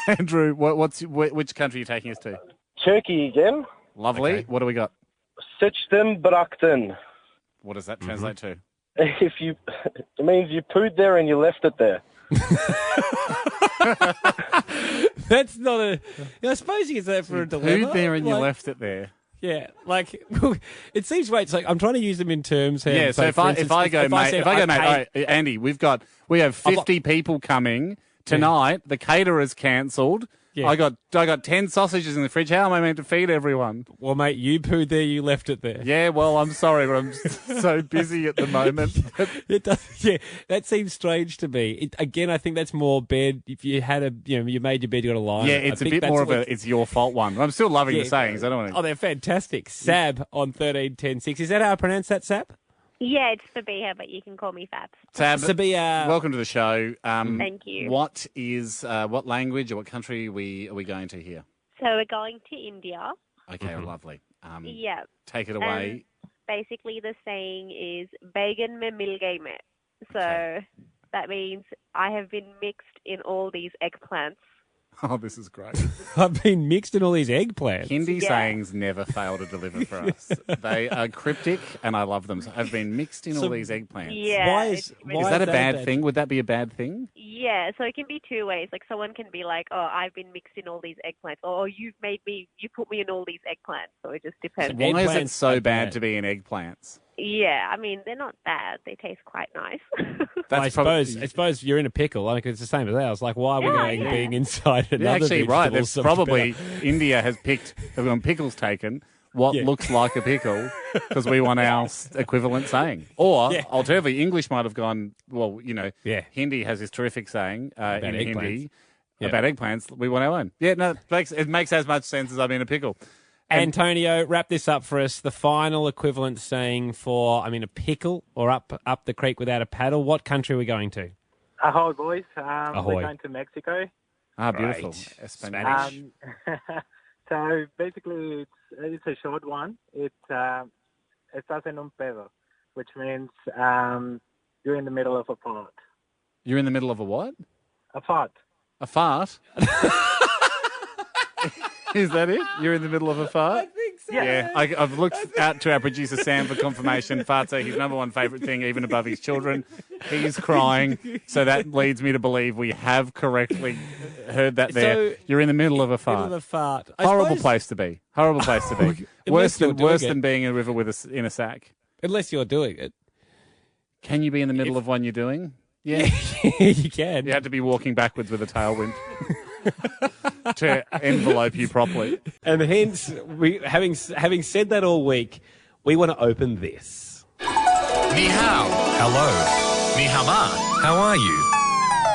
Andrew, which country are you taking us to? Turkey again. Lovely. Okay. What do we got? Sıçtım bıraktın. What does that translate to? It means you pooed there and you left it there. That's not a. I suppose you could say that for a dilemma. Pooed there and you left it there. Yeah, it seems weird. It's like I'm trying to use them in terms. Yeah, so if I go, mate, all right, Andy, we have 50 people coming tonight. The caterer's cancelled. Yeah. I got 10 sausages in the fridge. How am I meant to feed everyone? Well, mate, you pooed there, you left it there. Yeah, well, I'm sorry, but I'm so busy at the moment. It does. Yeah, that seems strange to me. Again, I think that's more bed. If you had you made your bed, you got a line. Yeah, it's a bit more of it's your fault one. I'm still loving the sayings. I don't want to. Oh, they're fantastic. Sab on 131060. Is that how I pronounce that, Sab? Yeah, it's Sabia, but you can call me Fab. Sabia, welcome to the show. Thank you. What language or what country are we going to here? So we're going to India. Okay, lovely. Yeah. Take it away. Basically, the saying is "Bagan mein mil gayi mein." So that means I have been mixed in all these eggplants. Oh, this is great. I've been mixed in all these eggplants. Hindi sayings never fail to deliver for us. They are cryptic, and I love them. So I've been mixed in all these eggplants. Yeah. Why is that a bad thing? Would that be a bad thing? Yeah, so it can be two ways. Like someone can be like, "Oh, I've been mixed in all these eggplants," or "You put me in all these eggplants." So it just depends. So why is it so bad to be in eggplants? Yeah, I mean, they're not bad. They taste quite nice. I suppose you're in a pickle. Like it's the same as ours. Like, why are we being inside another actually, right. That's probably India has got pickles taken. What looks like a pickle because we want our equivalent saying. Or, alternatively, English might have gone, Hindi has this terrific saying in Hindi about eggplants. We want our own. Yeah, no, it makes as much sense as I'm in a pickle. Antonio, wrap this up for us. The final equivalent saying for, a pickle or up the creek without a paddle. What country are we going to? Ahoy, boys. Ahoy. We're going to Mexico. Ah, beautiful. Spanish. So basically, it's a short one. Estás en un pedo, which means you're in the middle of a fart. You're in the middle of a what? A fart. A fart? Is that it? You're in the middle of a fart? I think so. Yeah. I've looked out to our producer Sam for confirmation. Farts are his number one favourite thing, even above his children. He's crying. So that leads me to believe we have correctly heard that there. So, you're in the middle of a fart. Middle of a fart. Horrible place to be. Horrible place to be. worse than being in a river in a sack. Unless you're doing it. Can you be in the middle of one you're doing? Yeah. You can. You have to be walking backwards with a tailwind. To envelope you properly. And hence, having said that all week, we want to open this. Ni hao. Hello. Ni hao ma. How are you?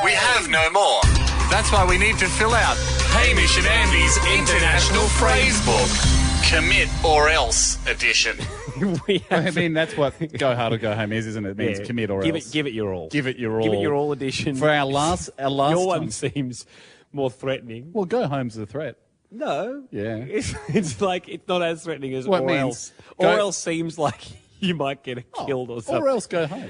We have no more. That's why we need to fill out Hamish and Andy's International Phrase Book. Commit or else edition. I mean, that's what go hard or go home is, isn't it? It means commit or else. Give it your all. Give it your all. Give it your all edition. For our last Your one time. seems more threatening. Well, go home's a threat. No. Yeah. It's like, it's not as threatening as What or means else. go- Or else seems like you might get killed or something. Or else go home.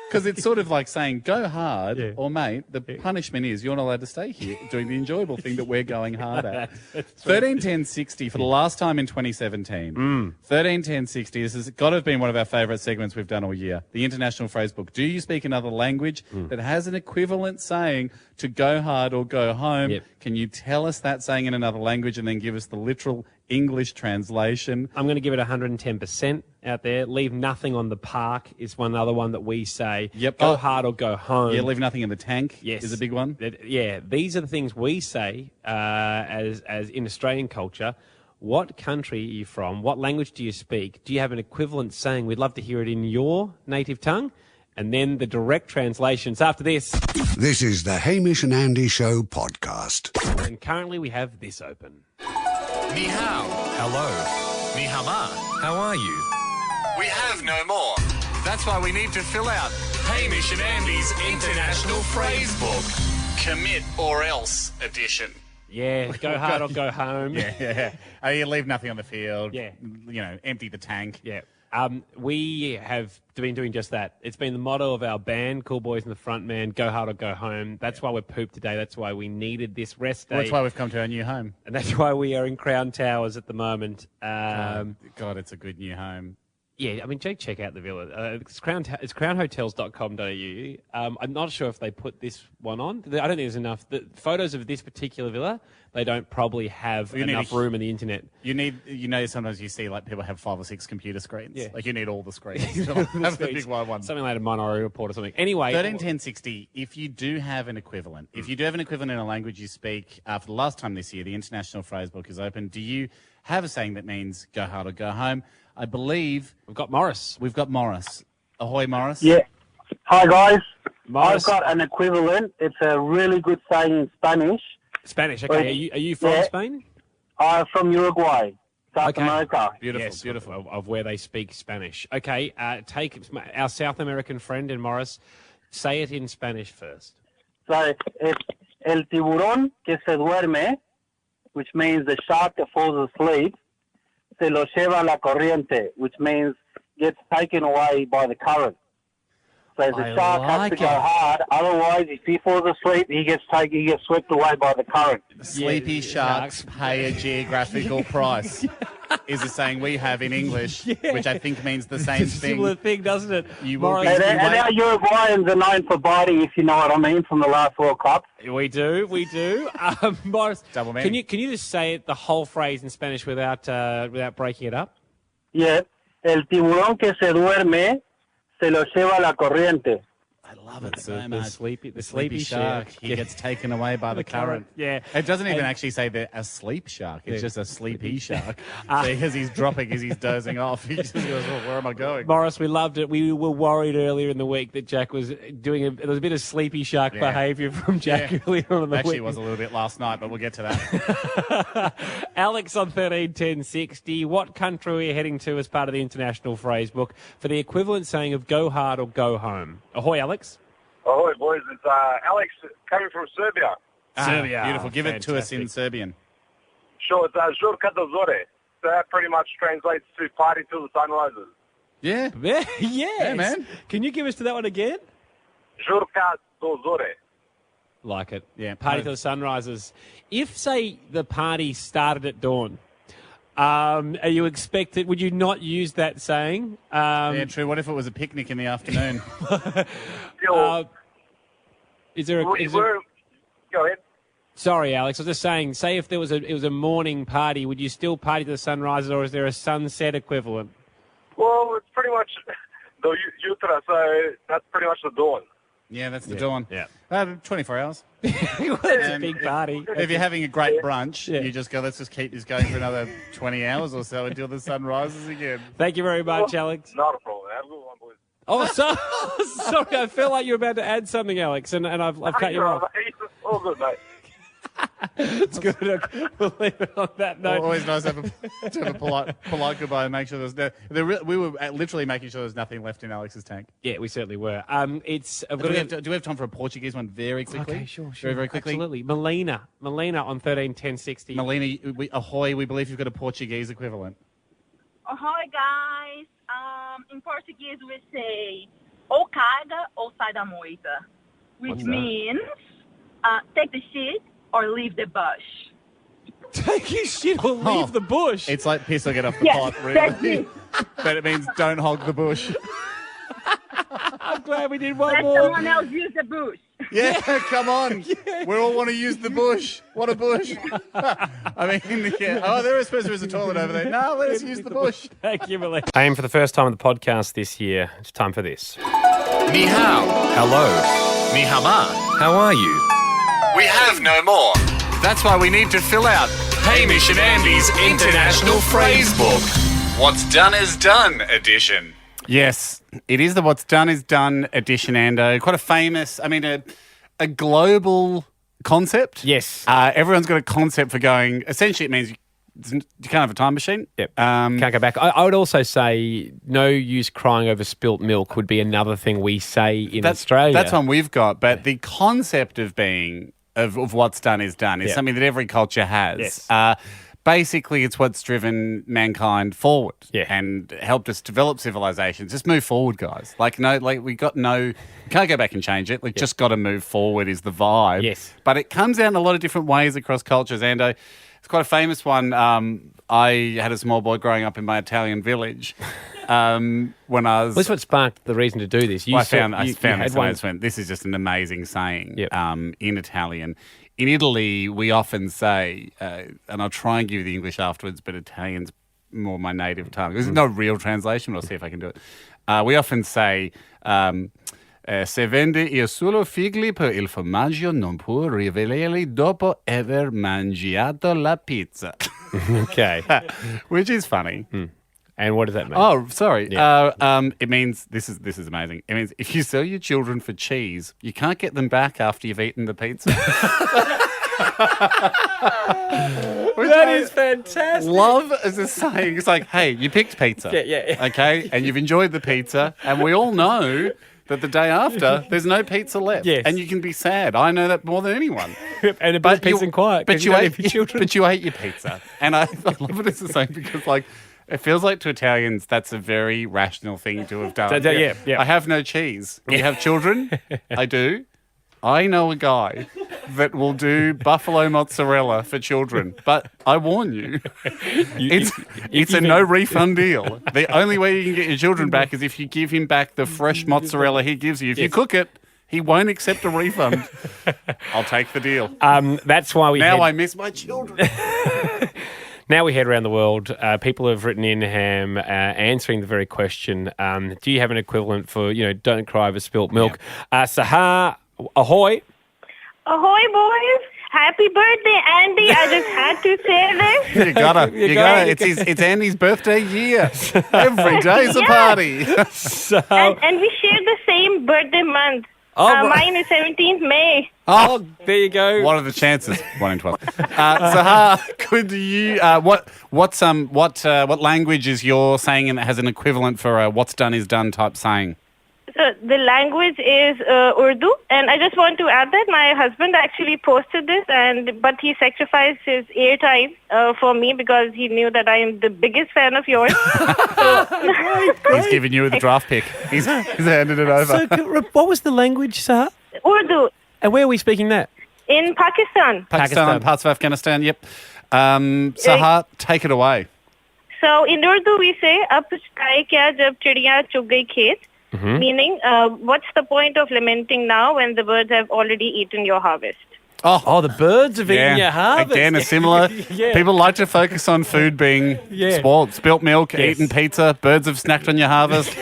Because it's sort of like saying, go hard, or mate, the punishment is you're not allowed to stay here doing the enjoyable thing that we're going hard at. 131060 for the last time in 2017. 131060, this has got to have been one of our favourite segments we've done all year. The International Phrase Book. Do you speak another language that has an equivalent saying to go hard or go home? Yep. Can you tell us that saying in another language and then give us the literal English translation? I'm going to give it 110% out there. Leave nothing on the park is one other one that we say. Yep. Go hard or go home. Yeah, leave nothing in the tank. Yes. Is a big one. Yeah, these are the things we say as in Australian culture. What country are you from? What language do you speak? Do you have an equivalent saying? We'd love to hear it in your native tongue. And then the direct translations after this. This is the Hamish and Andy Show podcast. And currently we have this open. Ni hao. Hello. Ni hao ma. How are you? We have no more. That's why we need to fill out Hamish and Andy's International Phrase Book. Commit or else edition. Yeah, go hard or go home. Yeah. Oh, you leave nothing on the field. Yeah. You know, empty the tank. Yeah. We have been doing just that. It's been the motto of our band, Cool Boys and the Front Man, go hard or go home. That's why we're pooped today. That's why we needed this rest day. That's why we've come to our new home. And that's why we are in Crown Towers at the moment. God, it's a good new home. Yeah, I mean, check out the villa. It's crownhotels.com.au. I'm not sure if they put this one on. I don't think there's enough. The photos of this particular villa, they don't probably have enough room in the internet. You know, sometimes you see like people have 5 or 6 computer screens. Yeah. Like you need all the screens. Have the big wide one. Something like a Minority Report or something. Anyway. 131060, if you do have an equivalent, if you do have an equivalent in a language you speak, for the last time this year, the International Phrase Book is open. Do you have a saying that means go hard or go home? I believe we've got Morris. Ahoy, Morris. Yeah. Hi, guys. Morris. I've got an equivalent. It's a really good saying in Spanish. Spanish, okay. Are you from Spain? I'm from Uruguay, South America. Beautiful. Of where they speak Spanish. Okay, take our South American friend and Morris. Say it in Spanish first. So it's el tiburón que se duerme, which means the shark that falls asleep. Se lo lleva la corriente, which means gets taken away by the current. So the shark has to go hard, otherwise if he falls asleep, he gets swept away by the current. Sleepy sharks pay a geographical price, is a saying we have in English, which I think means the same thing. Similar thing, doesn't it? And our Uruguayans are known for biting, if you know what I mean, from the last World Cup. We do. Morris, double man. Can you just say it, the whole phrase in Spanish without breaking it up? Yeah. El tiburón que se duerme se lo lleva la corriente. I love it so The much. sleepy shark. He gets taken away by the current. Yeah. It doesn't even actually say they're a sleep shark. It's just a sleepy shark. Because he's dropping, as he's dozing off. He just goes, oh, where am I going? Morris, we loved it. We were worried earlier in the week that Jack was doing there was a bit of sleepy shark behaviour from Jack earlier on in the week. Actually, it was a little bit last night, but we'll get to that. Alex on 131060. What country are we heading to as part of the International Phrase Book for the equivalent saying of go hard or go home? Ahoy, Alex. Ahoy, boys. It's Alex coming from Serbia. Serbia. Beautiful. Give it to us in Serbian. Sure, it's Žurka do zore. So that pretty much translates to party till the sun rises. Yeah. Yes. Yeah, man. Can you give us to that one again? Žurka do zore. Like it. Yeah. Party till the sun rises. If, say, the party started at dawn, are you expected? Would you not use that saying? Yeah, true. What if it was a picnic in the afternoon? Is there? Go ahead. Sorry, Alex. I was just saying. Say if it was a morning party, would you still party to the sunrise, or is there a sunset equivalent? Well, it's pretty much the jutra, so that's pretty much the dawn. Yeah, that's the dawn. Yeah. 24 hours. It's a big party. If you're having a great brunch, Yeah. you just go, let's just keep this going for another 20 hours or so until the sun rises again. Thank you very much, Alex. Not a problem. Have a good one, boys. Oh, sorry. I felt like you were about to add something, Alex, and I've cut you off. All good, mate. It's good. We'll leave it on that note. Always nice to have a polite goodbye and make sure we were literally making sure there's nothing left in Alex's tank. Yeah, we certainly were. Do we have time for a Portuguese one very quickly? Okay, sure. Very, very quickly. Absolutely. Melina on 131060. Melina, ahoy, we believe you've got a Portuguese equivalent. Ahoy, guys. In Portuguese, we say ou caga ou sai da moita, which means take the shit or leave the bush. Take your shit or leave the bush? It's like piss or get off the Yes, pot, that's really. it. But it means don't hog the bush. I'm glad we did one Let more. someone else use the bush. Yeah, come on. We all want to use the bush. What a bush. I mean, yeah. Oh, there is a toilet over there. No, let us use the bush. Thank you, Melina. Aim for the first time on the podcast this year. It's time for this. Ni hao. Hello. Ni hao ma. How are you? We have no more. That's why we need to fill out Hamish and Andy's International Phrase Book. What's done is done edition. Yes, it is the What's Done is Done edition, Ando. Quite a famous, a global concept. Yes. Everyone's got a concept for going, essentially it means you can't have a time machine. Yep. Can't go back. I would also say no use crying over spilt milk would be another thing we say in Australia. That's one we've got, but the concept of being, of what's done is done is something that every culture has. Yes. Basically, it's what's driven mankind forward and helped us develop civilizations. Just move forward, guys. We can't go back and change it. Just got to move forward is the vibe. Yes. But it comes out in a lot of different ways across cultures. And it's quite a famous one. I had a small boy growing up in my Italian village when I was... Well, that's what sparked the reason to do this. I found this and I just went, this is just an amazing saying in Italian. In Italy, we often say, and I'll try and give you the English afterwards, but Italian's more my native tongue. There's no real translation, but I'll see if I can do it. We often say, se vende il solo figli per il formaggio non può rivelarli dopo aver mangiato la pizza. Okay. Which is funny. And what does that mean? Oh, sorry. Yeah. It means, this is amazing. It means if you sell your children for cheese, you can't get them back after you've eaten the pizza. That is fantastic. Love as a saying. It's like, hey, you picked pizza. Yeah. Okay? And you've enjoyed the pizza. And we all know that the day after, there's no pizza left. Yes. And you can be sad. I know that more than anyone. And a bit of peace and quiet. But you ate your pizza. And I love it as a saying because, it feels like to Italians, that's a very rational thing to have done. Yeah. I have no cheese. We have children. I do. I know a guy that will do buffalo mozzarella for children, but I warn you, it's a no refund deal. The only way you can get your children back is if you give him back the fresh mozzarella he gives you. If you cook it, he won't accept a refund. I'll take the deal. That's why I miss my children. Now we head around the world. People have written in, Ham, answering the very question, do you have an equivalent for, don't cry over spilt milk? Sahar, ahoy. Ahoy, boys. Happy birthday, Andy. I just had to say this. You gotta. It's Andy's birthday year. Every day's a party. And we share the same birthday month. Mine is 17th May. Oh, there you go. What are the chances? 1 in 12. Sahar, could you? What language is your saying that has an equivalent for a "what's done is done" type saying? So the language is Urdu, and I just want to add that my husband actually posted this, but he sacrificed his airtime for me because he knew that I am the biggest fan of yours. He's given you the draft pick. He's handed it over. So, what was the language, Sahar? Urdu. And where are we speaking that? In Pakistan. Pakistan, parts of Afghanistan, yep. Sahar, take it away. So in Urdu we say, "Ab shikaye kya jab chidiyan chug gayi khet." Meaning, what's the point of lamenting now when the birds have already eaten your harvest? Oh, the birds have eaten your harvest. Again, a similar. People like to focus on food being spoiled. Spilt milk, eaten pizza, birds have snacked on your harvest.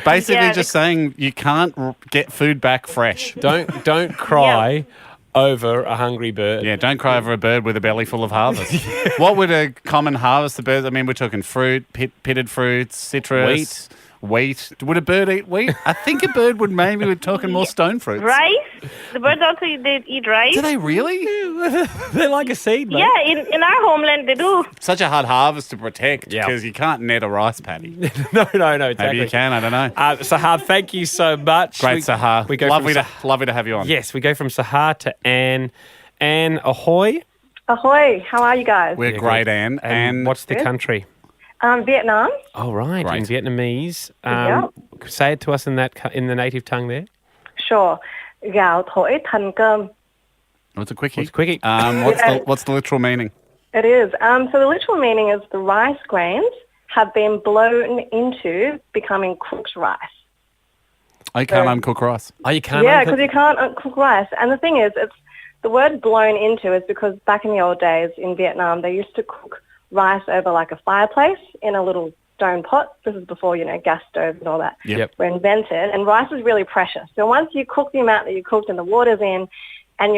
Basically just saying you can't get food back fresh. Don't cry over a hungry bird. Yeah, don't cry over a bird with a belly full of harvest. What would a common harvest of birds? I mean, we're talking fruit, pitted fruits, citrus, wheat. Would a bird eat wheat? I think a bird would. Maybe we're talking more stone fruits. Rice? The birds also they eat rice. Do they really? They're like a seed, mate. Yeah, in our homeland they do. Such a hard harvest to protect because you can't net a rice paddy. No, exactly. Maybe you can, I don't know. Sahar, thank you so much. Great, Sahar. We go lovely to have you on. Yes, we go from Sahar to Anne. Anne, ahoy. Ahoy. How are you guys? We're great, Anne. And what's the country? Vietnam. Oh, right. Great. In Vietnamese. Yep. Say it to us in the native tongue there. Sure. Gạo thổi thành cơm. What's a quickie? What's a quickie? What's the literal meaning? It is. So the literal meaning is the rice grains have been blown into becoming cooked rice. Oh, you can't uncook rice. Oh, you can't Yeah, because you can't uncook rice. And the thing is, the word blown into is because back in the old days in Vietnam, they used to cook rice over like a fireplace in a little stone pot. This is before, gas stoves and all that were invented. And rice is really precious. So once you cook the amount that you cooked and the water's in, and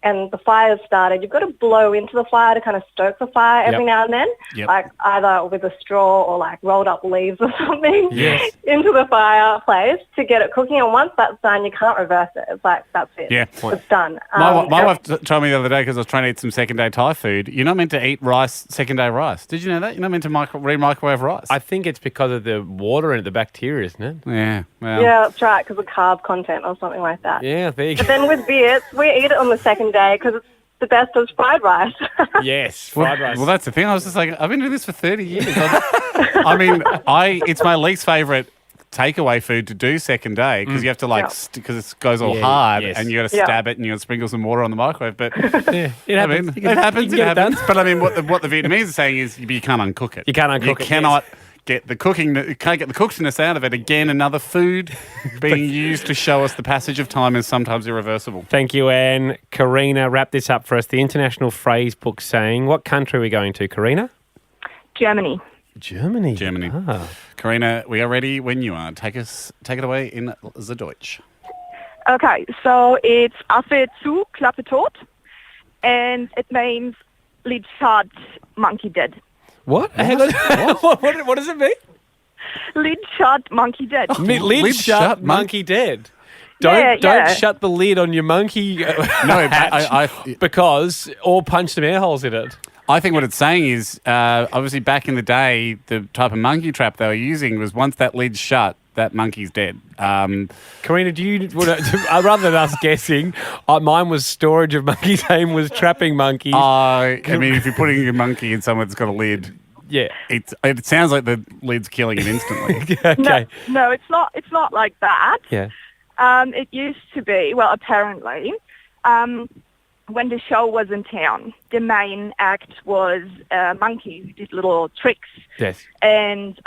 and the fire's started, you've got to blow into the fire to kind of stoke the fire every now and then, like either with a straw or like rolled up leaves or something into the fireplace to get it cooking. And once that's done, you can't reverse it. It's like, that's it. Yeah. It's done. My wife told me the other day, because I was trying to eat some second-day Thai food, you're not meant to eat second-day rice. Did you know that? You're not meant to re-microwave rice. I think it's because of the water and the bacteria, isn't it? Yeah. Well. Yeah, that's right, because of carb content or something like that. Yeah, there you go. But then with Viets, we eat it on the second day because it's the best as fried rice. Yes, fried rice. Well, that's the thing. I was just like, I've been doing this for 30 years. It's my least favourite takeaway food to do second day because you have to because it goes all hard and you got to stab it and you got to sprinkle some water on the microwave. But it happens. It happens. But I mean, what the Vietnamese are saying is you can't uncook it. You can't uncook it. You cannot. Get the cooking, you can't get the cooksiness out of it. Again, another food being used to show us the passage of time is sometimes irreversible. Thank you, Anne. Karina, wrap this up for us. The International Phrase Book saying, what country are we going to, Karina? Germany. Germany. Ah. Karina, we are ready when you are. Take it away in the Deutsch. Okay, so it's Affe zu, Klappe tot, and it means lid shut, monkey dead. What? Hang on. What does it mean? Lid shut, monkey dead. Lid shut, monkey dead. Don't shut the lid on your monkey hatch or punch some air holes in it. I think what it's saying is, obviously back in the day, the type of monkey trap they were using was once that lid's shut, that monkey's dead. Karina, rather than us guessing, mine was storage of monkeys, aim was trapping monkeys. I mean, if you're putting a monkey in somewhere that's got a lid, it sounds like the lid's killing it instantly. Okay. No, it's not. It's not like that. Yeah. It used to be. Well, apparently, when the show was in town, the main act was a monkey who did little tricks. Yes. And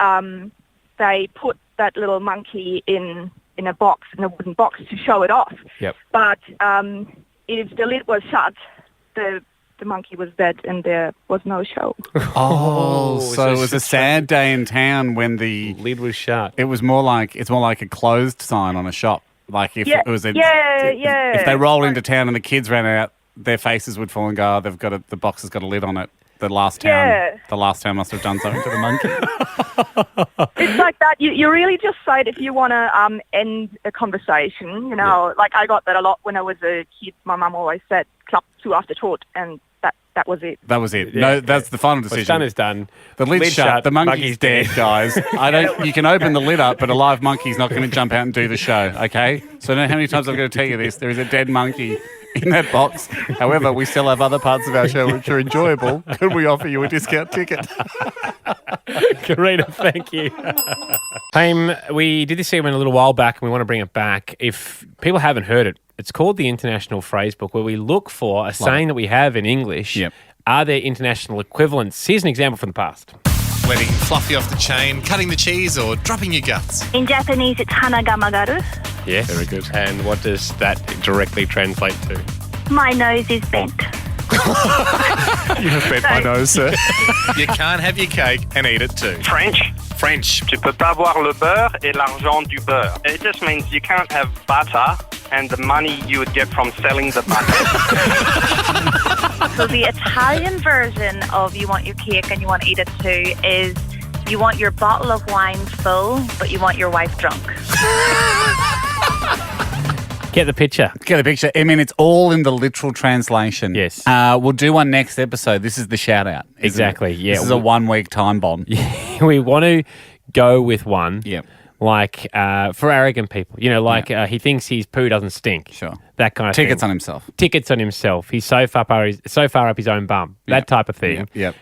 they put that little monkey in a box, in a wooden box, to show it off. Yep. But if the lid was shut, the monkey was dead and there was no show. So it was a sad day in town when the lid was shut. It's more like a closed sign on a shop. Like if it was if they rolled into town and the kids ran out, their faces would fall and go, the box has got a lid on it. The last town must have done something to the monkey. It's like that. You really just say it if you want to end a conversation. Like I got that a lot when I was a kid. My mum always said, "Klapp zu after tot," and that was it. That was it. Yeah, no, that's the final decision. What's done is done. The lid's shut. The monkey's dead, guys. You can open the lid up, but a live monkey's not going to jump out and do the show. Okay. So I know how many times I'm going to tell you this. There is a dead monkey in that box. However, we still have other parts of our show which are enjoyable. Could we offer you a discount ticket? Karina, thank you. We did this segment a little while back and we want to bring it back. If people haven't heard it, it's called the International Phrase Book, where we look for a saying that we have in English. Yep. Are there international equivalents? Here's an example from the past. Letting Fluffy off the chain, cutting the cheese, or dropping your guts. In Japanese, it's hanagamagaru. Yes. Very good. And what does that directly translate to? My nose is bent. You have bent my nose, sir. You can't have your cake and eat it too. French? French. Tu peux pas avoir le beurre et l'argent du beurre. It just means you can't have butter and the money you would get from selling the butter. So the Italian version of you want your cake and you want to eat it too is you want your bottle of wine full, but you want your wife drunk. Get the picture. Get the picture. I mean, it's all in the literal translation. Yes. We'll do one next episode. This is the shout out. Exactly. Yeah. This is a 1 week time bomb. Yeah. We want to go with one. Yeah. Like for arrogant people, he thinks his poo doesn't stink. Sure. That kind of thing. Tickets on himself. Tickets on himself. He's so far up his own bum. That type of thing. Yep.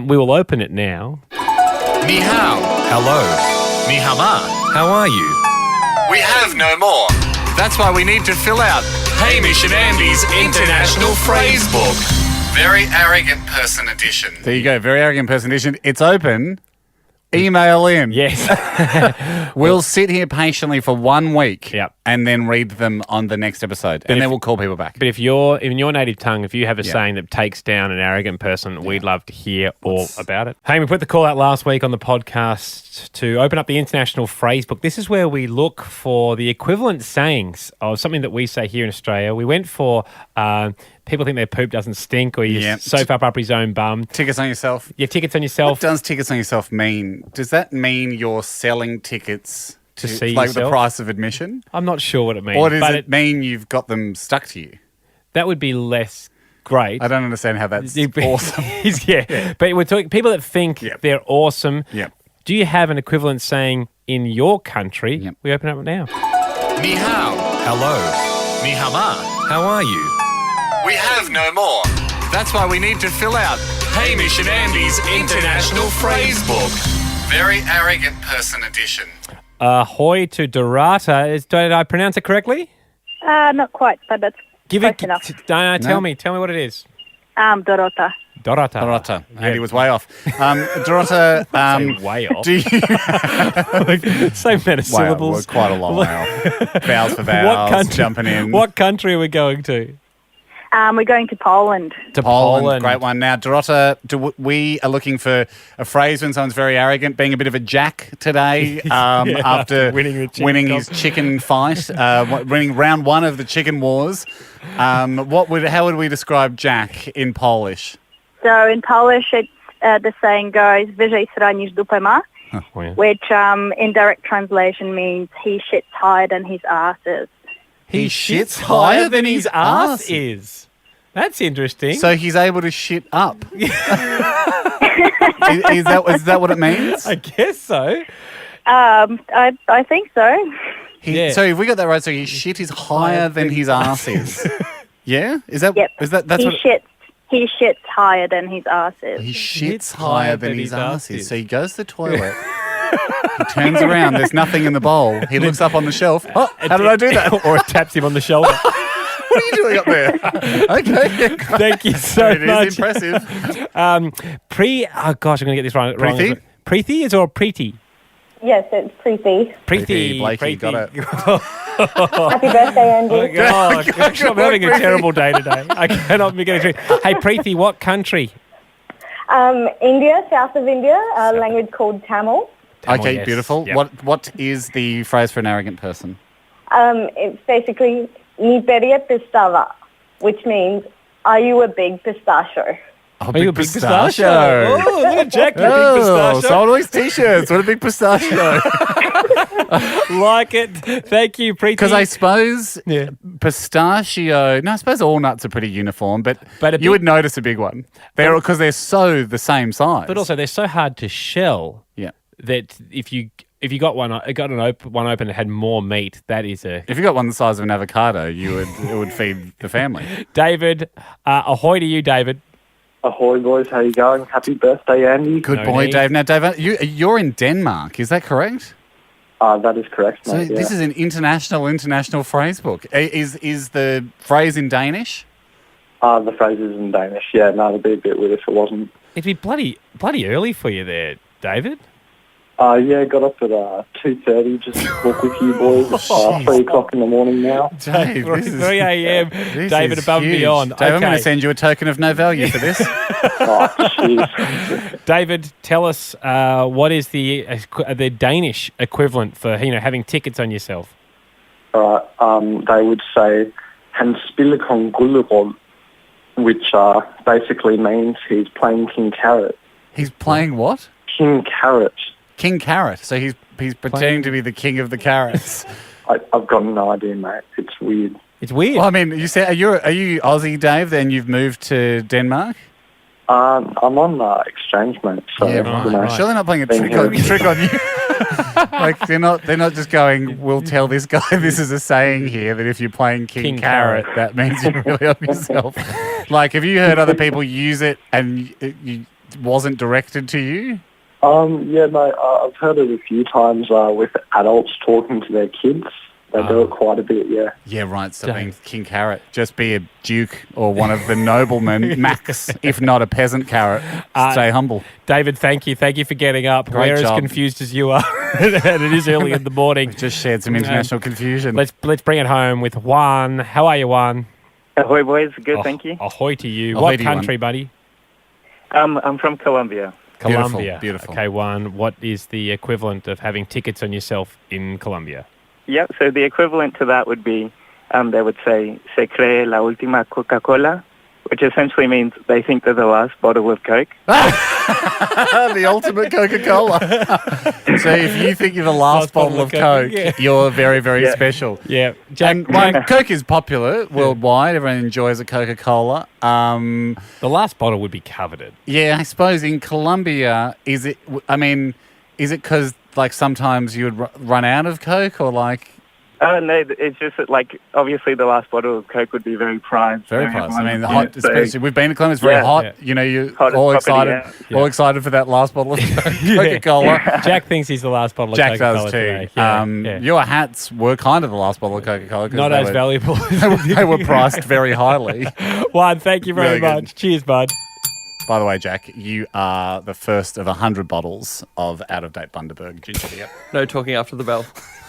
We will open it now. Ni hao. Hello. Ni hao ma. How are you? We have no more. That's why we need to fill out Hamish and Andy's International Phrase Book. Very Arrogant Person Edition. There you go. Very Arrogant Person Edition. It's open. Email in. Yes. We'll sit here patiently for 1 week. Yep. And then read them on the next episode. And then we'll call people back. But if you're in your native tongue, if you have a saying that takes down an arrogant person, we'd love to hear all about it. Hey, we put the call out last week on the podcast to open up the International Phrase Book. This is where we look for the equivalent sayings of something that we say here in Australia. We went for people think their poop doesn't stink or you soap up his own bum. Tickets on yourself. Yeah, tickets on yourself. What does tickets on yourself mean? Does that mean you're selling tickets to see like yourself? The price of admission? I'm not sure what it means. Or does it mean you've got them stuck to you? That would be less great. I don't understand how that's awesome. But we're talking people that think they're awesome. Yep. Do you have an equivalent saying in your country? Yep. We open up now. Ni hao. Hello. Ni hao ma. How are you? We have no more. That's why we need to fill out Hamish and Andy's International Phrase Book. Very Arrogant Person Edition. Ahoy to Dorata. Did I pronounce it correctly? Not quite, but that's close enough. Tell me what it is. Dorota. Dorota. Andy was way off. Dorota. Way off. Do you... Same amount of syllables. Well, quite a long way off. Vowels for vowels, jumping in. What country are we going to? We're going to Poland. To Poland. Great one. Now, Dorota, we are looking for a phrase when someone's very arrogant, being a bit of a jack today after winning his chicken fight, winning round 1 of the chicken wars. How would we describe Jack in Polish? So in Polish, it's the saying goes, wyżej sranisz dupę ma, which in direct translation means he shits higher than his ass is. He shits higher than his ass is. That's interesting. So he's able to shit up. is that what it means? I guess so. I think so. So if we got that right, so his shit is higher than his ass is. Yeah? Is that? Yep. Is that? That's he what. He shits higher than his ass is. He shits higher than his ass is. So he goes to the toilet. He turns around. There's nothing in the bowl. He looks up on the shelf. Oh, how did I do that? Or it taps him on the shoulder. What are you doing up there? Okay. Thank you so much. It is impressive. Oh, gosh, I'm going to get this wrong. Preeti? Preeti is or Preeti? Yes, it's Preeti. Preeti. Blakey, got it. Happy birthday, Andy. Oh, gosh, I'm having a terrible day today. I cannot be getting through. Hey, Preeti, what country? India, south of India, a language called Tamil. Okay, yes. beautiful. Yep. What is the phrase for an arrogant person? It's basically ni peria pistava, which means, are you a big pistachio? Oh, Are you a big pistachio? Oh, look at Jack, you big pistachio. Sold all his T-shirts. What a big pistachio. Like it. Thank you, Preeti. Because I suppose pistachio... No, I suppose all nuts are pretty uniform, but you would notice a big one. Because they're so the same size. But also, they're so hard to shell that if you got one open that had more meat, that is a... If you got one the size of an avocado, it would feed the family. David, ahoy to you, David. Ahoy, boys. How you going? Happy birthday, Andy. Good boy, Dave. Now, Dave, you're in Denmark. Is that correct? That is correct, mate. So this is an international phrase book. Is the phrase in Danish? The phrase is in Danish. Yeah, no, it'd be a bit weird if it wasn't. It'd be bloody early for you there, David. Yeah, got up at 2:30 just to walk with you boys. 3 o'clock in the morning now. Dave, this is 3 a.m. David above and beyond. Dave, I'm going to send you a token of no value for this. Oh, jeez. David, tell us what is the Danish equivalent for having tickets on yourself? All right. They would say, han spiller kong gullerol, which basically means he's playing King Carrot. He's playing what? King Carrot. King Carrot. So he's pretending to be the king of the carrots. I've got no idea, mate. It's weird. It's weird. Well, I mean, you said are you Aussie, Dave? Then you've moved to Denmark. I'm on exchange, mate. So, Yeah, right. Surely not playing a trick on you. Like they're not just going, we'll tell this guy this is a saying here that if you're playing King Carrot, that means you're really on yourself. Like, have you heard other people use it and it wasn't directed to you? Yeah, mate. I've heard it a few times with adults talking to their kids. They do it quite a bit, yeah. Yeah, right. So being King Carrot, just be a duke or one of the noblemen, max, if not a peasant carrot. Stay humble. David, thank you. Thank you for getting up. Great We're job. as confused as you are, and it is early in the morning. Just shared some international confusion. Let's bring it home with Juan. How are you, Juan? Ahoy, boys. Good, thank you. Ahoy to you. Ahoy What to you, country, Juan. buddy? I'm from Colombia. Colombia. Beautiful. Okay, Juan. What is the equivalent of having tickets on yourself in Colombia? Yeah, so the equivalent to that would be, they would say, se cree la última Coca-Cola, which essentially means they think they're the last bottle of Coke. The ultimate Coca-Cola. So if you think you're the last bottle of Coke, you're very, very special. Yeah. Coke is popular worldwide. Everyone enjoys a Coca-Cola. The last bottle would be coveted. Yeah, I suppose in Colombia, is it because like sometimes you would run out of Coke or like... No, it's just that, like, obviously the last bottle of Coke would be very prized. Very prized. I mean, especially we've been to Colombia. It's very hot. Yeah. You know, you're Hot as all property, excited, all excited for that last bottle of Coca-Cola. Jack thinks he's the last bottle of Jack Coca-Cola does too. today. Yeah. Your hats were kind of the last bottle of Coca-Cola. Not as valuable. They were priced very highly. Juan, thank you very Really good. much. Cheers, bud. By the way, Jack, you are the first of 100 bottles of out-of-date Bundaberg ginger beer. No talking after the bell.